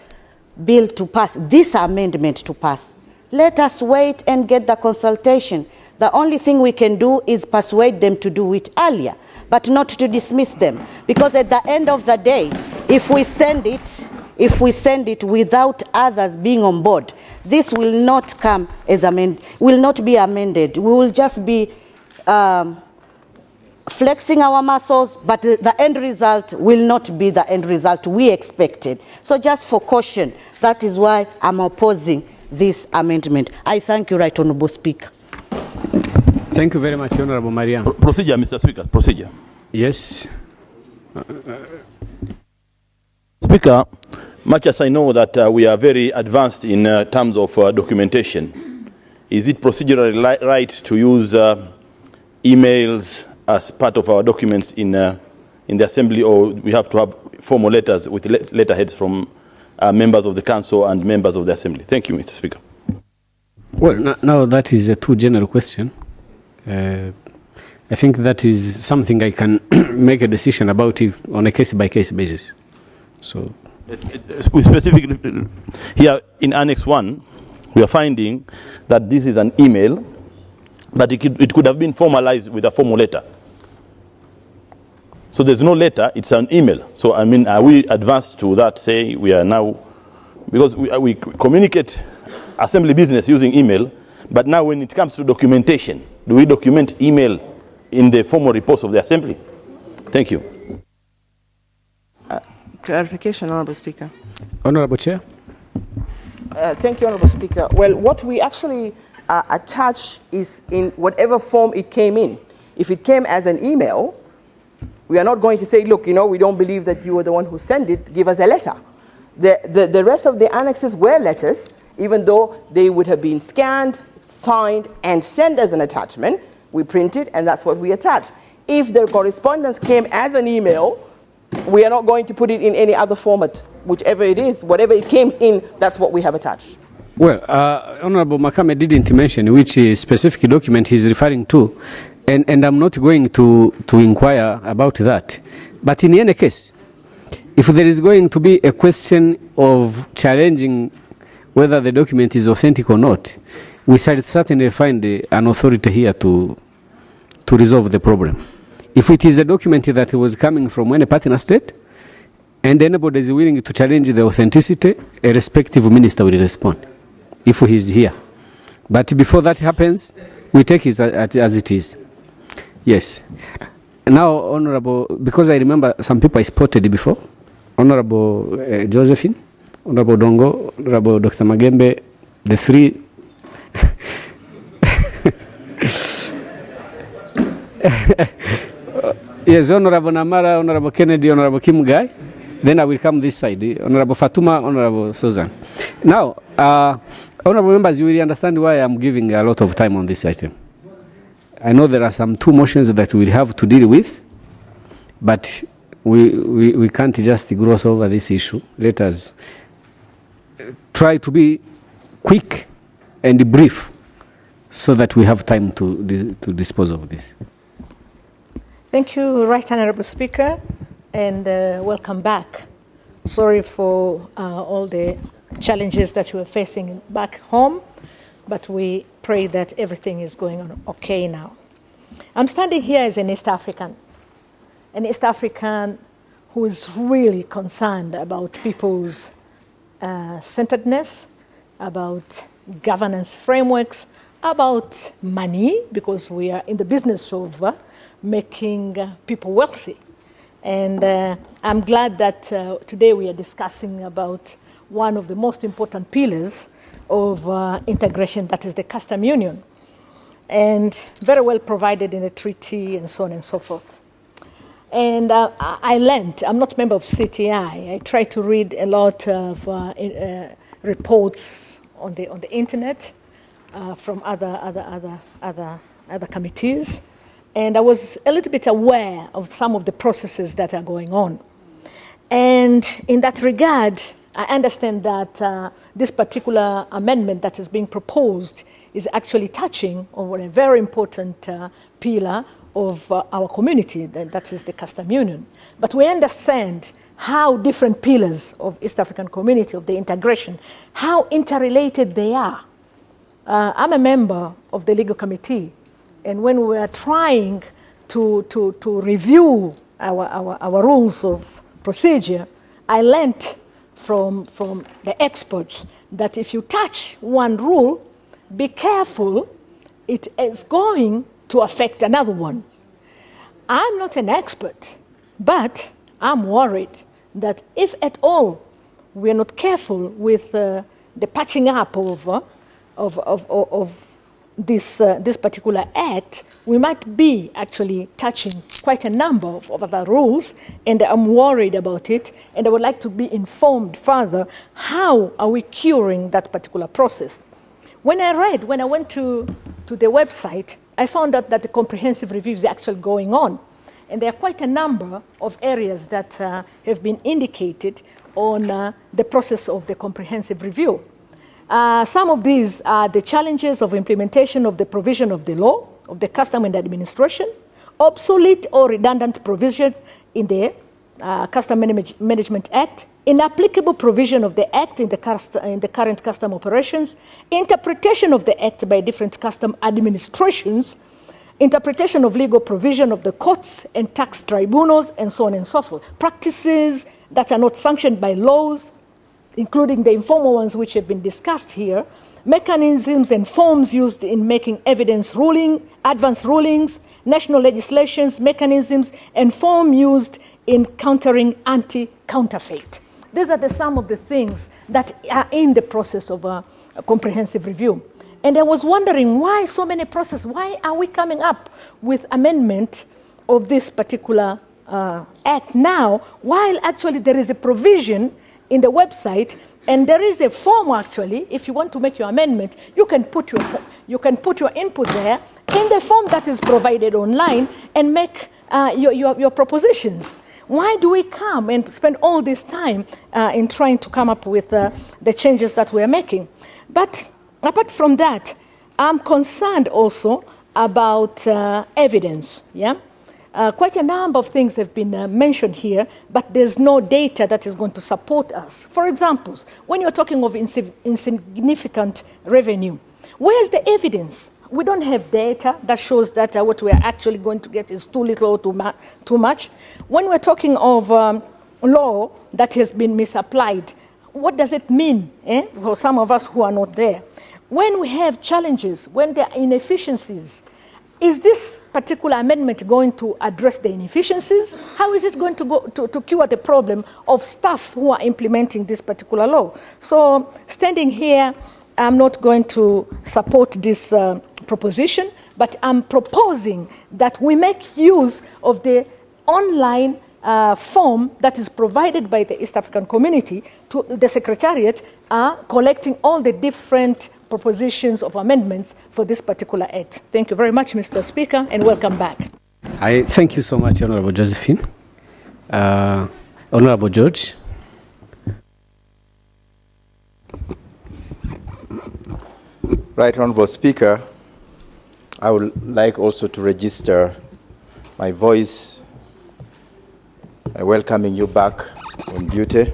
bill to pass, this amendment to pass, let us wait and get the consultation. The only thing we can do is persuade them to do it earlier, but not to dismiss them. Because at the end of the day, if we send it without others being on board, this will not come as will not be amended. We will just be flexing our muscles, but the end result will not be the end result we expected. So just for caution, that is why I'm opposing this amendment. I thank you, Right Honourable Speaker. Thank you very much, Honourable Mariam. Procedure, Mr. Speaker, procedure. Yes. Speaker, much as I know that we are very advanced in terms of documentation, is it procedurally right to use emails as part of our documents in the Assembly, or we have to have formal letters with letterheads from members of the Council and members of the Assembly? Thank you, Mr. Speaker. Well, now that is a too general question. I think that is something I can make a decision about on a case-by-case basis. So, we specifically here in Annex 1, we are finding that this is an email, but it could have been formalized with a formal letter. So there's no letter, it's an email. So I mean, are we advanced to that, say we are now, because we communicate Assembly business using email, but now when it comes to documentation, do we document email in the formal reports of the Assembly? Thank you. Clarification, Honourable Speaker. Honourable Chair. Thank you, Honourable Speaker. Well, what we actually attach is in whatever form it came in. If it came as an email, we are not going to say, look, we don't believe that you were the one who sent it, give us a letter. The rest of the annexes were letters, even though they would have been scanned, signed, and sent as an attachment. We printed, and that's what we attach. If the correspondence came as an email, we are not going to put it in any other format. Whichever it is, whatever it came in, that's what we have attached. Well, Honourable Makame didn't mention which specific document he's referring to, and I'm not going to inquire about that. But in any case, if there is going to be a question of challenging whether the document is authentic or not, we shall certainly find an authority here to resolve the problem. If it is a document that was coming from any partner state, and anybody is willing to challenge the authenticity, a respective minister will respond, if he is here. But before that happens, we take it as it is. Yes. Now, Honorable, because I remember some people I spotted before, Honorable Josephine, Honorable Dongo, Honorable Dr. Magembe, the three. Yes, Honorable Namara, Honorable Kennedy, Honorable Kim Guy. Then I will come this side, Honorable Fatuma, Honorable Susan. Now, Honorable members, you will understand why I'm giving a lot of time on this item. I know there are some two motions that we have to deal with, but we can't just gloss over this issue. Let us try to be quick and brief so that we have time to dispose of this. Thank you, Right Honourable Speaker, and welcome back. Sorry for all the challenges that you are facing back home, but we pray that everything is going on okay now. I'm standing here as an East African who is really concerned about people's centeredness, about governance frameworks, about money, because we are in the business of making people wealthy. And I'm glad that today we are discussing about one of the most important pillars of integration, that is the custom union, and very well provided in the treaty and so on and so forth. And I learned, I'm not a member of CTI, I try to read a lot of reports on the internet from other committees, and I was a little bit aware of some of the processes that are going on. And in that regard, I understand that this particular amendment that is being proposed is actually touching on a very important pillar of our community, that is the custom union. But we understand how different pillars of East African community, of the integration, how interrelated they are. I'm a member of the legal committee, and when we are trying to review our rules of procedure, I learned from the experts that if you touch one rule, be careful, it is going to affect another one. I'm not an expert, but I'm worried that if at all we are not careful with the patching up of this particular act, we might be actually touching quite a number of other rules, and I'm worried about it, and I would like to be informed further, how are we curing that particular process? When I went to the website, I found out that the comprehensive review is actually going on, and there are quite a number of areas that have been indicated on the process of the comprehensive review. Some of these are the challenges of implementation of the provision of the law, of the custom and administration, obsolete or redundant provision in the Custom Management Act, inapplicable provision of the Act in the current custom operations, interpretation of the Act by different custom administrations, interpretation of legal provision of the courts and tax tribunals, and so on and so forth. Practices that are not sanctioned by laws, including the informal ones which have been discussed here, mechanisms and forms used in making evidence ruling, advance rulings, national legislations, mechanisms, and form used in countering anti-counterfeit. These are some of the things that are in the process of a comprehensive review. And I was wondering, why so many processes? Why are we coming up with amendment of this particular act now, while actually there is a provision in the website, and there is a form actually. If you want to make your amendment, you can put your input there in the form that is provided online and make your propositions. Why do we come and spend all this time in trying to come up with the changes that we are making? But apart from that, I'm concerned also about evidence. Yeah. Quite a number of things have been mentioned here, but there's no data that is going to support us. For example, when you're talking of insignificant revenue, where's the evidence? we don't have data that shows that what we are actually going to get is too little or too much. When we're talking of law that has been misapplied, what does it mean for some of us who are not there? When we have challenges, when there are inefficiencies, is this particular amendment going to address the inefficiencies? How is it going to go to cure the problem of staff who are implementing this particular law? So standing here, I'm not going to support this proposition, but I'm proposing that we make use of the online form that is provided by the East African community to the Secretariat, collecting all the different propositions of amendments for this particular act. Thank you very much, Mr. Speaker, and welcome back. I thank you so much, Honorable Josephine. Honorable George. Right, Honorable Speaker, I would like also to register my voice welcoming you back on duty.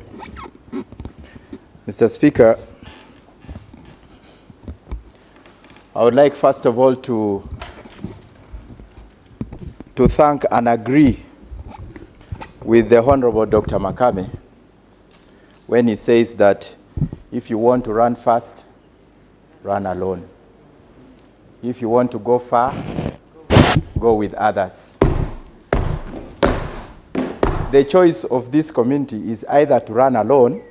Mr. Speaker, I would like first of all to thank and agree with the Honorable Dr. Makame when he says that if you want to run fast, run alone. If you want to go far, go with others. The choice of this community is either to run alone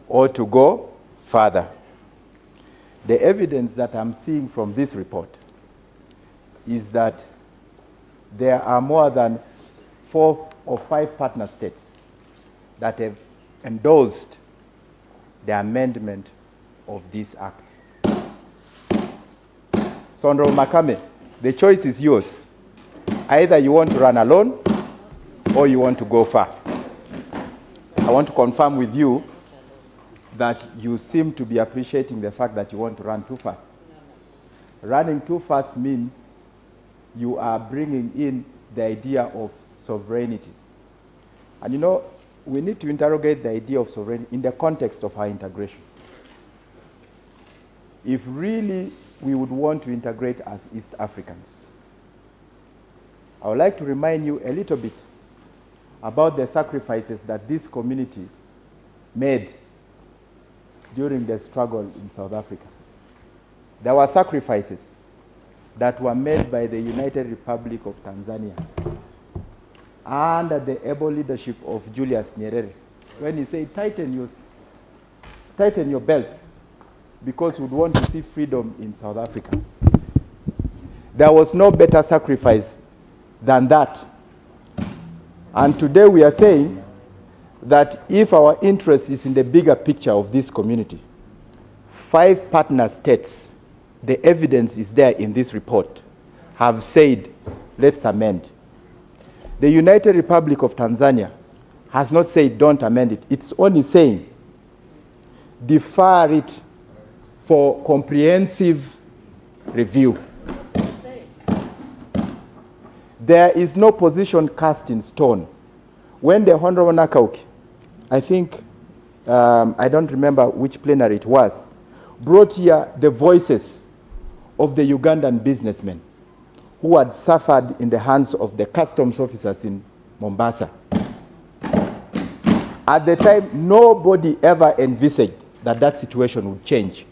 or to go further. The evidence that I'm seeing from this report is that there are more than 4 or 5 partner states that have endorsed the amendment of this act. So, Honorable Makame, the choice is yours. Either you want to run alone or you want to go far. I want to confirm with you that you seem to be appreciating the fact that you want to run too fast. Running too fast means you are bringing in the idea of sovereignty. And you know, we need to interrogate the idea of sovereignty in the context of our integration. If really we would want to integrate as East Africans, I would like to remind you a little bit about the sacrifices that this community made during the struggle in South Africa. There were sacrifices that were made by the United Republic of Tanzania under the able leadership of Julius Nyerere, when he said, tighten your belts, because we would want to see freedom in South Africa. There was no better sacrifice than that. And today we are saying that if our interest is in the bigger picture of this community, 5 partner states, the evidence is there in this report, have said, let's amend. The United Republic of Tanzania has not said don't amend it. It's only saying defer it for comprehensive review. There is no position cast in stone. When the Honorable Nakauki, I think, I don't remember which plenary it was, brought here the voices of the Ugandan businessmen who had suffered in the hands of the customs officers in Mombasa. At the time, nobody ever envisaged that that situation would change.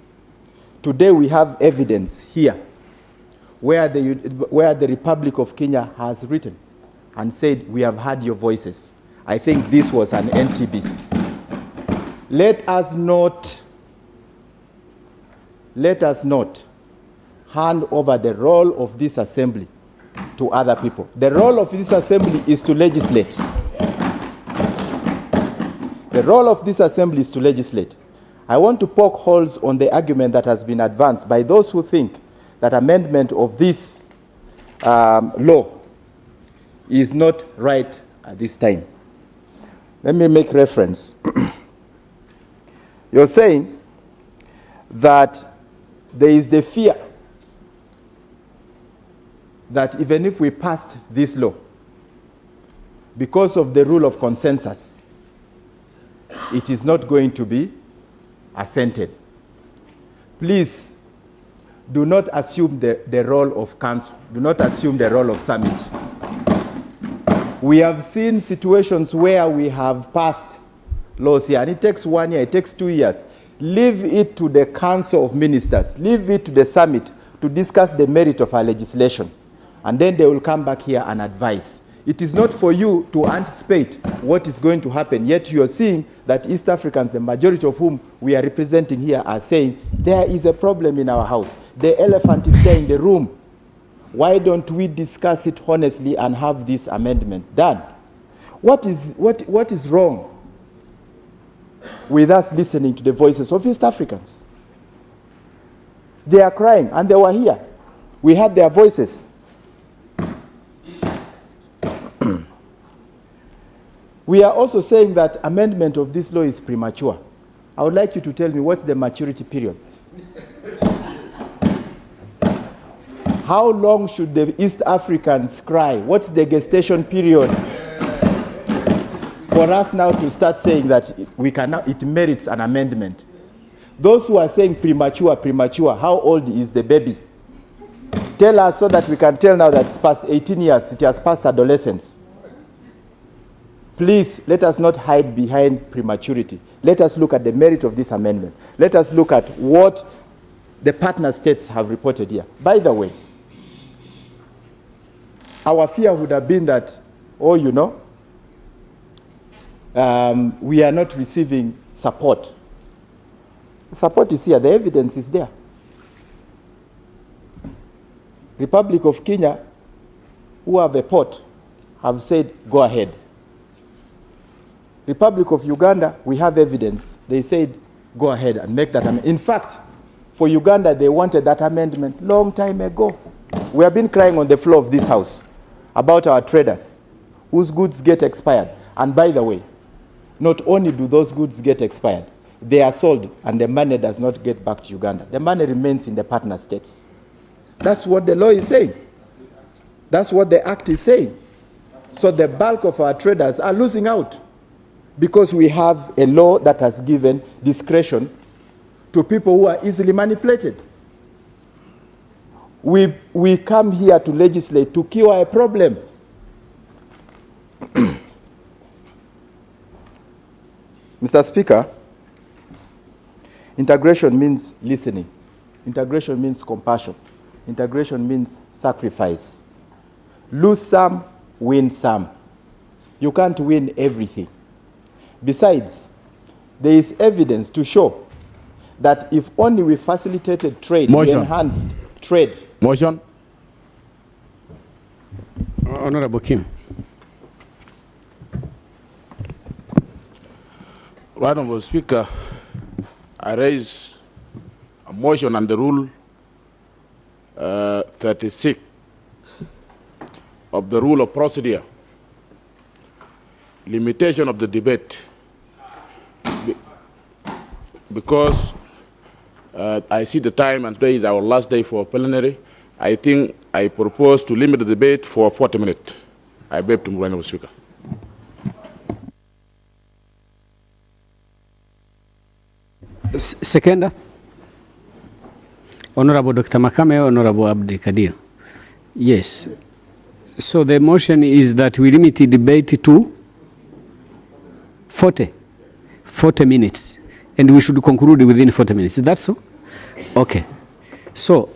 Today we have evidence here where the Republic of Kenya has written and said, we have heard your voices. I think this was an NTB. Let us not hand over the role of this assembly to other people. The role of this assembly is to legislate. The role of this assembly is to legislate. I want to poke holes on the argument that has been advanced by those who think that amendment of this law is not right at this time. Let me make reference. You're saying that there is the fear that even if we passed this law, because of the rule of consensus, it is not going to be assented. Please do not assume the role of council. Do not assume the role of summit. We have seen situations where we have passed laws here, and it takes 1 year, it takes 2 years. Leave it to the Council of Ministers, leave it to the summit to discuss the merit of our legislation, and then they will come back here and advise. It is not for you to anticipate what is going to happen, yet you are seeing that East Africans, the majority of whom we are representing here, are saying there is a problem in our house. The elephant is there in the room. Why don't we discuss it honestly and have this amendment done? What is wrong with us listening to the voices of East Africans? They are crying, and they were here. We heard their voices. We are also saying that amendment of this law is premature. I would like you to tell me what's the maturity period. How long should the East Africans cry? What's the gestation period for us now to start saying that it merits an amendment? Those who are saying premature, how old is the baby? Tell us so that we can tell now that it's past 18 years, it has passed adolescence. Please, let us not hide behind prematurity. Let us look at the merit of this amendment. Let us look at what the partner states have reported here. By the way, our fear would have been that, we are not receiving support. Support is here, the evidence is there. Republic of Kenya, who have a port, have said, go ahead. Republic of Uganda, we have evidence. They said, go ahead and make that amendment. In fact, for Uganda, they wanted that amendment long time ago. We have been crying on the floor of this house about our traders whose goods get expired. And by the way, not only do those goods get expired, they are sold and the money does not get back to Uganda. The money remains in the partner states. That's what the law is saying. That's what the act is saying. So the bulk of our traders are losing out because we have a law that has given discretion to people who are easily manipulated. We come here to legislate to cure a problem. Mr. Speaker, integration means listening. Integration means compassion. Integration means sacrifice. Lose some, win some. You can't win everything. Besides, there is evidence to show that if only we facilitated trade, we enhanced trade. Motion. Honorable Kim. Right, Honorable Speaker, I raise a motion under Rule 36 of the Rule of Procedure, limitation of the debate, because I see the time and today is our last day for plenary. I think I propose to limit the debate for 40 minutes. I beg to move, Honorable Speaker. Seconder. Honorable Dr. Makame, Honorable Abdi Kadir. Yes. So the motion is that we limit the debate to 40 minutes, and we should conclude within 40 minutes. Is that so? Okay. So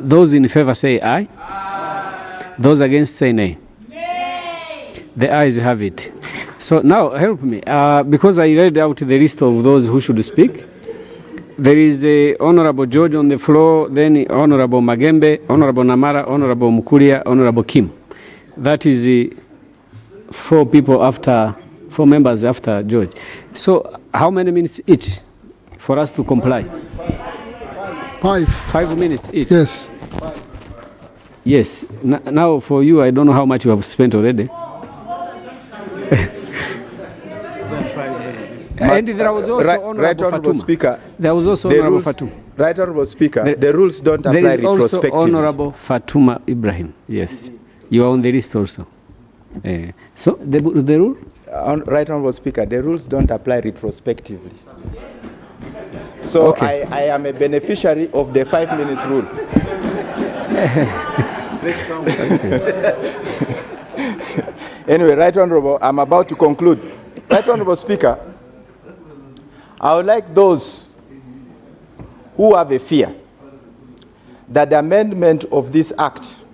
those in favor say aye. Aye. Those against say nay. Nay. The ayes have it. So now help me, because I read out the list of those who should speak. There is Honorable George on the floor, then Honorable Magembe, Honorable Namara, Honorable Mukuria, Honorable Kim. That is 4 members after George. So how many minutes each for us to comply? 5 minutes each. Yes. Yes. Now for you, I don't know how much you have spent already. And there was also Honorable Fatuma. Speaker, there was also Honorable Fatuma. Right, Honorable Speaker, the rules don't apply retrospectively. There is also Honorable Fatuma Ibrahim. Yes. You are on the list also. So, the rule? Right, Honorable Speaker, the rules don't apply retrospectively. So I am a beneficiary of the 5 minutes rule. Anyway, Right Honorable, I'm about to conclude. Right Honorable Speaker, I would like those who have a fear that the amendment of this act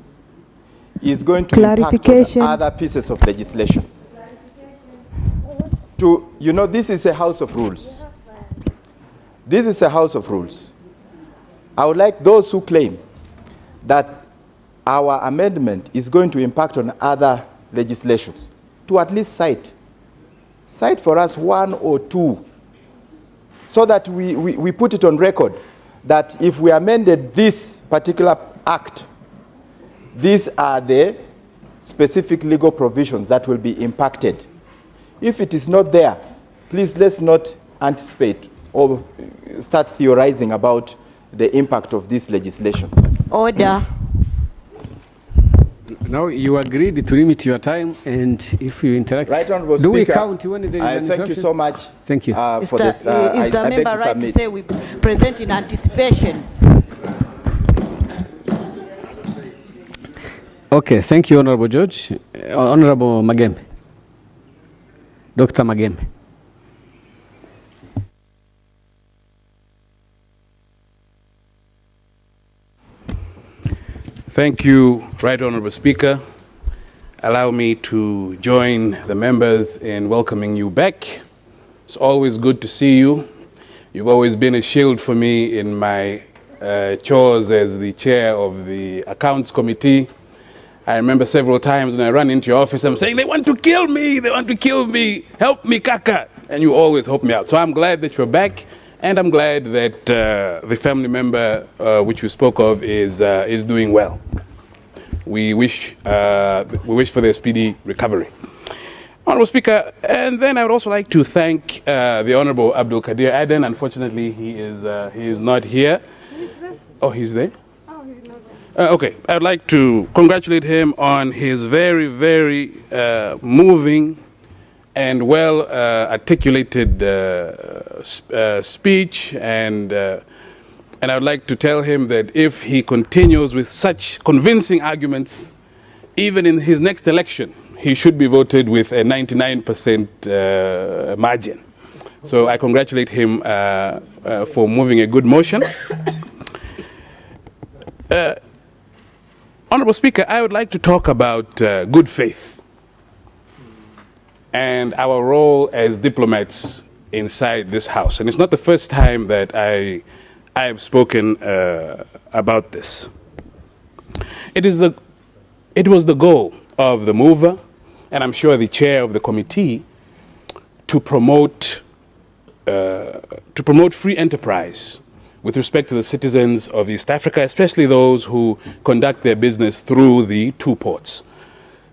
is going to impact on other pieces of legislation. You know, this is a house of rules. This is a house of rules. I would like those who claim that our amendment is going to impact on other legislations to at least cite for us 1 or 2, so that we put it on record that if we amended this particular act, these are the specific legal provisions that will be impacted. If it is not there, please let's not anticipate or start theorizing about the impact of this legislation. Order. Now you agreed to limit your time, and if you interact, Right Honorable do we Speaker, count when there is an thank you so much. Thank you. For this. Is the member right to say we present in anticipation? Okay, thank you, Honorable George. Honorable Magembe. Dr. Magembe. Thank you, Right Honorable Speaker. Allow me to join the members in welcoming you back. It's always good to see you. You've always been a shield for me in my chores as the chair of the Accounts Committee. I remember several times when I run into your office, I'm saying, they want to kill me, they want to kill me, help me, Kaka. And you always help me out. So I'm glad that you're back. And I'm glad that the family member which you spoke of is doing well. We wish for their speedy recovery. Honorable Speaker, and then I would also like to thank the Honorable Abdul Kadir Aden. Unfortunately, he is not here. Oh, he's there? Oh, he's not there. Okay, I would like to congratulate him on his very, very moving and well articulated speech, and I would like to tell him that if he continues with such convincing arguments, even in his next election, he should be voted with a 99% margin. So I congratulate him for moving a good motion. Honorable Speaker, I would like to talk about good faith and our role as diplomats inside this House. And it's not the first time that I have spoken about this. It was the goal of the mover, and I'm sure the chair of the committee, to promote free enterprise with respect to the citizens of East Africa, especially those who conduct their business through the 2 ports.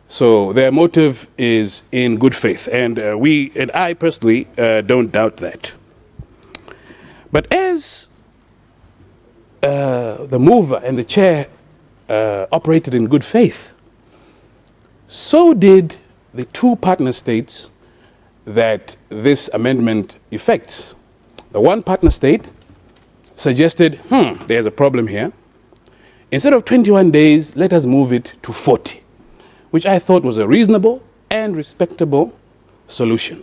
So their motive is in good faith, and I personally don't doubt that. But as the mover and the chair operated in good faith, so did the 2 partner states that this amendment affects. The one partner state suggested, there's a problem here. Instead of 21 days, let us move it to 40. Which I thought was a reasonable and respectable solution.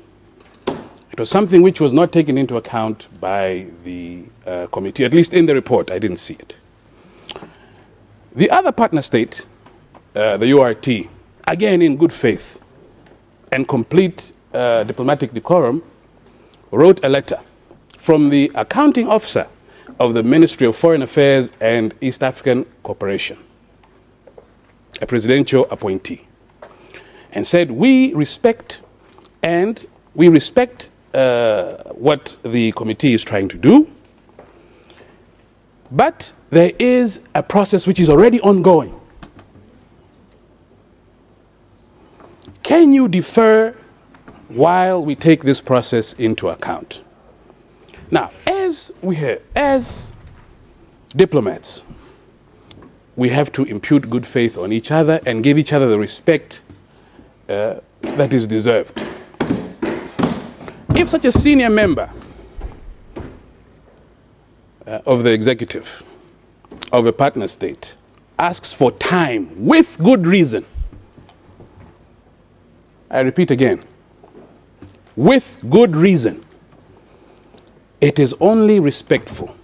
It was something which was not taken into account by the committee, at least in the report. I didn't see it. The other partner state, the URT, again in good faith and complete diplomatic decorum, wrote a letter from the accounting officer of the Ministry of Foreign Affairs and East African Cooperation, a presidential appointee, and said, we respect what the committee is trying to do, but there is a process which is already ongoing. Can you defer while we take this process into account? Now, as diplomats, we have to impute good faith on each other and give each other the respect that is deserved. If such a senior member of the executive of a partner state asks for time with good reason, I repeat again, with good reason, it is only respectful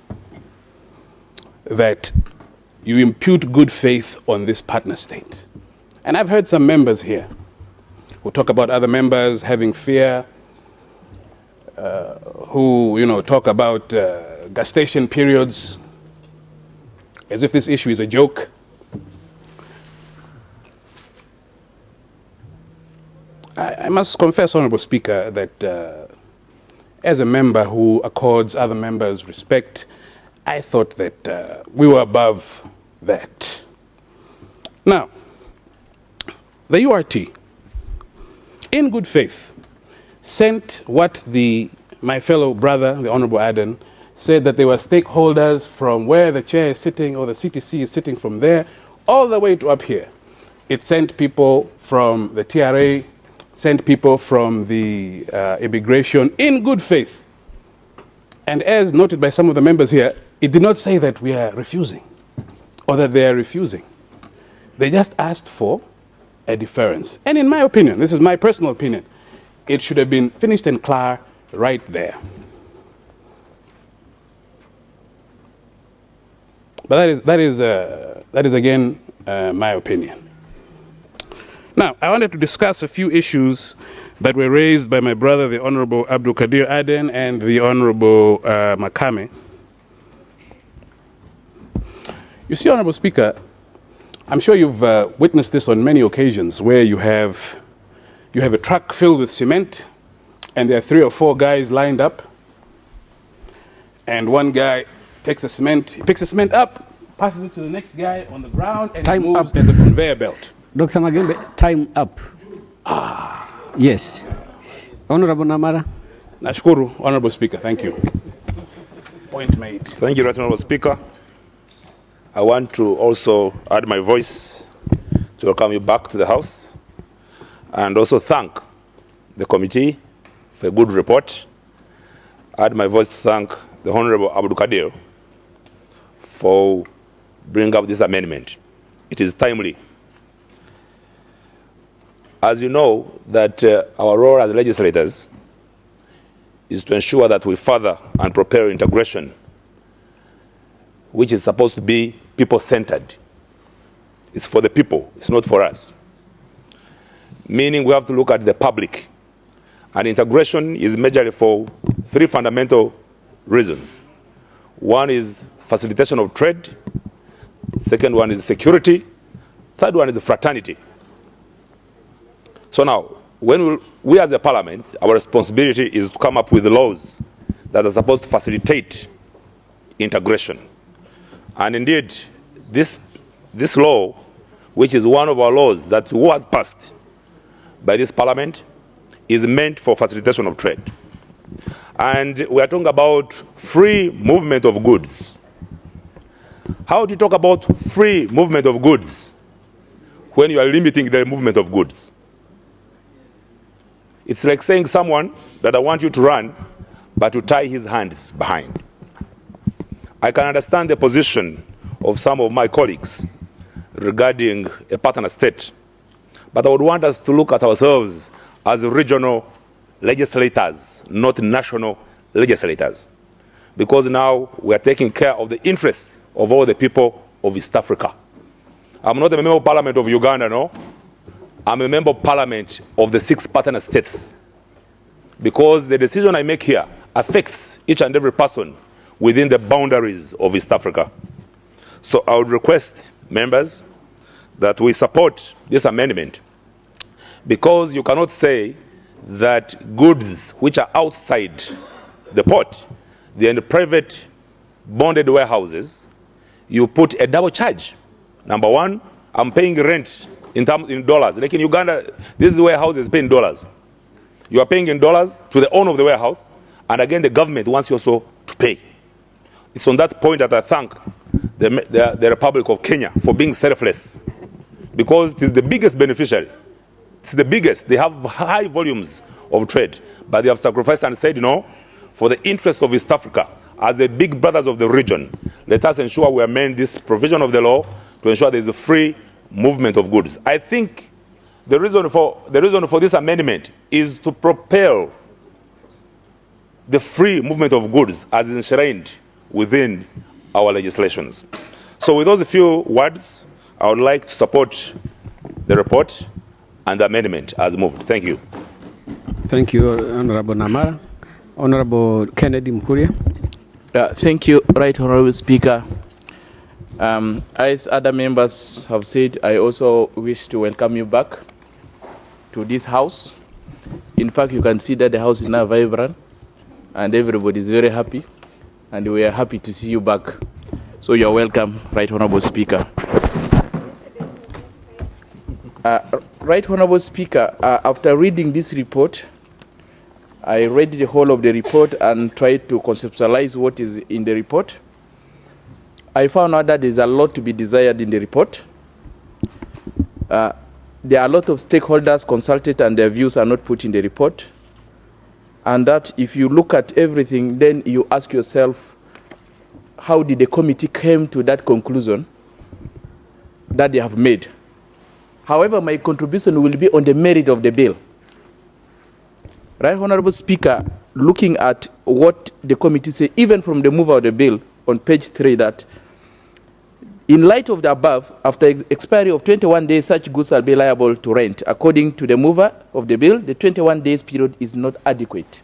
that you impute good faith on this partner state. And I've heard some members here who talk about other members having fear, who talk about gestation periods, as if this issue is a joke. I must confess, Honorable Speaker, that as a member who accords other members respect, I thought that we were above that. Now, the URT, in good faith, sent what my fellow brother, the Honorable Aden, said that there were stakeholders from where the chair is sitting or the CTC is sitting from there all the way to up here. It sent people from the TRA, sent people from the immigration in good faith. And as noted by some of the members here, it did not say that we are refusing or that they are refusing. They just asked for a deference. And in my opinion, this is my personal opinion, it should have been finished and clear right there. But that is again my opinion. Now, I wanted to discuss a few issues that were raised by my brother, the Honorable Abdul Kadir Aden, and the Honorable Makame. You see, Honorable Speaker, I'm sure you've witnessed this on many occasions where you have a truck filled with cement and there are 3 or 4 guys lined up, and one guy takes the cement, he picks the cement up, passes it to the next guy on the ground, and it moves as a conveyor belt. Dr. Magembe, time up. Yes. Honorable Namara. Nashukuru, Honorable Speaker. Thank you. Point made. Thank you, Right Honorable Speaker. I want to also add my voice to welcome you back to the House and also thank the committee for a good report. Add my voice to thank the Honorable Abdul Kadir for bringing up this amendment. It is timely. As you know, that our role as legislators is to ensure that we further and prepare integration, which is supposed to be people-centered. It's for the people, it's not for us. Meaning we have to look at the public. And integration is majorly for 3 fundamental reasons. One is facilitation of trade, second one is security, third one is fraternity. So now, when we as a parliament, our responsibility is to come up with laws that are supposed to facilitate integration. And indeed, this law, which is one of our laws that was passed by this parliament, is meant for facilitation of trade. And we are talking about free movement of goods. How do you talk about free movement of goods when you are limiting the movement of goods? It's like saying someone that I want you to run, but to tie his hands behind. I can understand the position of some of my colleagues regarding a partner state, but I would want us to look at ourselves as regional legislators, not national legislators, because now we are taking care of the interests of all the people of East Africa. I'm not a member of parliament of Uganda, no. I'm a member of parliament of the 6 partner states, because the decision I make here affects each and every person within the boundaries of East Africa. So I would request members that we support this amendment, because you cannot say that goods which are outside the port, they're in the private bonded warehouses, you put a double charge. Number one, I'm paying rent in dollars. Like in Uganda, this warehouse is paying dollars. You are paying in dollars to the owner of the warehouse, and again the government wants you also to pay. It's on that point that I thank the Republic of Kenya for being selfless, because it is the biggest beneficiary. It's the biggest. They have high volumes of trade, but they have sacrificed and said, for the interest of East Africa, as the big brothers of the region, let us ensure we amend this provision of the law to ensure there is a free movement of goods. I think the reason for this amendment is to propel the free movement of goods as enshrined within our legislations. So with those few words, I would like to support the report and the amendment as moved. Thank you. Thank you, Honorable Namara. Honorable Kennedy Mkuria. Thank you, Right Honorable Speaker. As other members have said, I also wish to welcome you back to this house. In fact, you can see that the house is now vibrant and everybody is very happy, and we are happy to see you back. So you're welcome, Right Honorable Speaker. Right Honorable Speaker, after reading this report, I read the whole of the report and tried to conceptualize what is in the report. I found out that there's a lot to be desired in the report. There are a lot of stakeholders consulted and their views are not put in the report. And that if you look at everything, then you ask yourself, how did the committee come to that conclusion that they have made? However, my contribution will be on the merit of the bill. Right Honorable Speaker, looking at what the committee say, even from the mover of the bill on page 3, that in light of the above, after expiry of 21 days, such goods are be liable to rent. According to the mover of the bill, the 21 days period is not adequate.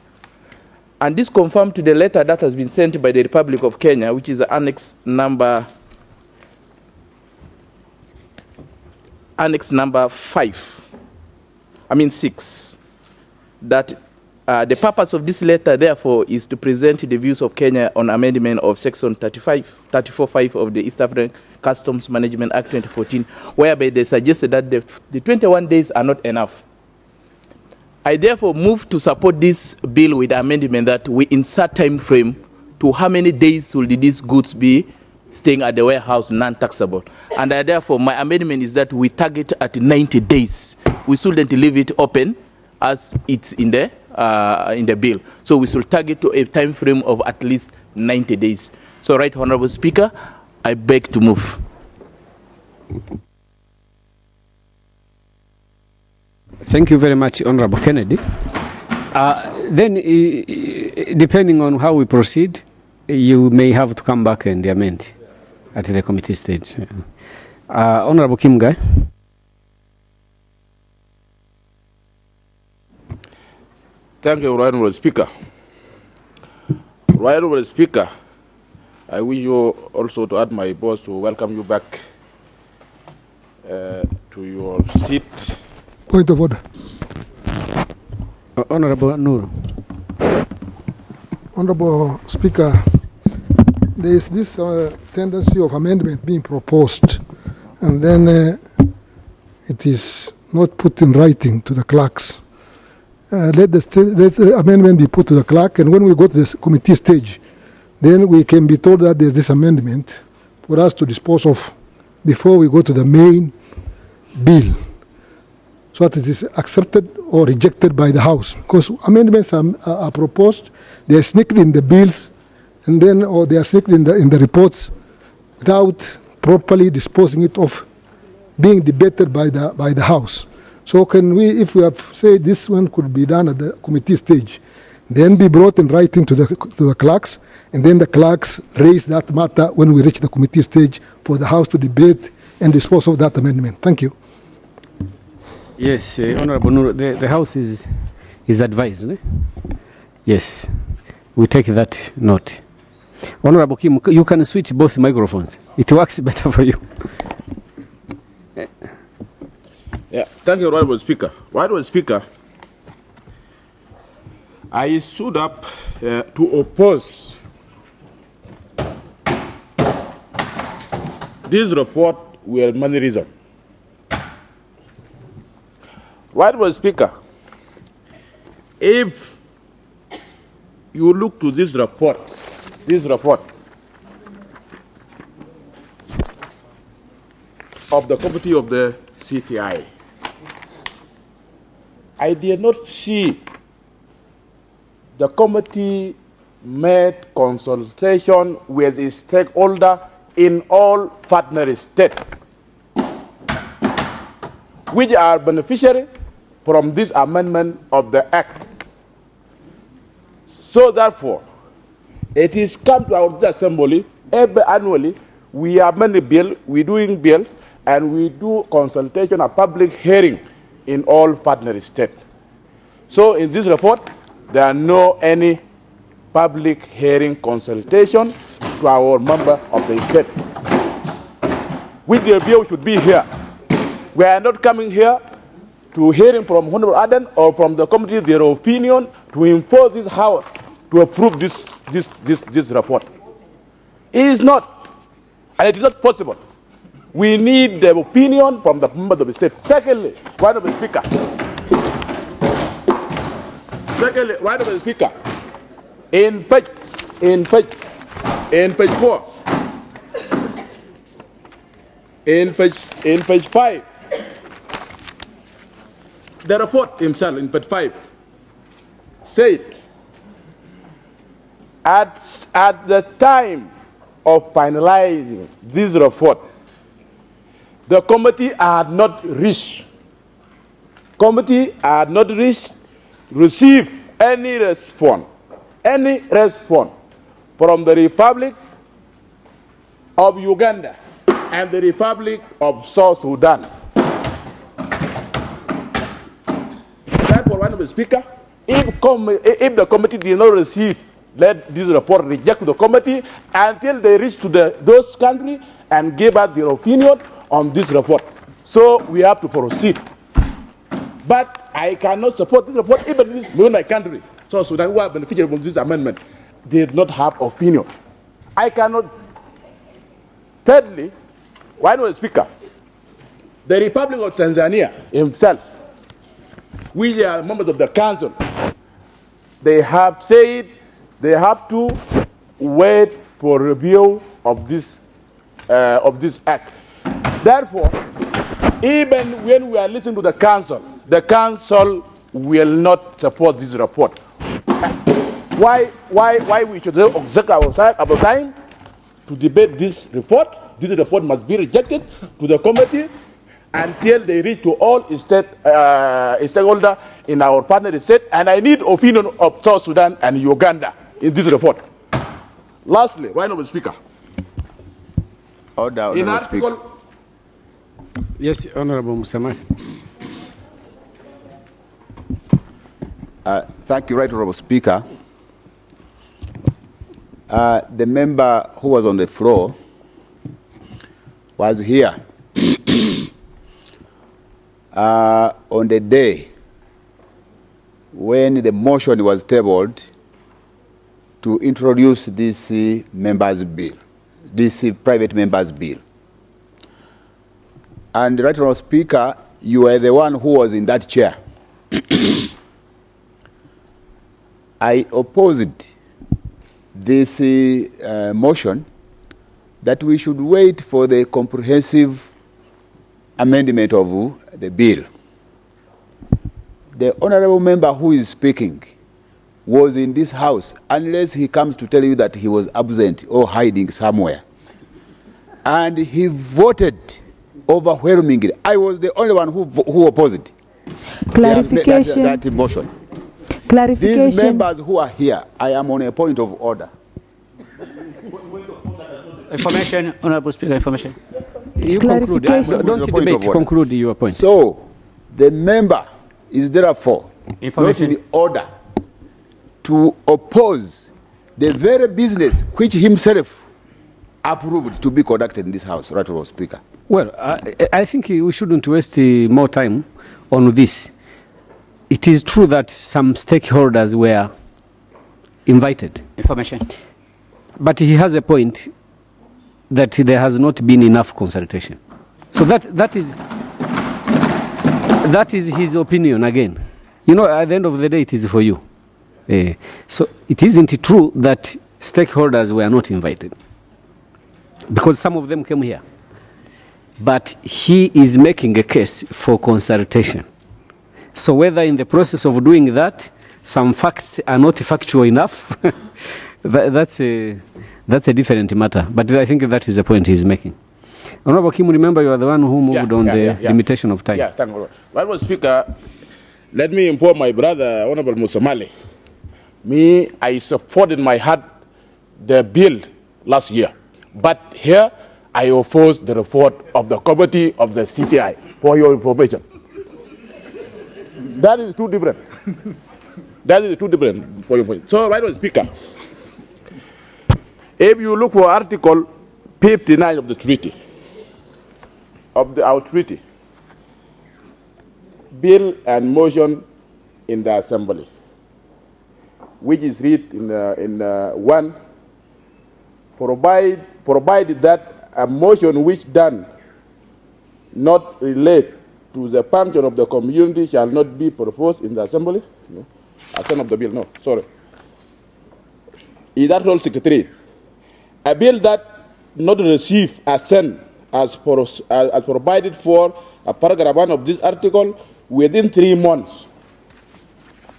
And this confirmed to the letter that has been sent by the Republic of Kenya, which is annex number 6, that the purpose of this letter, therefore, is to present the views of Kenya on amendment of Section 34.5 of the East African Customs Management Act 2014, whereby they suggested that the 21 days are not enough. I therefore move to support this bill with the amendment that we insert time frame to how many days will these goods be staying at the warehouse non-taxable. And therefore, my amendment is that we target at 90 days. We shouldn't leave it open as it's in the bill. So we should target to a time frame of at least 90 days. So, Right Honorable Speaker, I beg to move. Thank you very much, Honorable Kennedy. Then, depending on how we proceed, you may have to come back and amend at the committee stage. Honorable Kimgai. Thank you, Right Honorable Speaker. Right Honorable Speaker, I wish you also to add my boss to welcome you back to your seat. Point of order. Honorable Nur. Honorable Speaker, there is this tendency of amendment being proposed, and then it is not put in writing to the clerks. Let the amendment be put to the clerk, and when we go to the committee stage, then we can be told that there's this amendment for us to dispose of before we go to the main bill, so that it is accepted or rejected by the House. Because amendments are proposed, they are sneaked in the bills, and then or they are sneaked in the reports without properly disposing it of, being debated by the House. So can we, if we have said this one could be done at the committee stage, then be brought in writing to the clerks, and then the clerks raise that matter when we reach the committee stage for the House to debate and dispose of that amendment. Thank you. Yes, Honorable Nur, the House is advised. Eh? Yes, we take that note. Honorable Kim, you can switch both microphones. It works better for you. Yeah, thank you, Honorable Speaker. Honorable Speaker, I stood up to oppose this report with many reasons. Honorable Speaker, if you look to this report of the committee of the CTI, I did not see the committee made consultation with the stakeholder in all partner states, which are beneficiary from this amendment of the Act. So therefore, it is come to our assembly annually. We amend the bill, we doing bill, and we do consultation, a public hearing in all partner states. So in this report, there are no any public hearing consultation to our member of the state. With the view should be here. We are not coming here to hearing from Honorable Aden or from the committee their opinion to enforce this house to approve this report. It is not, and it is not possible. We need the opinion from the members of the state. Secondly, right of the speaker. Secondly, right of the speaker. In page 4, in page 5, the report himself in page 5 said, at the time of finalizing this report, the committee had not received any response from the Republic of Uganda and the Republic of South Sudan. Therefore, one of the speaker, if the committee did not receive, let this report reject the committee until they reach to those countries and give us their opinion on this report. So we have to proceed. But I cannot support this report even in this my country. So Sudan, who are beneficiaries from this amendment, did not have opinion. I cannot. Thirdly, why not the speaker? The Republic of Tanzania himself, we are members of the council, they have said they have to wait for review of this act. Therefore, even when we are listening to the council will not support this report. Why we should exert our time to debate this report? This report must be rejected to the committee until they reach to all stakeholders in our partner state. And I need opinion of South Sudan and Uganda in this report. Lastly, right now, Speaker. Order, in Speaker. article. Yes, Honorable Mustamar. Thank you, Right Honorable Speaker. The member who was on the floor was here on the day when the motion was tabled to introduce this members' bill, this private members' bill. And Right Honorable Speaker, you were the one who was in that chair. I opposed this motion that we should wait for the comprehensive amendment of the bill. The honorable member who is speaking was in this house, unless he comes to tell you that he was absent or hiding somewhere. And he voted overwhelmingly. I was the only one who opposed Clarification. that motion. Clarification. These members who are here, I am on a point of order. Information, Honorable Speaker, information. You conclude. Don't debate. Conclude your point. So, the member is therefore not in order to oppose the very business which himself approved to be conducted in this House, Right Honorable Speaker. Well, I think we shouldn't waste more time on this. It is true that some stakeholders were invited. Information. But he has a point that there has not been enough consultation. So that is his opinion again. You know, at the end of the day, it is for you. So it isn't true that stakeholders were not invited, because some of them came here. But he is making a case for consultation. So whether in the process of doing that, some facts are not factual enough, That's a different matter, but I think that is the point he's making. Honorable Kim, remember you are the one who moved on the limitation of time. Yeah, thank you. Honorable Speaker, let me inform my brother, Honorable Musamali. Me, I supported in my heart the bill last year, but here I oppose the report of the committee of the CTI, for your information. That is too different. That is too different for your point. So, Honorable Speaker, if you look for Article 59 of the treaty, our treaty, bill and motion in the assembly, which is read in 1, provided that a motion which done not relate to the function of the community shall not be proposed in the assembly. No. Assent of the bill, no, sorry. Is Article 63. A bill that not receive assent as provided for a paragraph 1 of this article within 3 months.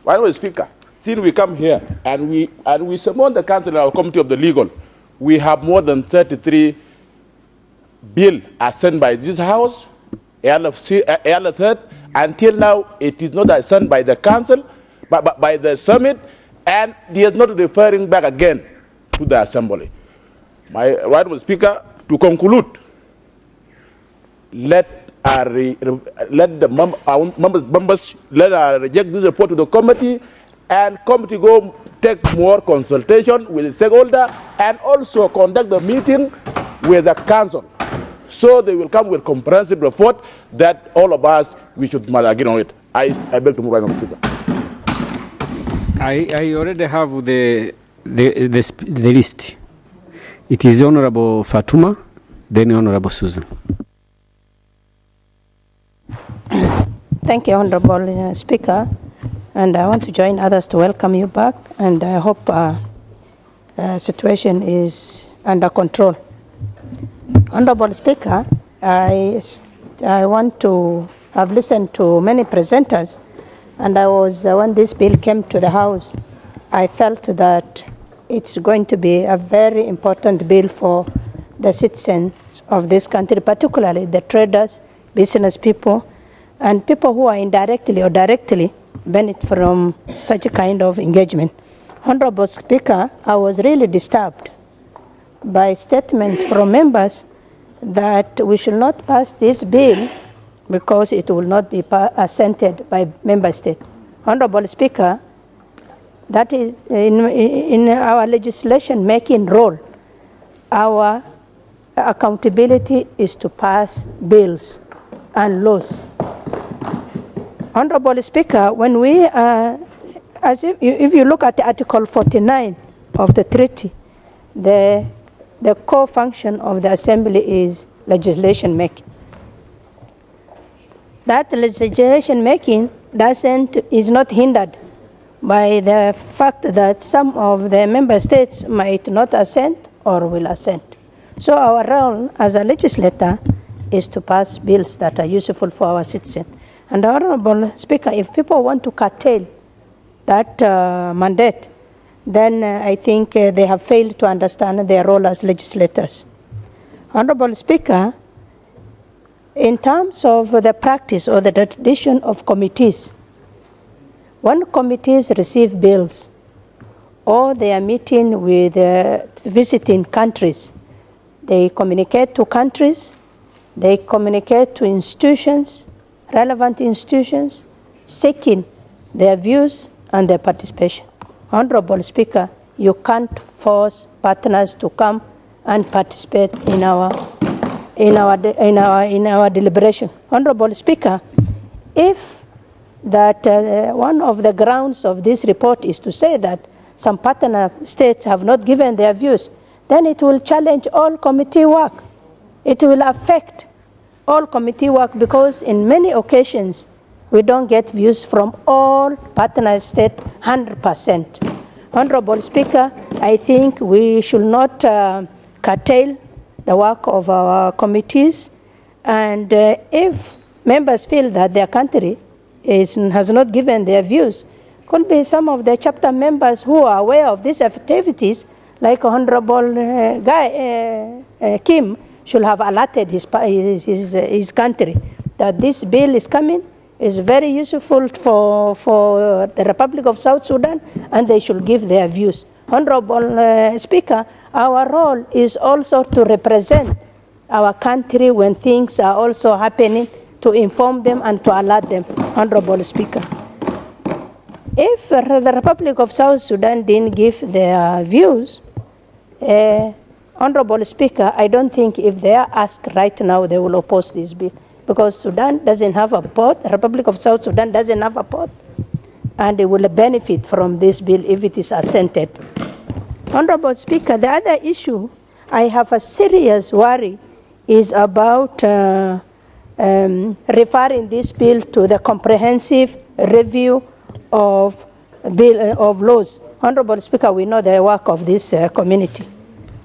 Honorable Speaker, since we come here and we summon the council and our committee of the legal, we have more than 33 bill assent by this house, Eala third. Until now, it is not assent by the council, but by the summit, and he is not referring back again to the assembly. My Honorable Speaker, to conclude, let the members reject this report to the committee, and committee go take more consultation with the stakeholder and also conduct the meeting with the council. So they will come with comprehensive report that all of us, we should agree on it. I beg to move right on, Speaker. I already have the list. It is Honorable Fatuma, then Honorable Susan. Thank you, Honorable Speaker. And I want to join others to welcome you back. And I hope situation is under control. Honorable Speaker, I want to have listened to many presenters. And I was, when this bill came to the House, I felt that it's going to be a very important bill for the citizens of this country, particularly the traders, business people, and people who are indirectly or directly benefit from such a kind of engagement. Honorable Speaker, I was really disturbed by statements from members that we should not pass this bill because it will not be assented by member state. Honorable Speaker, that is in our legislation making role, our accountability is to pass bills and laws. Honorable Speaker, when we, if you look at Article 49 of the treaty, the core function of the Assembly is legislation making. That legislation making is not hindered by the fact that some of the member states might not assent or will assent. So our role as a legislator is to pass bills that are useful for our citizens. And Honorable Speaker, if people want to curtail that mandate, then I think they have failed to understand their role as legislators. Honorable Speaker, in terms of the practice or the tradition of committees, when committees receive bills or they are meeting with visiting countries, they communicate to countries, they communicate to institutions, relevant institutions, seeking their views and their participation. Honorable Speaker, you can't force partners to come and participate in our deliberation. Honorable Speaker, if that one of the grounds of this report is to say that some partner states have not given their views, then it will challenge all committee work. It will affect all committee work because in many occasions we don't get views from all partner states 100%. Honorable Speaker, I think we should not curtail the work of our committees, and if members feel that their country has not given their views, could be some of the chapter members who are aware of these activities like Honorable Kim should have alerted his country that this bill is coming, is very useful for the Republic of South Sudan, and they should give their views. Honorable Speaker, our role is also to represent our country when things are also happening, to inform them and to alert them. Honorable Speaker, if the Republic of South Sudan didn't give their views, Honorable Speaker, I don't think if they are asked right now, they will oppose this bill, because Sudan doesn't have a port, the Republic of South Sudan doesn't have a port, and they will benefit from this bill if it is assented. Honorable Speaker, the other issue I have a serious worry is about referring this bill to the comprehensive review of laws. Honorable Speaker, we know the work of this community.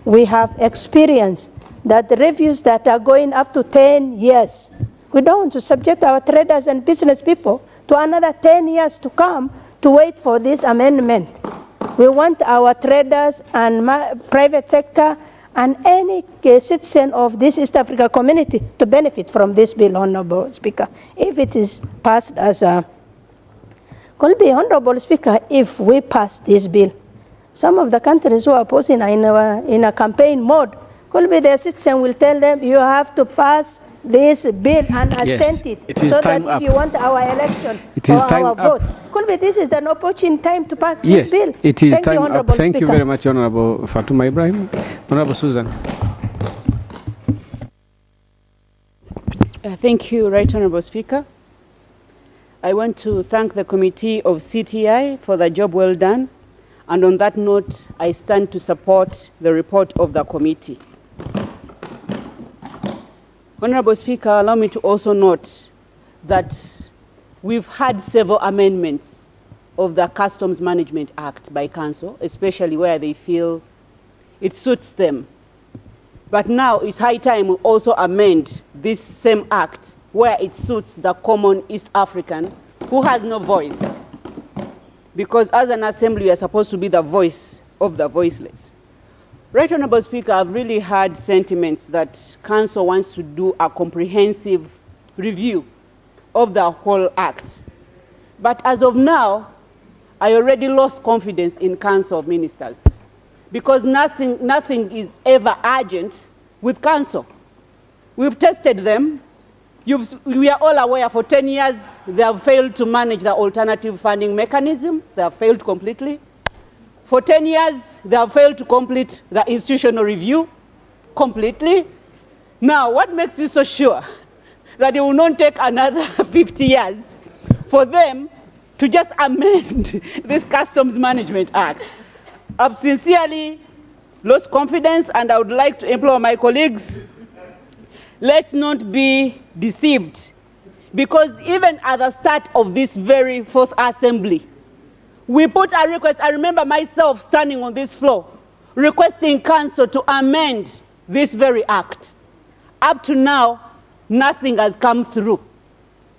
We have experienced that the reviews that are going up to 10 years, we don't want to subject our traders and business people to another 10 years to come to wait for this amendment. We want our traders and private sector and any citizen of this East Africa community to benefit from this bill, Honorable Speaker. If it is passed as a, could be, Honorable Speaker, if we pass this bill, some of the countries who are opposing are in a campaign mode. Could be their citizen will tell them, you have to pass this bill and assent it so that if you want our election or our vote. Could be this is an opportune time to pass this bill. It is Thank time you, up. Honorable Thank you Speaker. very much, Honorable Fatuma Ibrahim. Honorable Susan. Thank you, Right Honorable Speaker. I want to thank the Committee of CTI for the job well done. And on that note, I stand to support the report of the committee. Honorable Speaker, allow me to also note that we've had several amendments of the Customs Management Act by Council, especially where they feel it suits them. But now it's high time we also amend this same act where it suits the common East African who has no voice. Because as an assembly, we are supposed to be the voice of the voiceless. Right Honorable Speaker, I've really had sentiments that Council wants to do a comprehensive review of the whole act. But as of now, I already lost confidence in Council of Ministers because nothing is ever urgent with Council. We've tested them. We are all aware for 10 years they have failed to manage the alternative funding mechanism. They have failed completely. For 10 years, they have failed to complete the institutional review completely. Now, what makes you so sure that it will not take another 50 years for them to just amend this Customs Management Act? I've sincerely lost confidence, and I would like to implore my colleagues, let's not be deceived, because even at the start of this very fourth assembly, we put a request. I remember myself standing on this floor requesting Council to amend this very act. Up to now, nothing has come through.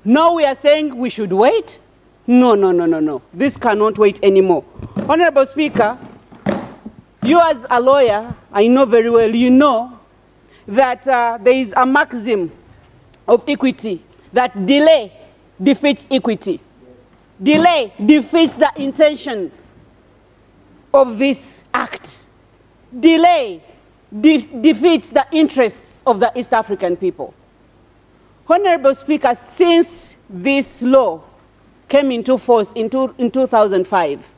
Now we are saying we should wait. No. This cannot wait anymore. Honorable Speaker, you as a lawyer, I know very well, you know that there is a maxim of equity that delay defeats equity. Delay defeats the intention of this act. Delay defeats the interests of the East African people. Honorable Speaker, since this law came into force in 2005,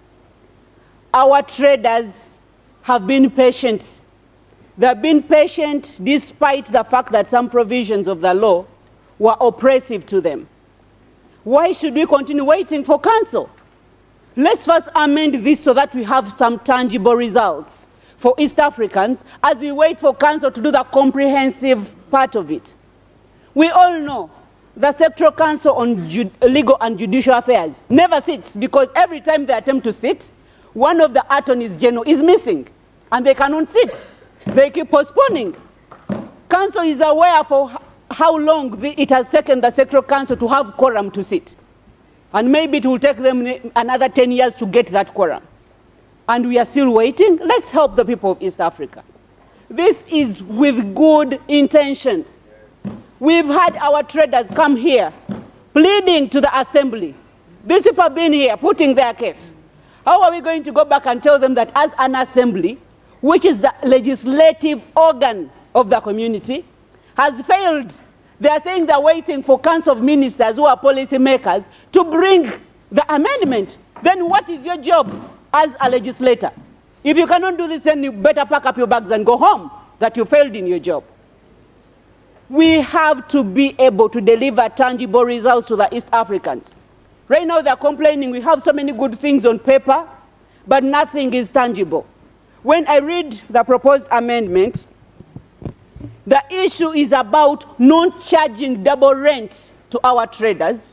our traders have been patient. They have been patient despite the fact that some provisions of the law were oppressive to them. Why should we continue waiting for Council? Let's first amend this so that we have some tangible results for East Africans as we wait for Council to do the comprehensive part of it. We all know the Sectoral Council on Legal and Judicial Affairs never sits, because every time they attempt to sit, one of the attorneys general is missing and they cannot sit. They keep postponing. Council is aware for how long it has taken the Sectoral Council to have quorum to sit. And maybe it will take them another 10 years to get that quorum. and we are still waiting. Let's help the people of East Africa. This is with good intention. We've had our traders come here pleading to the assembly. These people have been here putting their case. How are we going to go back and tell them that as an assembly, which is the legislative organ of the community, has failed? They are saying they're waiting for council of ministers who are policy makers to bring the amendment. Then what is your job as a legislator? If you cannot do this, then you better pack up your bags and go home, that you failed in your job. We have to be able to deliver tangible results to the East Africans. Right now they're complaining we have so many good things on paper, but nothing is tangible. When I read the proposed amendment, the issue is about not charging double rent to our traders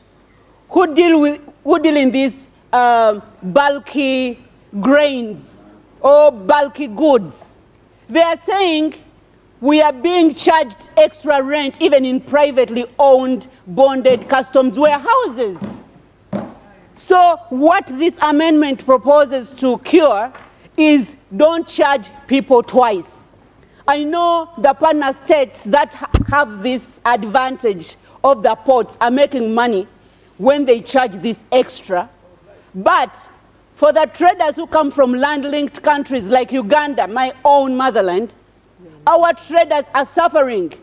who deal in these bulky grains or bulky goods. They are saying we are being charged extra rent even in privately owned, bonded customs warehouses. So what this amendment proposes to cure is don't charge people twice. I know the partner states that have this advantage of the ports are making money when they charge this extra. But for the traders who come from land-linked countries like Uganda, my own motherland, our traders are suffering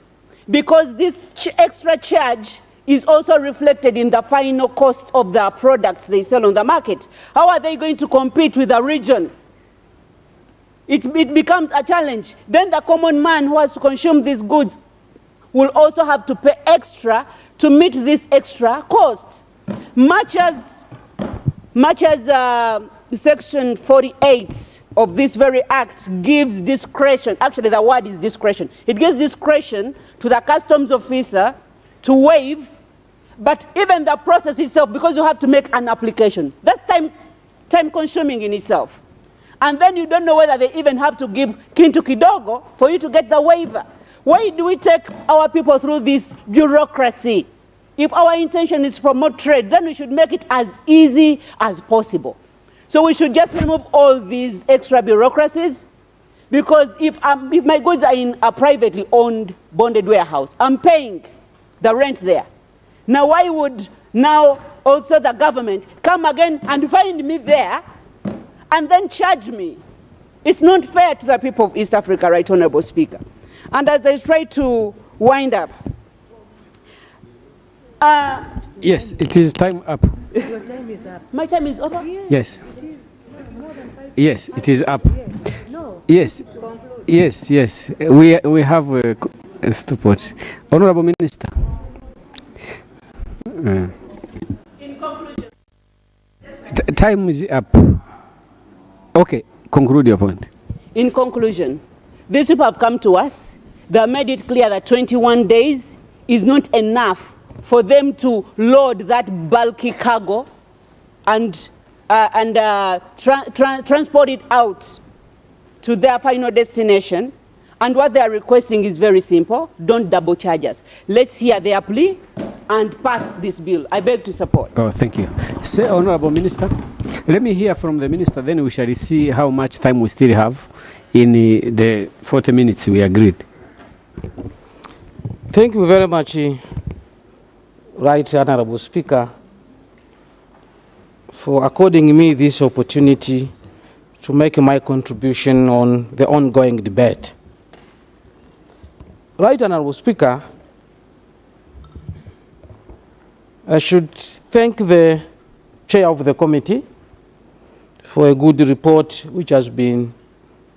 because this extra charge is also reflected in the final cost of the products they sell on the market. How are they going to compete with the region? It becomes a challenge. Then the common man who has to consume these goods will also have to pay extra to meet this extra cost. Much as Section 48 of this very act gives discretion, actually the word is discretion, it gives discretion to the customs officer to waive, but even the process itself, because you have to make an application, that's time consuming in itself. And then you don't know whether they even have to give kintu kidogo for you to get the waiver. Why do we take our people through this bureaucracy? If our intention is to promote trade, then we should make it as easy as possible. So we should just remove all these extra bureaucracies, because if my goods are in a privately owned bonded warehouse, I'm paying the rent there. Now why would now also the government come again and find me there and then charge me? It's not fair to the people of East Africa, Right Honourable Speaker. And as I try to wind up, yes, it is time up. Your time is up. My time is over? Yes. It is more than 5 Yes, it is up. No. Yes. Yes. We have a stopwatch. Honourable Minister. In conclusion. Time is up. Okay, conclude your point. In conclusion, these people have come to us. They have made it clear that 21 days is not enough for them to load that bulky cargo and transport it out to their final destination. And what they are requesting is very simple. Don't double charge us. Let's hear their plea and pass this bill. I beg to support. Oh, thank you. Say, Honourable Minister, let me hear from the Minister, then we shall see how much time we still have in the 40 minutes we agreed. Thank you very much, Right Honourable Speaker, for according me this opportunity to make my contribution on the ongoing debate. Right Honourable Speaker, I should thank the chair of the committee for a good report which has been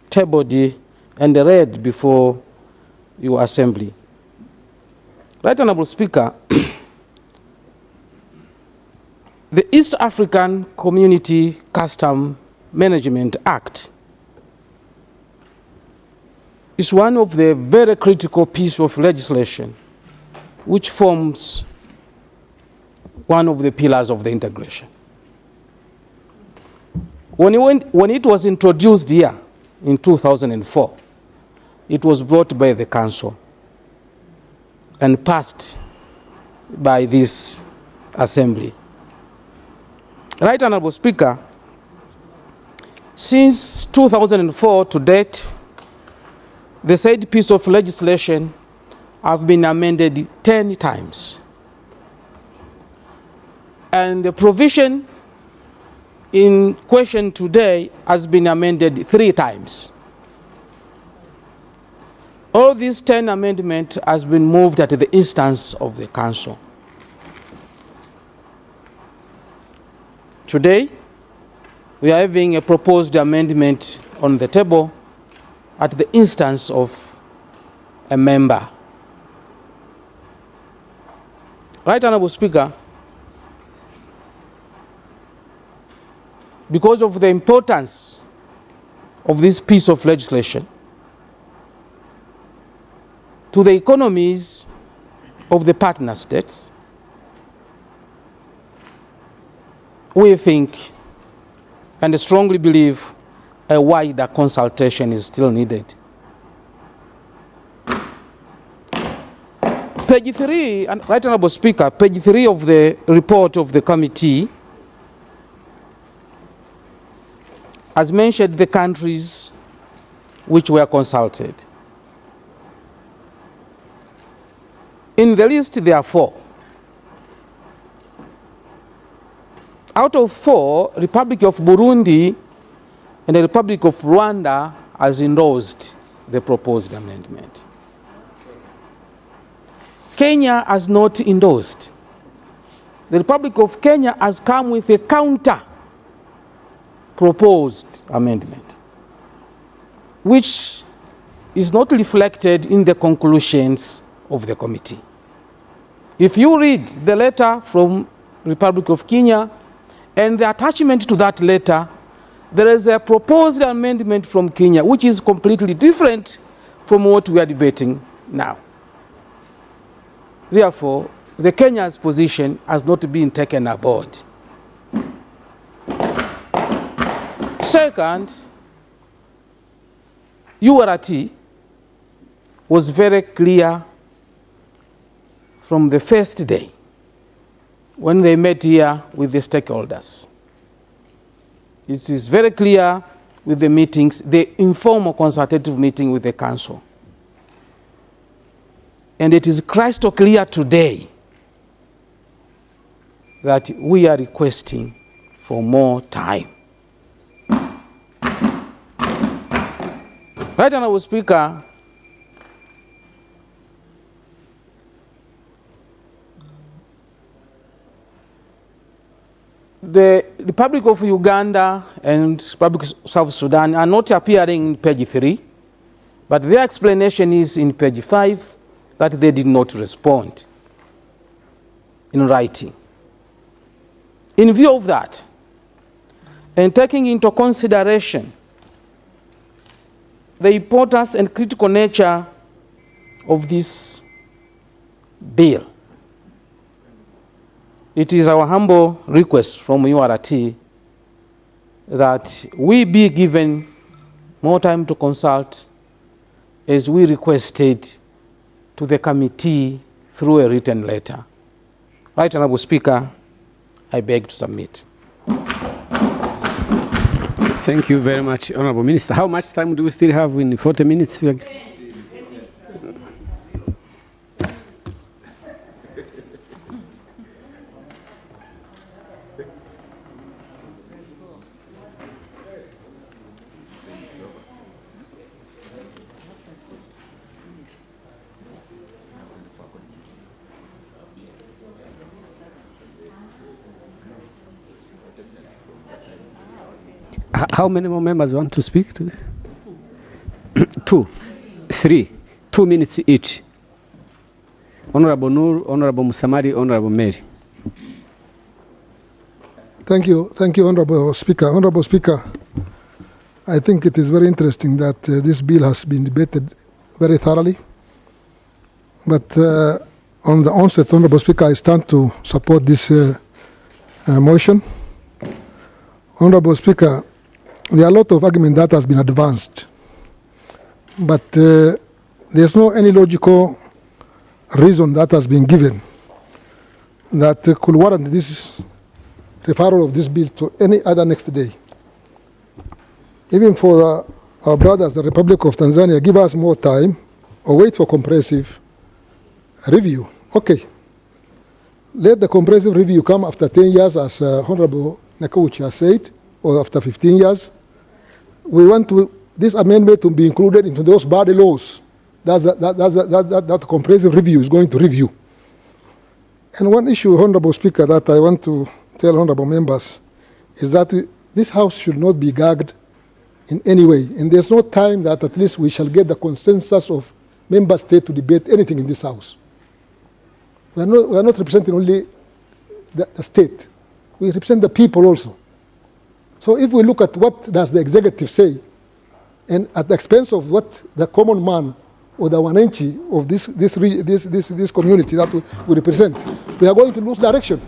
tabled and read before your assembly. Right Honourable Speaker, the East African Community Custom Management Act is one of the very critical pieces of legislation which forms one of the pillars of the integration. When it was introduced here in 2004, it was brought by the Council and passed by this Assembly. Right Honourable Speaker, Since 2004 to date, the said piece of legislation have been amended 10 times. And the provision in question today has been amended 3 times. All these 10 amendments has been moved at the instance of the Council. Today, we are having a proposed amendment on the table at the instance of a member. Right, Honourable Speaker, because of the importance of this piece of legislation to the economies of the partner states, we think and strongly believe a wider consultation is still needed. Page 3, Right Honourable Speaker, page 3 of the report of the committee has mentioned the countries which were consulted. In the list, there are 4. Out of 4, Republic of Burundi and the Republic of Rwanda has endorsed the proposed amendment. Kenya has not endorsed. The Republic of Kenya has come with a counter proposed amendment, which is not reflected in the conclusions of the committee. If you read the letter from Republic of Kenya and the attachment to that letter, there is a proposed amendment from Kenya which is completely different from what we are debating now. Therefore, the Kenya's position has not been taken aboard. Second, URT was very clear from the first day when they met here with the stakeholders. It is very clear with the meetings, the informal consultative meeting with the council. And it is crystal clear today that we are requesting for more time. Right, Honourable Speaker, the Republic of Uganda and Republic of South Sudan are not appearing in page 3, but their explanation is in page 5 that they did not respond in writing. In view of that, and taking into consideration the importance and critical nature of this bill, it is our humble request from URT that we be given more time to consult as we requested to the committee through a written letter. Right, Honourable Speaker, I beg to submit. Thank you very much, Honourable Minister. How much time do we still have in 40 minutes? How many more members want to speak today? 2, 3, 2 minutes each. Honorable Noor, Honorable Musamari, Honorable Mary. Thank you, Honorable Speaker. Honorable Speaker, I think it is very interesting that this bill has been debated very thoroughly. But on the onset, Honorable Speaker, I stand to support this motion. Honorable Speaker, there are a lot of argument that has been advanced, but there's no any logical reason that has been given that could warrant this referral of this bill to any other next day. even for our brothers, the Republic of Tanzania, give us more time or wait for comprehensive review. Okay. Let the comprehensive review come after 10 years, as Honorable Nakauchi has said, or after 15 years. We want this amendment to be included into those body laws that comprehensive review is going to review. And one issue, Honorable Speaker, that I want to tell honorable members is that this House should not be gagged in any way. And there's no time that at least we shall get the consensus of member states to debate anything in this House. We are not representing only the state. We represent the people also. So if we look at what does the executive say, and at the expense of what the common man or the wananchi of this community that we represent, we are going to lose direction.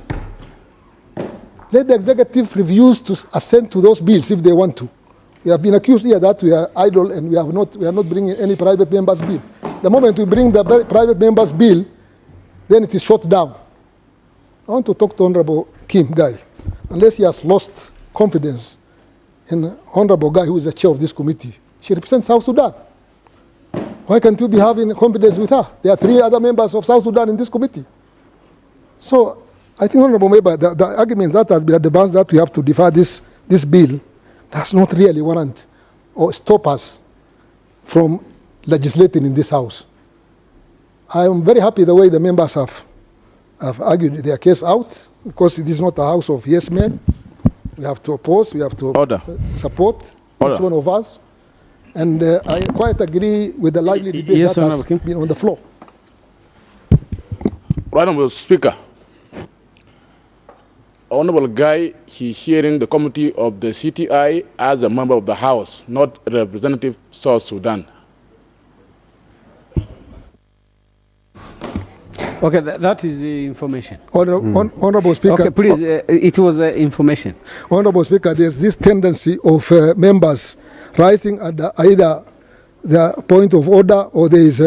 Let the executive refuse to assent to those bills if they want to. We have been accused here that we are idle and we are not bringing any private members bill. The moment we bring the private members bill, then it is shut down. I want to talk to Honorable Kim Guy, unless he has lost confidence in Honorable Guy, who is the chair of this committee. She represents South Sudan. Why can't you be having confidence with her? There are 3 other members of South Sudan in this committee. So I think, Honorable Member, the argument that has been advanced that we have to defer this bill does not really warrant or stop us from legislating in this House. I am very happy the way the members have argued their case out, because it is not a House of yes men. We have to oppose, we have to support each one of us. And I quite agree with the lively debate that has been on the floor. Honorable Speaker, Honorable Guy, he's hearing the committee of the CTI as a member of the House, not representative South Sudan. Okay, that is information. Honorable Speaker. Okay, please, it was information. Honorable Speaker, there's this tendency of members rising at either the point of order or there is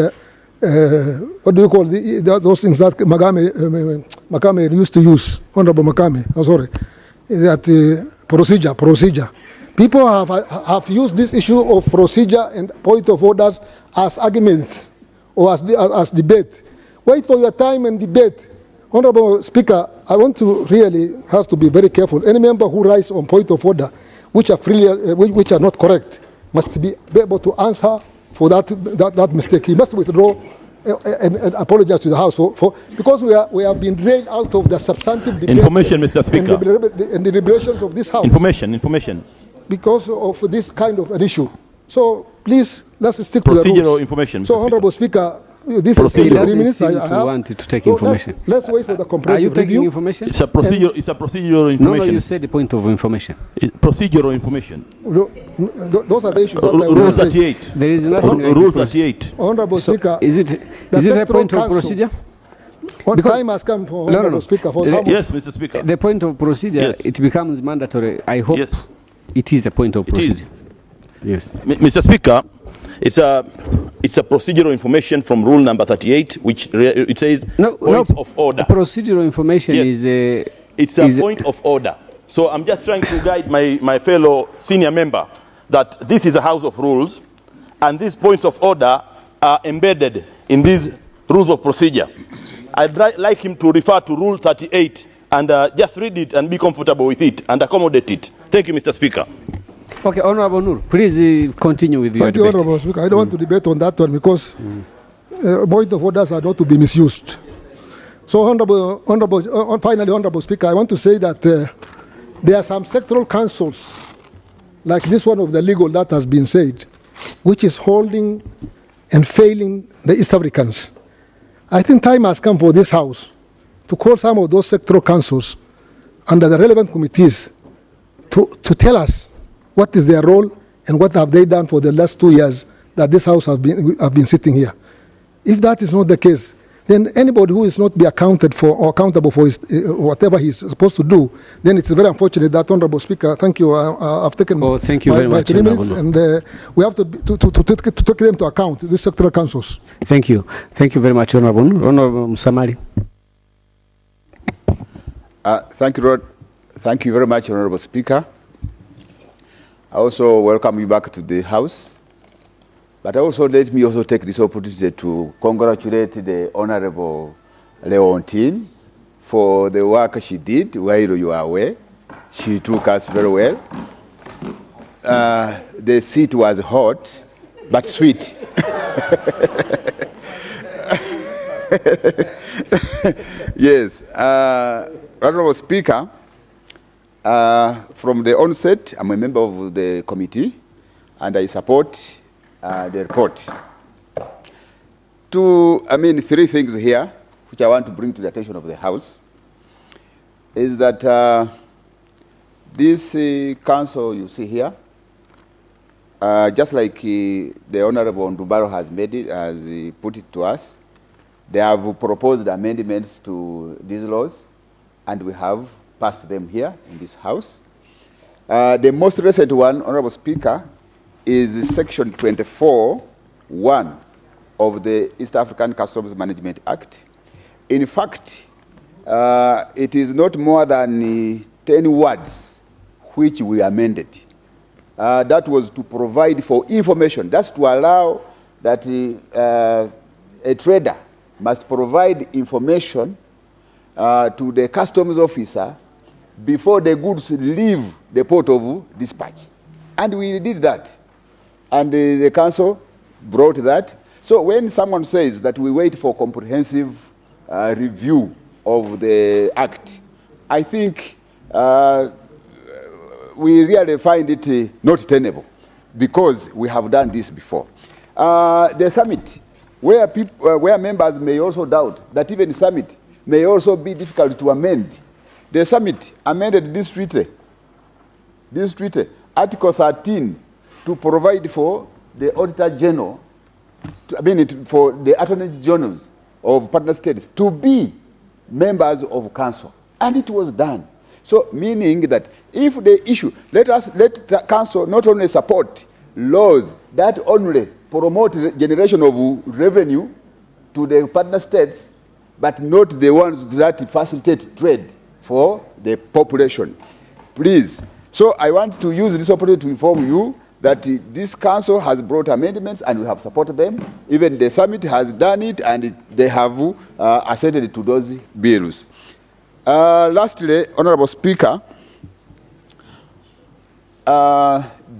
what do you call those things that Makame used to use, Honorable Makame, that procedure. People have used this issue of procedure and point of orders as arguments or as debate. Wait for your time and debate. Honorable Speaker, I want to really have to be very careful. Any member who rises on point of order, which are not correct, must be able to answer for that mistake. He must withdraw and apologize to the House because we have been drained out of the substantive debate. Information, Mr. Speaker. And the deliberations of this House. Information. Because of this kind of an issue. So please, let's stick to the rules. Procedural information, Mr. So, Honorable Speaker, this is 3 minutes. I have. Want to take information. Let's wait for the comprehensive review. Are you taking review. information? It's a procedural information. No, you said the point of information. Procedural information. Those are the issues. Rule 38. There is nothing. Rule 38. Honorable Speaker. Is it a point of procedure? What time has come for Honorable Speaker? For yes, Mr. Speaker. The point of procedure, it becomes mandatory. I hope it is a point of procedure. Yes. Mr. Speaker, it's a procedural information from rule number 38, which it says points of order. Procedural information is a... It's a point of order. So I'm just trying to guide my fellow senior member that this is a house of rules, and these points of order are embedded in these rules of procedure. I'd like him to refer to rule 38 and just read it and be comfortable with it and accommodate it. Thank you, Mr. Speaker. Okay, Honorable Nur, please continue with your debate. Thank you, Honorable Speaker. I don't want to debate on that one because point of orders are not to be misused. So, finally, Honorable Speaker, I want to say that there are some sectoral councils, like this one of the legal that has been said, which is holding and failing the East Africans. I think time has come for this House to call some of those sectoral councils under the relevant committees to tell us what is their role and what have they done for the last 2 years that this House have been sitting here. If that is not the case, then anybody who is not be accounted for or accountable for whatever he's supposed to do, then it's very unfortunate that, Honorable Speaker, thank you, I've taken thank you very much, 3 minutes, and we have to take them to account, these sectoral councils. Thank you. Thank you very much, Honorable. Honorable Musamali. Thank you, Rod. Thank you very much, Honorable Speaker. I also welcome you back to the House. But also let me also take this opportunity to congratulate the Honorable Leontine for the work she did while you were away. She took us very well. The seat was hot, but sweet. Yes. Honorable Speaker, from the onset, I'm a member of the committee, and I support the report. Three things here, which I want to bring to the attention of the House, is that this council you see here, just like the Honorable Ndumbaro has put it to us, they have proposed amendments to these laws, and we have passed them here in this House. The most recent one, Honorable Speaker, is Section 24(1) of the East African Customs Management Act. In fact, it is not more than 10 words which we amended. That was to provide for information. That's to allow that a trader must provide information to the customs officer before the goods leave the port of dispatch. And we did that. And the council brought that. So when someone says that we wait for comprehensive review of the act, I think we really find it not tenable, because we have done this before. The summit, where members may also doubt that even summit may also be difficult to amend. The summit amended this treaty, Article 13, to provide for the Auditor General, for the Attorney Generals of partner states to be members of council. And it was done. So meaning that if the issue, let council not only support laws that only promote generation of revenue to the partner states, but not the ones that facilitate trade for the population. Please. So I want to use this opportunity to inform you that this council has brought amendments and we have supported them. Even the summit has done it, and they have assented to those bills. Lastly, Honorable Speaker,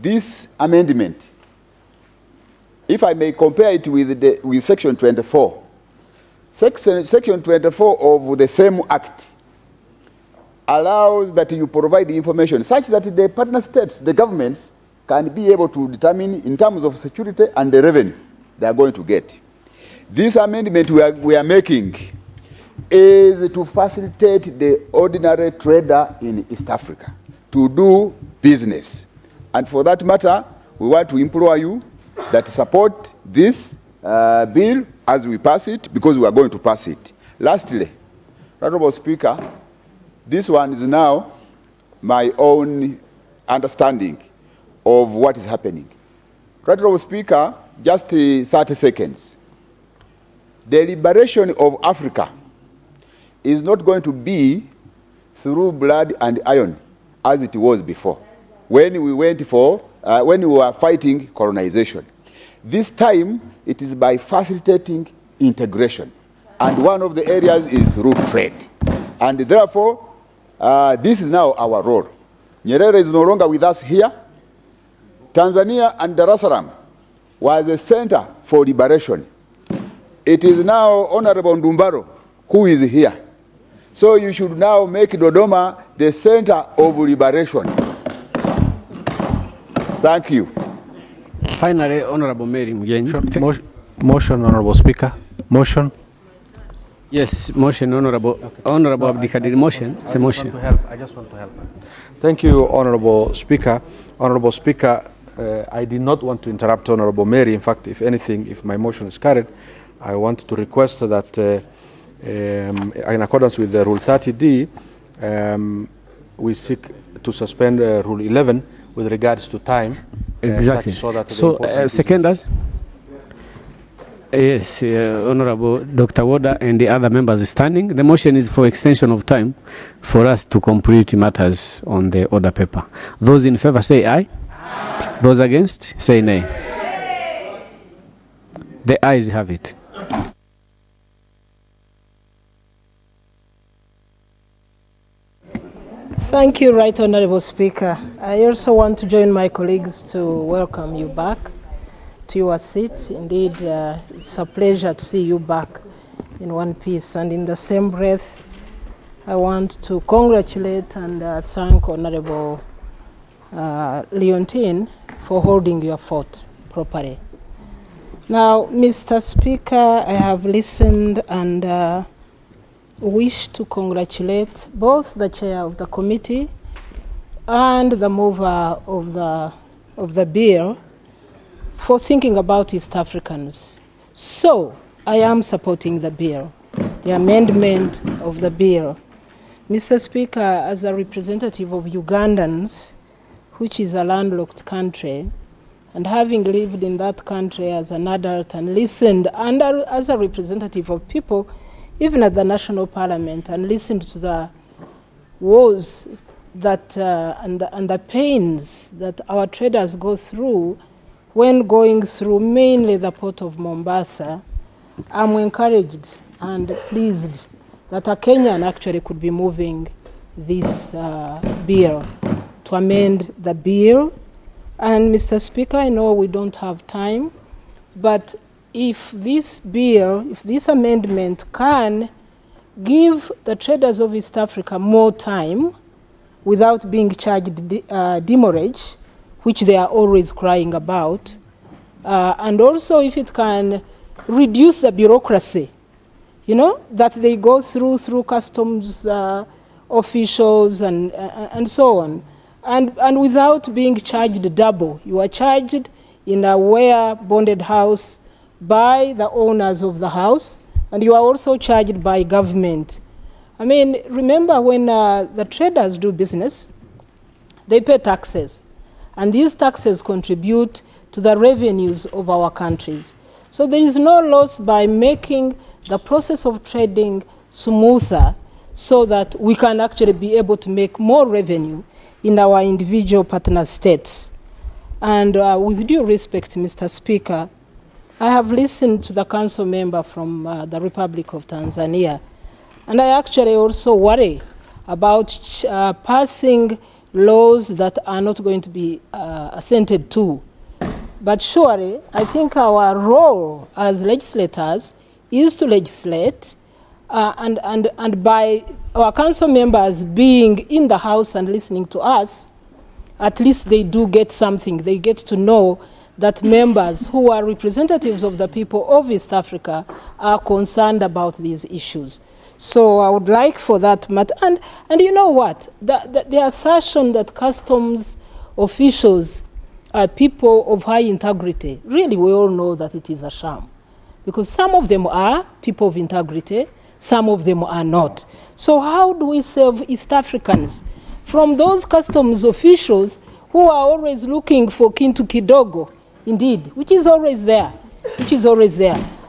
this amendment, if I may compare it with Section 24, Section 24 of the same Act allows that you provide the information such that the partner states, the governments, can be able to determine in terms of security and the revenue they are going to get. This amendment we are making is to facilitate the ordinary trader in East Africa to do business. And for that matter, we want to implore you that support this bill as we pass it, because we are going to pass it. Lastly, Honorable Speaker, this one is now my own understanding of what is happening. Honorable Speaker, just 30 seconds. The liberation of Africa is not going to be through blood and iron as it was before, when we were fighting colonization. This time, it is by facilitating integration. And one of the areas is through trade. And therefore, this is now our role. Nyerere is no longer with us here. Tanzania and Dar es Salaam was a center for liberation. It is now Honorable Ndumbaro who is here. So you should now make Dodoma the center of liberation. Thank you. Finally, Honorable Mary Mugenyi. Motion, Honorable Speaker. Motion. Yes, motion, Honorable Abdikadir. Motion. It's a motion. I just want to help. Thank you, Honorable Speaker. Honorable Speaker, I did not want to interrupt Honorable Mary. In fact, if anything, if my motion is carried, I want to request that in accordance with the Rule 30D, we seek to suspend Rule 11 with regards to time. Exactly. So, seconders? Yes, Honorable Dr. Woda and the other members are standing. The motion is for extension of time for us to complete matters on the order paper. Those in favor say aye. Aye. Those against, say nay. The ayes have it. Thank you, Right Honourable Speaker. I also want to join my colleagues to welcome you back to your seat. Indeed, it's a pleasure to see you back in one piece. And in the same breath, I want to congratulate and thank Honourable Leontine for holding your fort properly. Now, Mr. Speaker, I have listened and wish to congratulate both the chair of the committee and the mover of the bill for thinking about East Africans. So, I am supporting the bill, the amendment of the bill. Mr. Speaker, as a representative of Ugandans, which is a landlocked country, and having lived in that country as an adult and listened, and as a representative of people, even at the National Parliament, and listened to the woes that, and the pains that our traders go through when going through mainly the port of Mombasa, I'm encouraged and pleased that a Kenyan actually could be moving this bill, to amend the bill. And Mr. Speaker, I know we don't have time, but if this bill, if this amendment can give the traders of East Africa more time without being charged demurrage, which they are always crying about, and also if it can reduce the bureaucracy, you know, that they go through customs officials and so on, and without being charged double. You are charged in a ware bonded house by the owners of the house, and you are also charged by government. I mean, remember when the traders do business, they pay taxes, and these taxes contribute to the revenues of our countries. So there is no loss by making the process of trading smoother so that we can actually be able to make more revenue in our individual partner states. And with due respect, Mr. Speaker, I have listened to the council member from the Republic of Tanzania, and I actually also worry about passing laws that are not going to be assented to. But surely, I think our role as legislators is to legislate, and by our council members being in the House and listening to us, at least they do get something. They get to know that members who are representatives of the people of East Africa are concerned about these issues. So I would like for that matter. And you know what? The assertion that customs officials are people of high integrity, really we all know that it is a sham. Because some of them are people of integrity, some of them are not. So how do we save East Africans from those customs officials who are always looking for kintu kidogo, indeed, which is always there,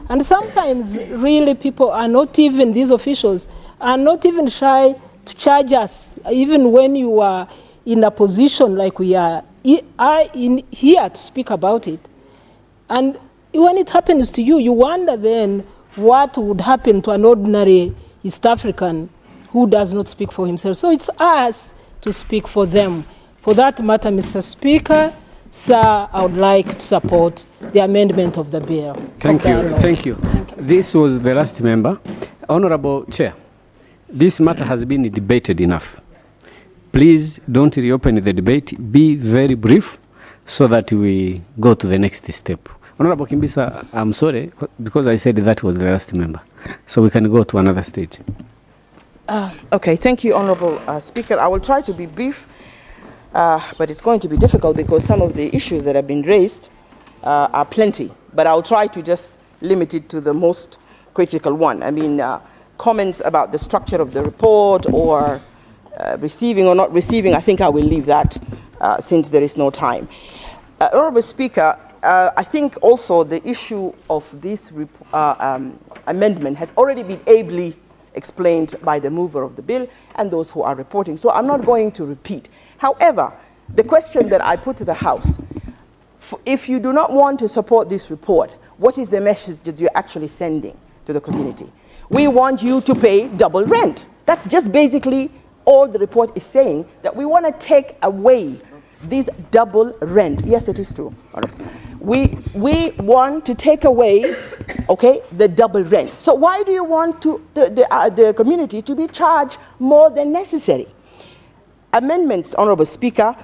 And sometimes really people are not even, these officials are not even shy to charge us, even when you are in a position like we are here to speak about it. And when it happens to you, you wonder then what would happen to an ordinary East African who does not speak for himself. So it's us to speak for them. For that matter, Mr. Speaker, sir, I would like to support the amendment of the bill. Thank you. This was the last member. Honorable Chair, this matter has been debated enough. Please don't reopen the debate. Be very brief so that we go to the next step. Honorable Kimbisa, I'm sorry, because I said that was the last member. So we can go to another stage. Okay, thank you, Honorable Speaker. I will try to be brief, but it's going to be difficult because some of the issues that have been raised are plenty. But I'll try to just limit it to the most critical one. I mean, comments about the structure of the report or receiving or not receiving, I think I will leave that since there is no time. Honorable Speaker, I think also the issue of this amendment has already been ably explained by the mover of the bill and those who are reporting. So I'm not going to repeat. However, the question that I put to the House, if you do not want to support this report, what is the message that you're actually sending to the community? We want you to pay double rent. That's just basically all the report is saying, that we want to take away this double rent. Yes, it is true. We want to take away, okay, the double rent. So why do you want the community to be charged more than necessary? Amendments, Honorable Speaker,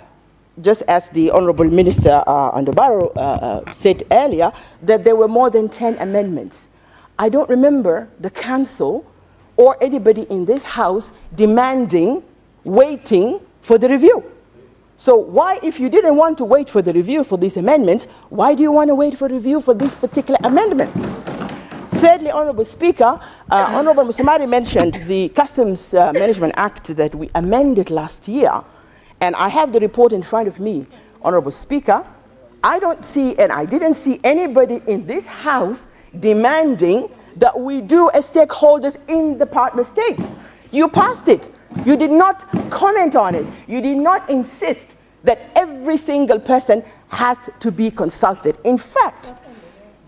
just as the Honorable Minister Andobaro said earlier, that there were more than 10 amendments. I don't remember the council or anybody in this house demanding, waiting for the review. So why, if you didn't want to wait for the review for these amendments, why do you want to wait for review for this particular amendment? Thirdly, Honorable Speaker, Honorable Musumari mentioned the Customs Management Act that we amended last year. And I have the report in front of me, Honorable Speaker. I don't see, and I didn't see anybody in this house demanding that we do as stakeholders in the partner states. You passed it. You did not comment on it. You did not insist that every single person has to be consulted. In fact,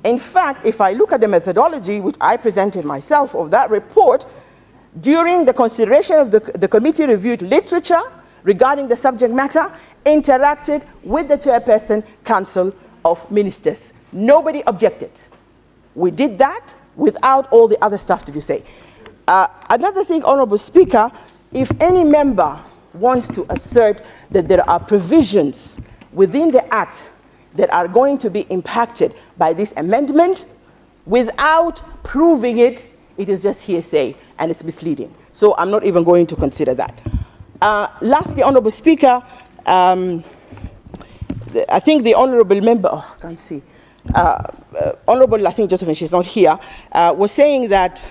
if I look at the methodology, which I presented myself of that report, during the consideration of the committee reviewed literature regarding the subject matter, interacted with the chairperson, Council of Ministers. Nobody objected. We did that without all the other stuff that you say. Another thing, Honorable Speaker, if any member wants to assert that there are provisions within the Act that are going to be impacted by this amendment, without proving it, it is just hearsay and it's misleading. So I'm not even going to consider that. Lastly, Honorable Speaker, I think the Honorable member, I can't see, Honorable, I think Josephine, she's not here, was saying that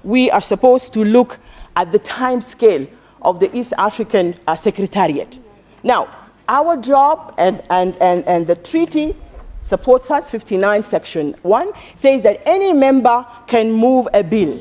we are supposed to look at the time scale of the East African Secretariat. Now, our job and the treaty supports us, 59 section 1, says that any member can move a bill.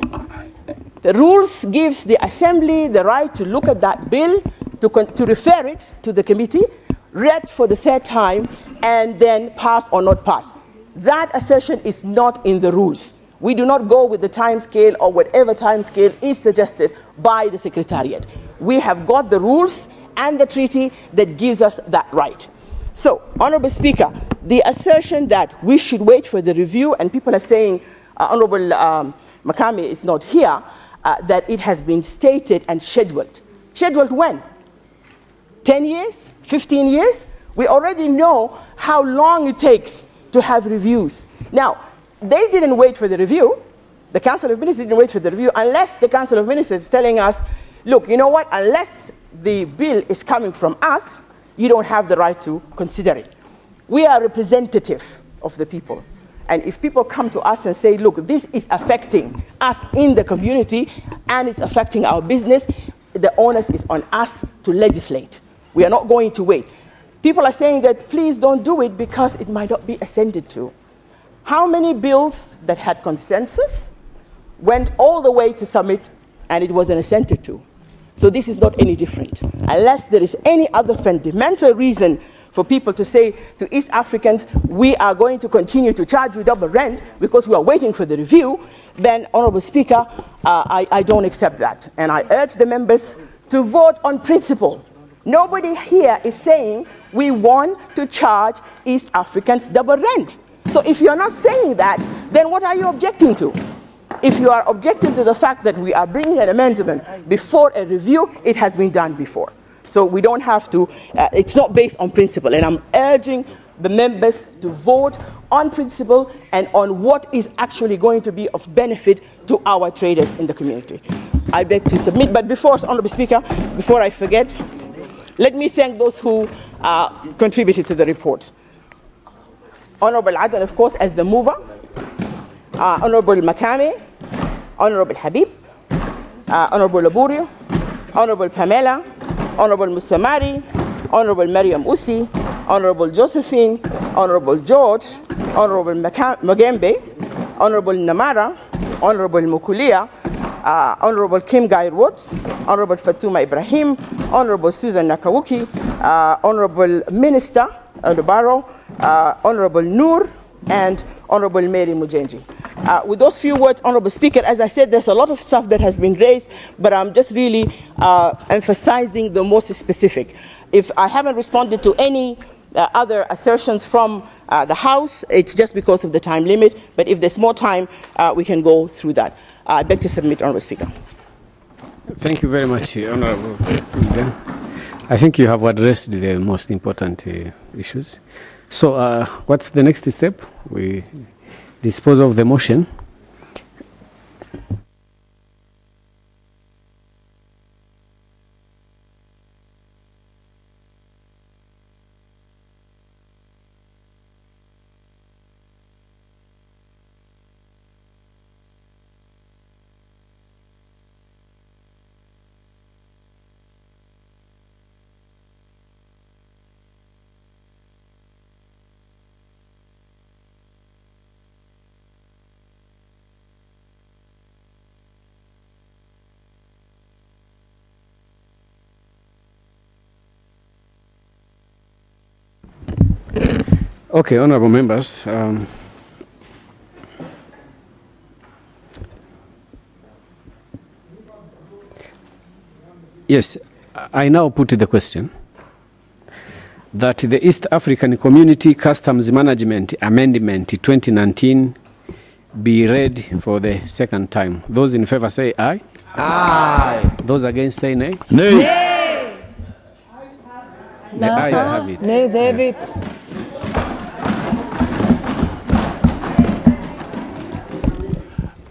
The rules gives the Assembly the right to look at that bill, to refer it to the committee, read for the third time, and then pass or not pass. That assertion is not in the rules. We do not go with the time scale or whatever time scale is suggested by the Secretariat. We have got the rules and the treaty that gives us that right. So, Honorable Speaker, the assertion that we should wait for the review, and people are saying, Honorable Makame is not here, that it has been stated and scheduled. Scheduled when? 10 years? 15 years? We already know how long it takes to have reviews. Now, they didn't wait for the review. The Council of Ministers didn't wait for the review unless the Council of Ministers is telling us, look, you know what, unless the bill is coming from us, you don't have the right to consider it. We are representative of the people. And if people come to us and say, look, this is affecting us in the community and it's affecting our business, the onus is on us to legislate. We are not going to wait. People are saying that please don't do it because it might not be assented to. How many bills that had consensus went all the way to summit and it wasn't assented to? So this is not any different. Unless there is any other fundamental reason for people to say to East Africans, we are going to continue to charge you double rent because we are waiting for the review, then, Honorable Speaker, I don't accept that. And I urge the members to vote on principle. Nobody here is saying we want to charge East Africans double rent. So if you're not saying that, then what are you objecting to? If you are objecting to the fact that we are bringing an amendment before a review, it has been done before. So we don't have to, it's not based on principle. And I'm urging the members to vote on principle and on what is actually going to be of benefit to our traders in the community. I beg to submit, but before, Honorable Speaker, before I forget, let me thank those who contributed to the report. Honorable Adan, of course, as the mover, Honorable Makame, Honorable Habib, Honorable Laburio, Honorable Pamela, Honorable Musamari, Honorable Mariam Usi, Honorable Josephine, Honorable George, Honorable Magembe, Honorable Namara, Honorable Mukulia, Honorable Kim Guy-Roth, Honorable Fatuma Ibrahim, Honorable Susan Nakawuki, Honorable Minister Ondobaro, Honorable Noor, and Honorable Mary Mujenji. With those few words, Honorable Speaker, as I said, there's a lot of stuff that has been raised, but I'm just really emphasizing the most specific. If I haven't responded to any other assertions from the House, it's just because of the time limit, but if there's more time, we can go through that. I beg to submit, Honorable Speaker. Thank you very much, Honorable. I think you have addressed the most important issues. So what's the next step? We dispose of the motion. Okay, honorable members. Yes, I now put the question that the East African Community Customs Management Amendment 2019 be read for the second time. Those in favor say aye. Aye. Those against say nay. Nay. The ayes have it. Nay, David.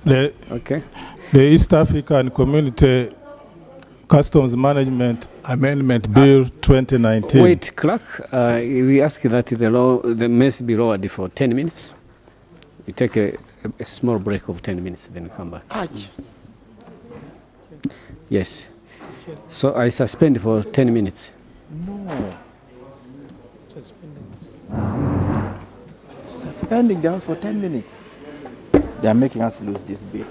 The East African Community Customs Management Amendment Bill 2019. Wait, clerk, we ask that the mess be lowered for 10 minutes. We take a small break of 10 minutes, then come back. Yes. So I suspend for 10 minutes. No. Suspending the House for 10 minutes. They are making us lose this bill.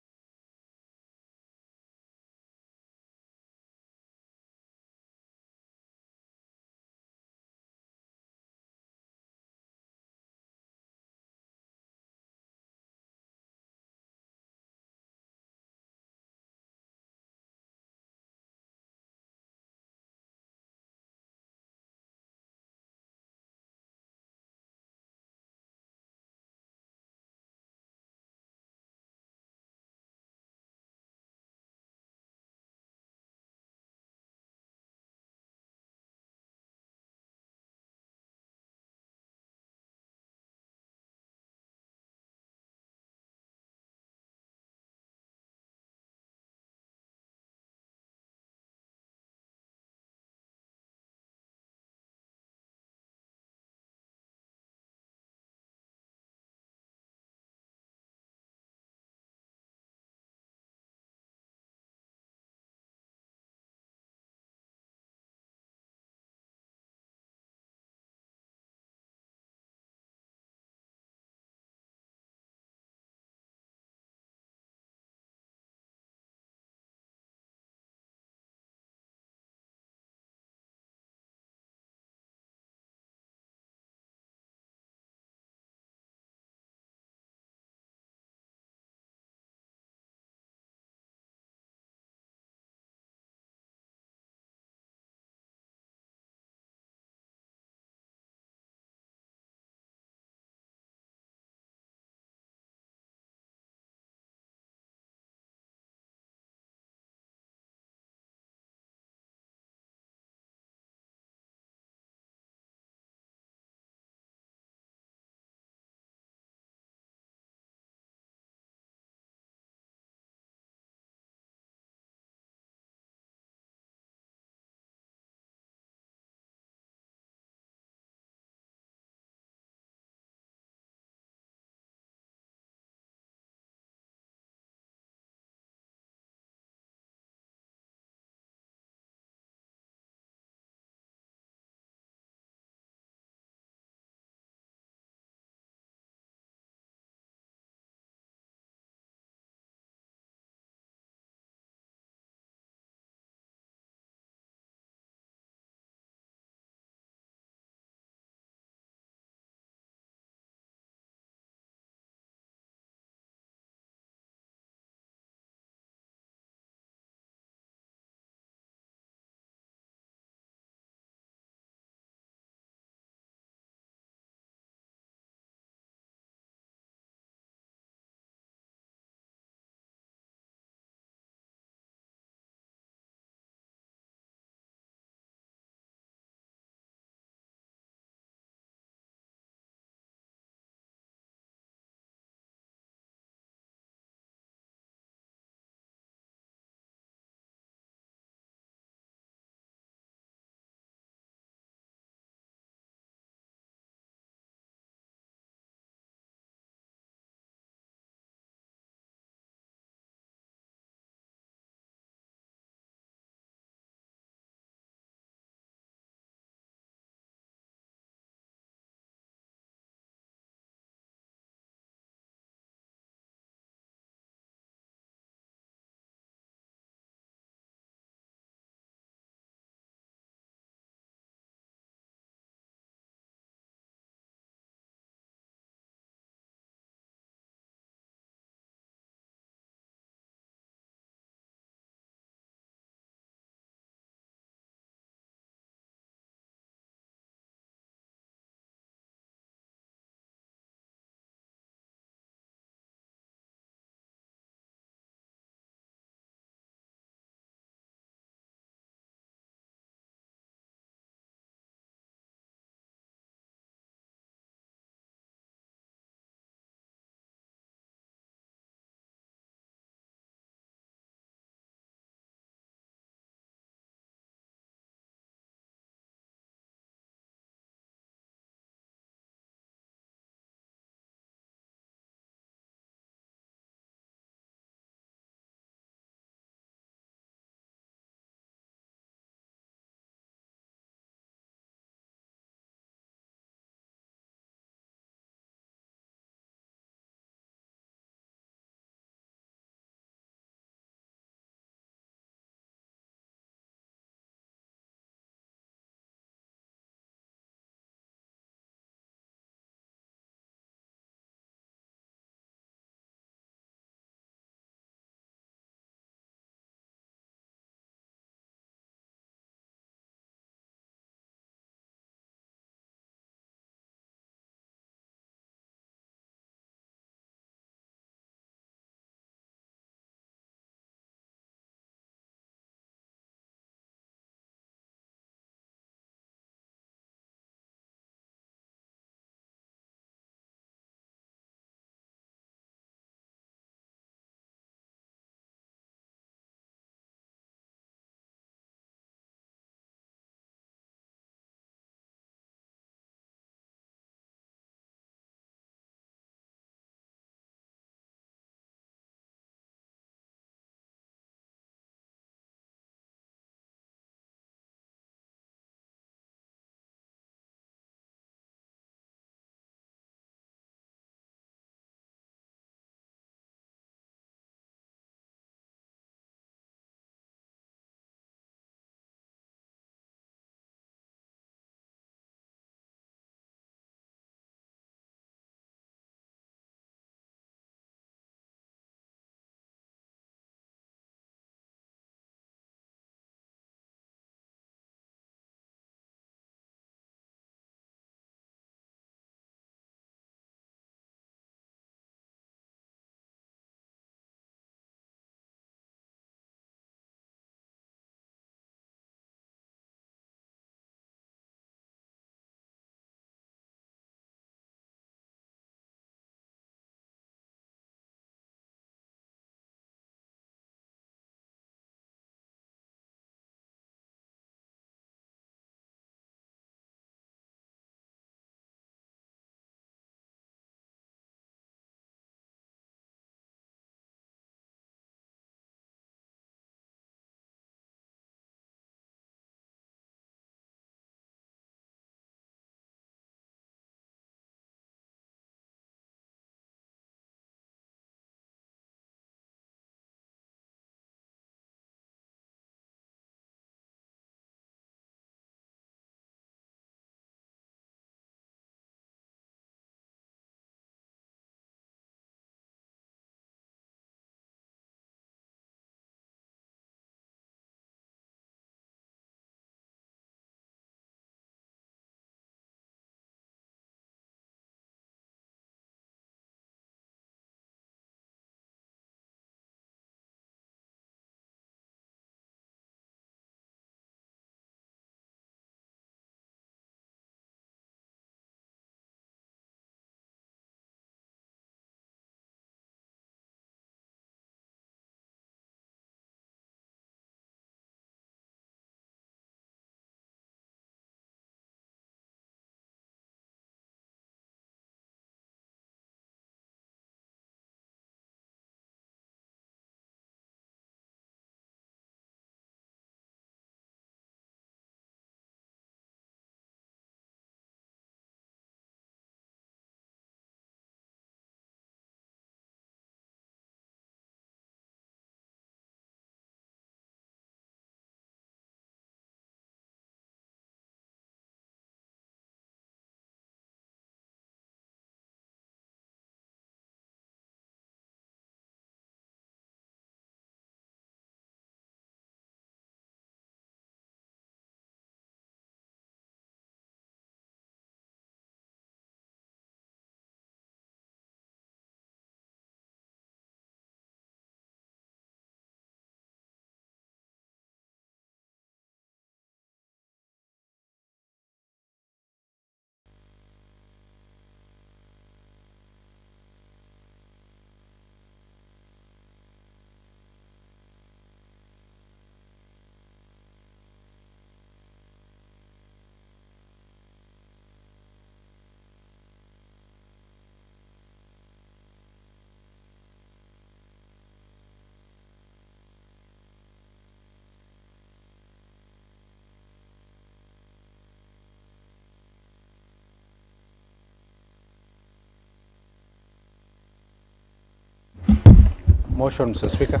Motion, Mr. Speaker.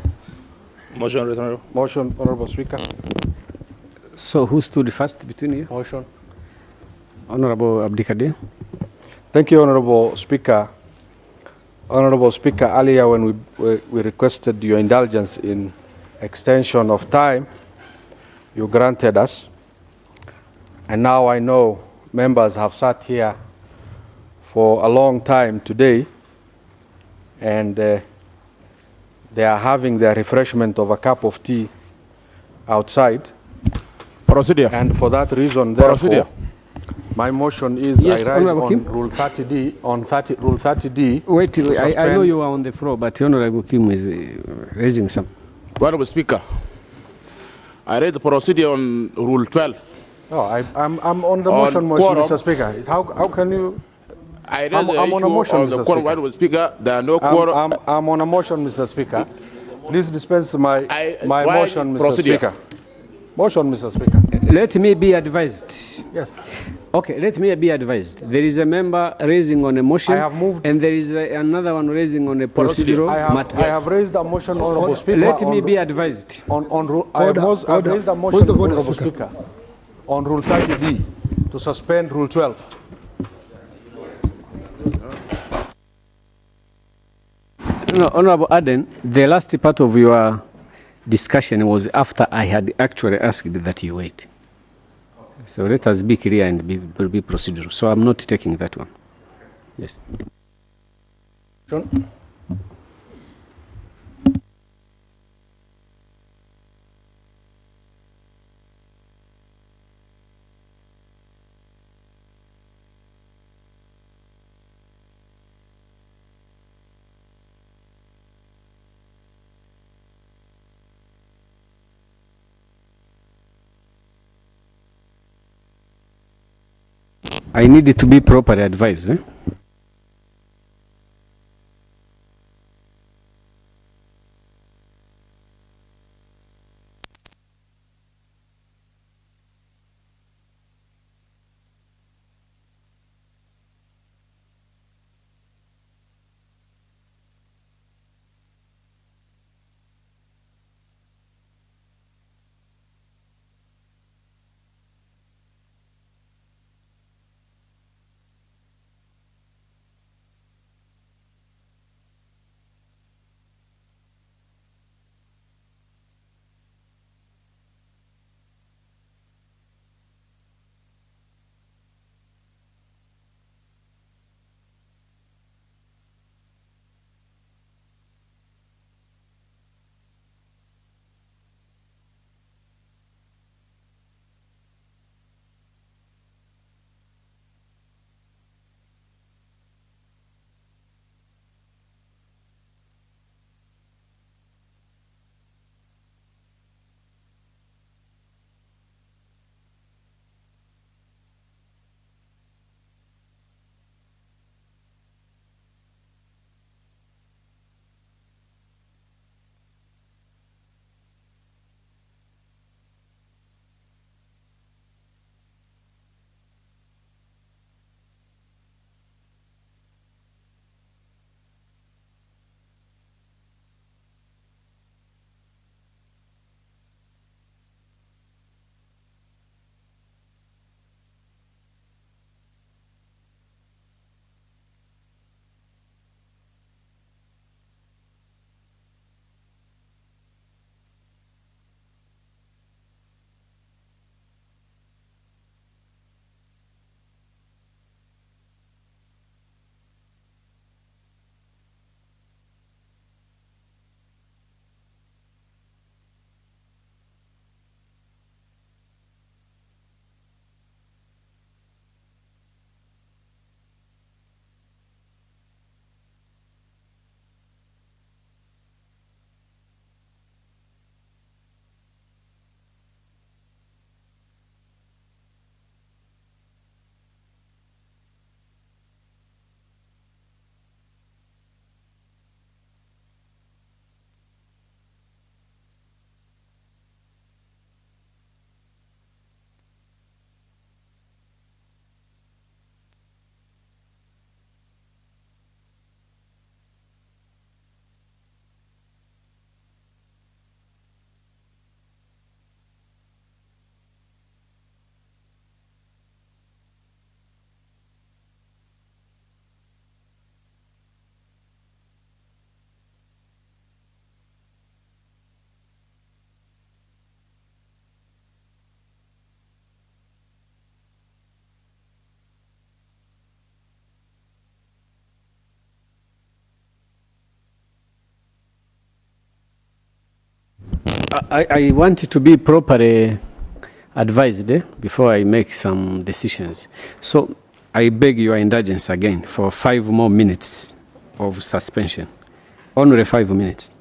Motion, Right Honorable. Motion, Honorable Speaker. So who stood first between you? Motion. Honorable Abdikadir. Thank you, Honorable Speaker. Honorable Speaker, earlier when we requested your indulgence in extension of time, you granted us. And now I know members have sat here for a long time today, and they are having their refreshment of a cup of tea outside. Procedure. And for that reason, Procedure. therefore, my motion is Yes, I rise Honorable on Kim. Rule 30D, Rule 30D. Wait, to I know suspend- you are on the floor, but Honorable Kim is raising some. Honorable Speaker, I read the procedure on Rule 12. No, I'm on the On motion, quorum. Mr. Speaker. How can you? I read I'm the on a issue motion, on the Mr. quorum. Speaker. Honorable Speaker, there are no quorum. I'm on a motion, Mr. Speaker. Please dispense my why motion, Mr. procedure? Speaker. Motion, Mr. Speaker. Let me be advised. Yes. Okay, let me be advised. There is a member raising on a motion, I have moved. and there is another one raising on a procedural matter. I have raised a motion, Honorable Speaker. Let me be advised. On rule, I have raised a motion, Honorable Speaker, on Rule 30D to suspend Rule 12. No, Honorable Aden, the last part of your discussion was after I had actually asked that you wait. So let us be clear and be procedural. So I'm not taking that one. Yes. John? I needed to be properly advised. Eh? I want to be properly advised before I make some decisions. So I beg your indulgence again for 5 more minutes of suspension. Only 5 minutes.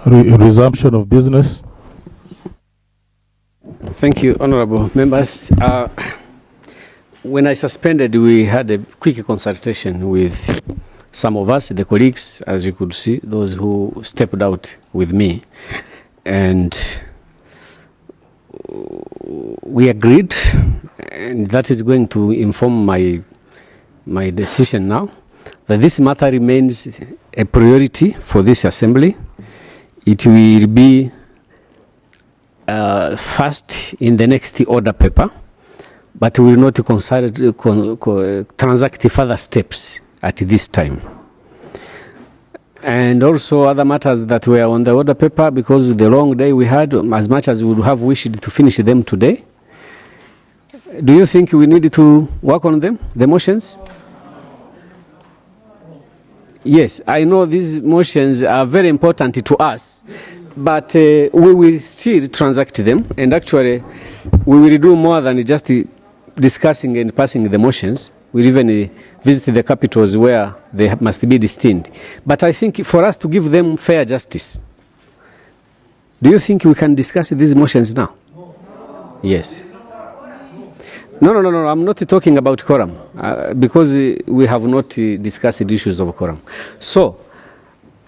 resumption of business. Thank you, honorable members. When I suspended, we had a quick consultation with some of us, the colleagues, as you could see, those who stepped out with me. And we agreed, and that is going to inform my decision now, that this matter remains a priority for this assembly. It will be first in the next order paper, but we will not transact further steps at this time. And also other matters that were on the order paper, because the long day we had, as much as we would have wished to finish them today. Do you think we need to work on them, the motions? Yes, I know these motions are very important to us, but we will still transact them, and actually we will do more than just discussing and passing the motions. We'll even visit the capitals where they must be destined. But I think for us to give them fair justice, do you think we can discuss these motions now? Yes. No, I'm not talking about quorum, because we have not discussed the issues of quorum. So,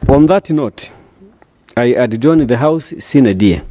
on that note, I adjourn the House sine die.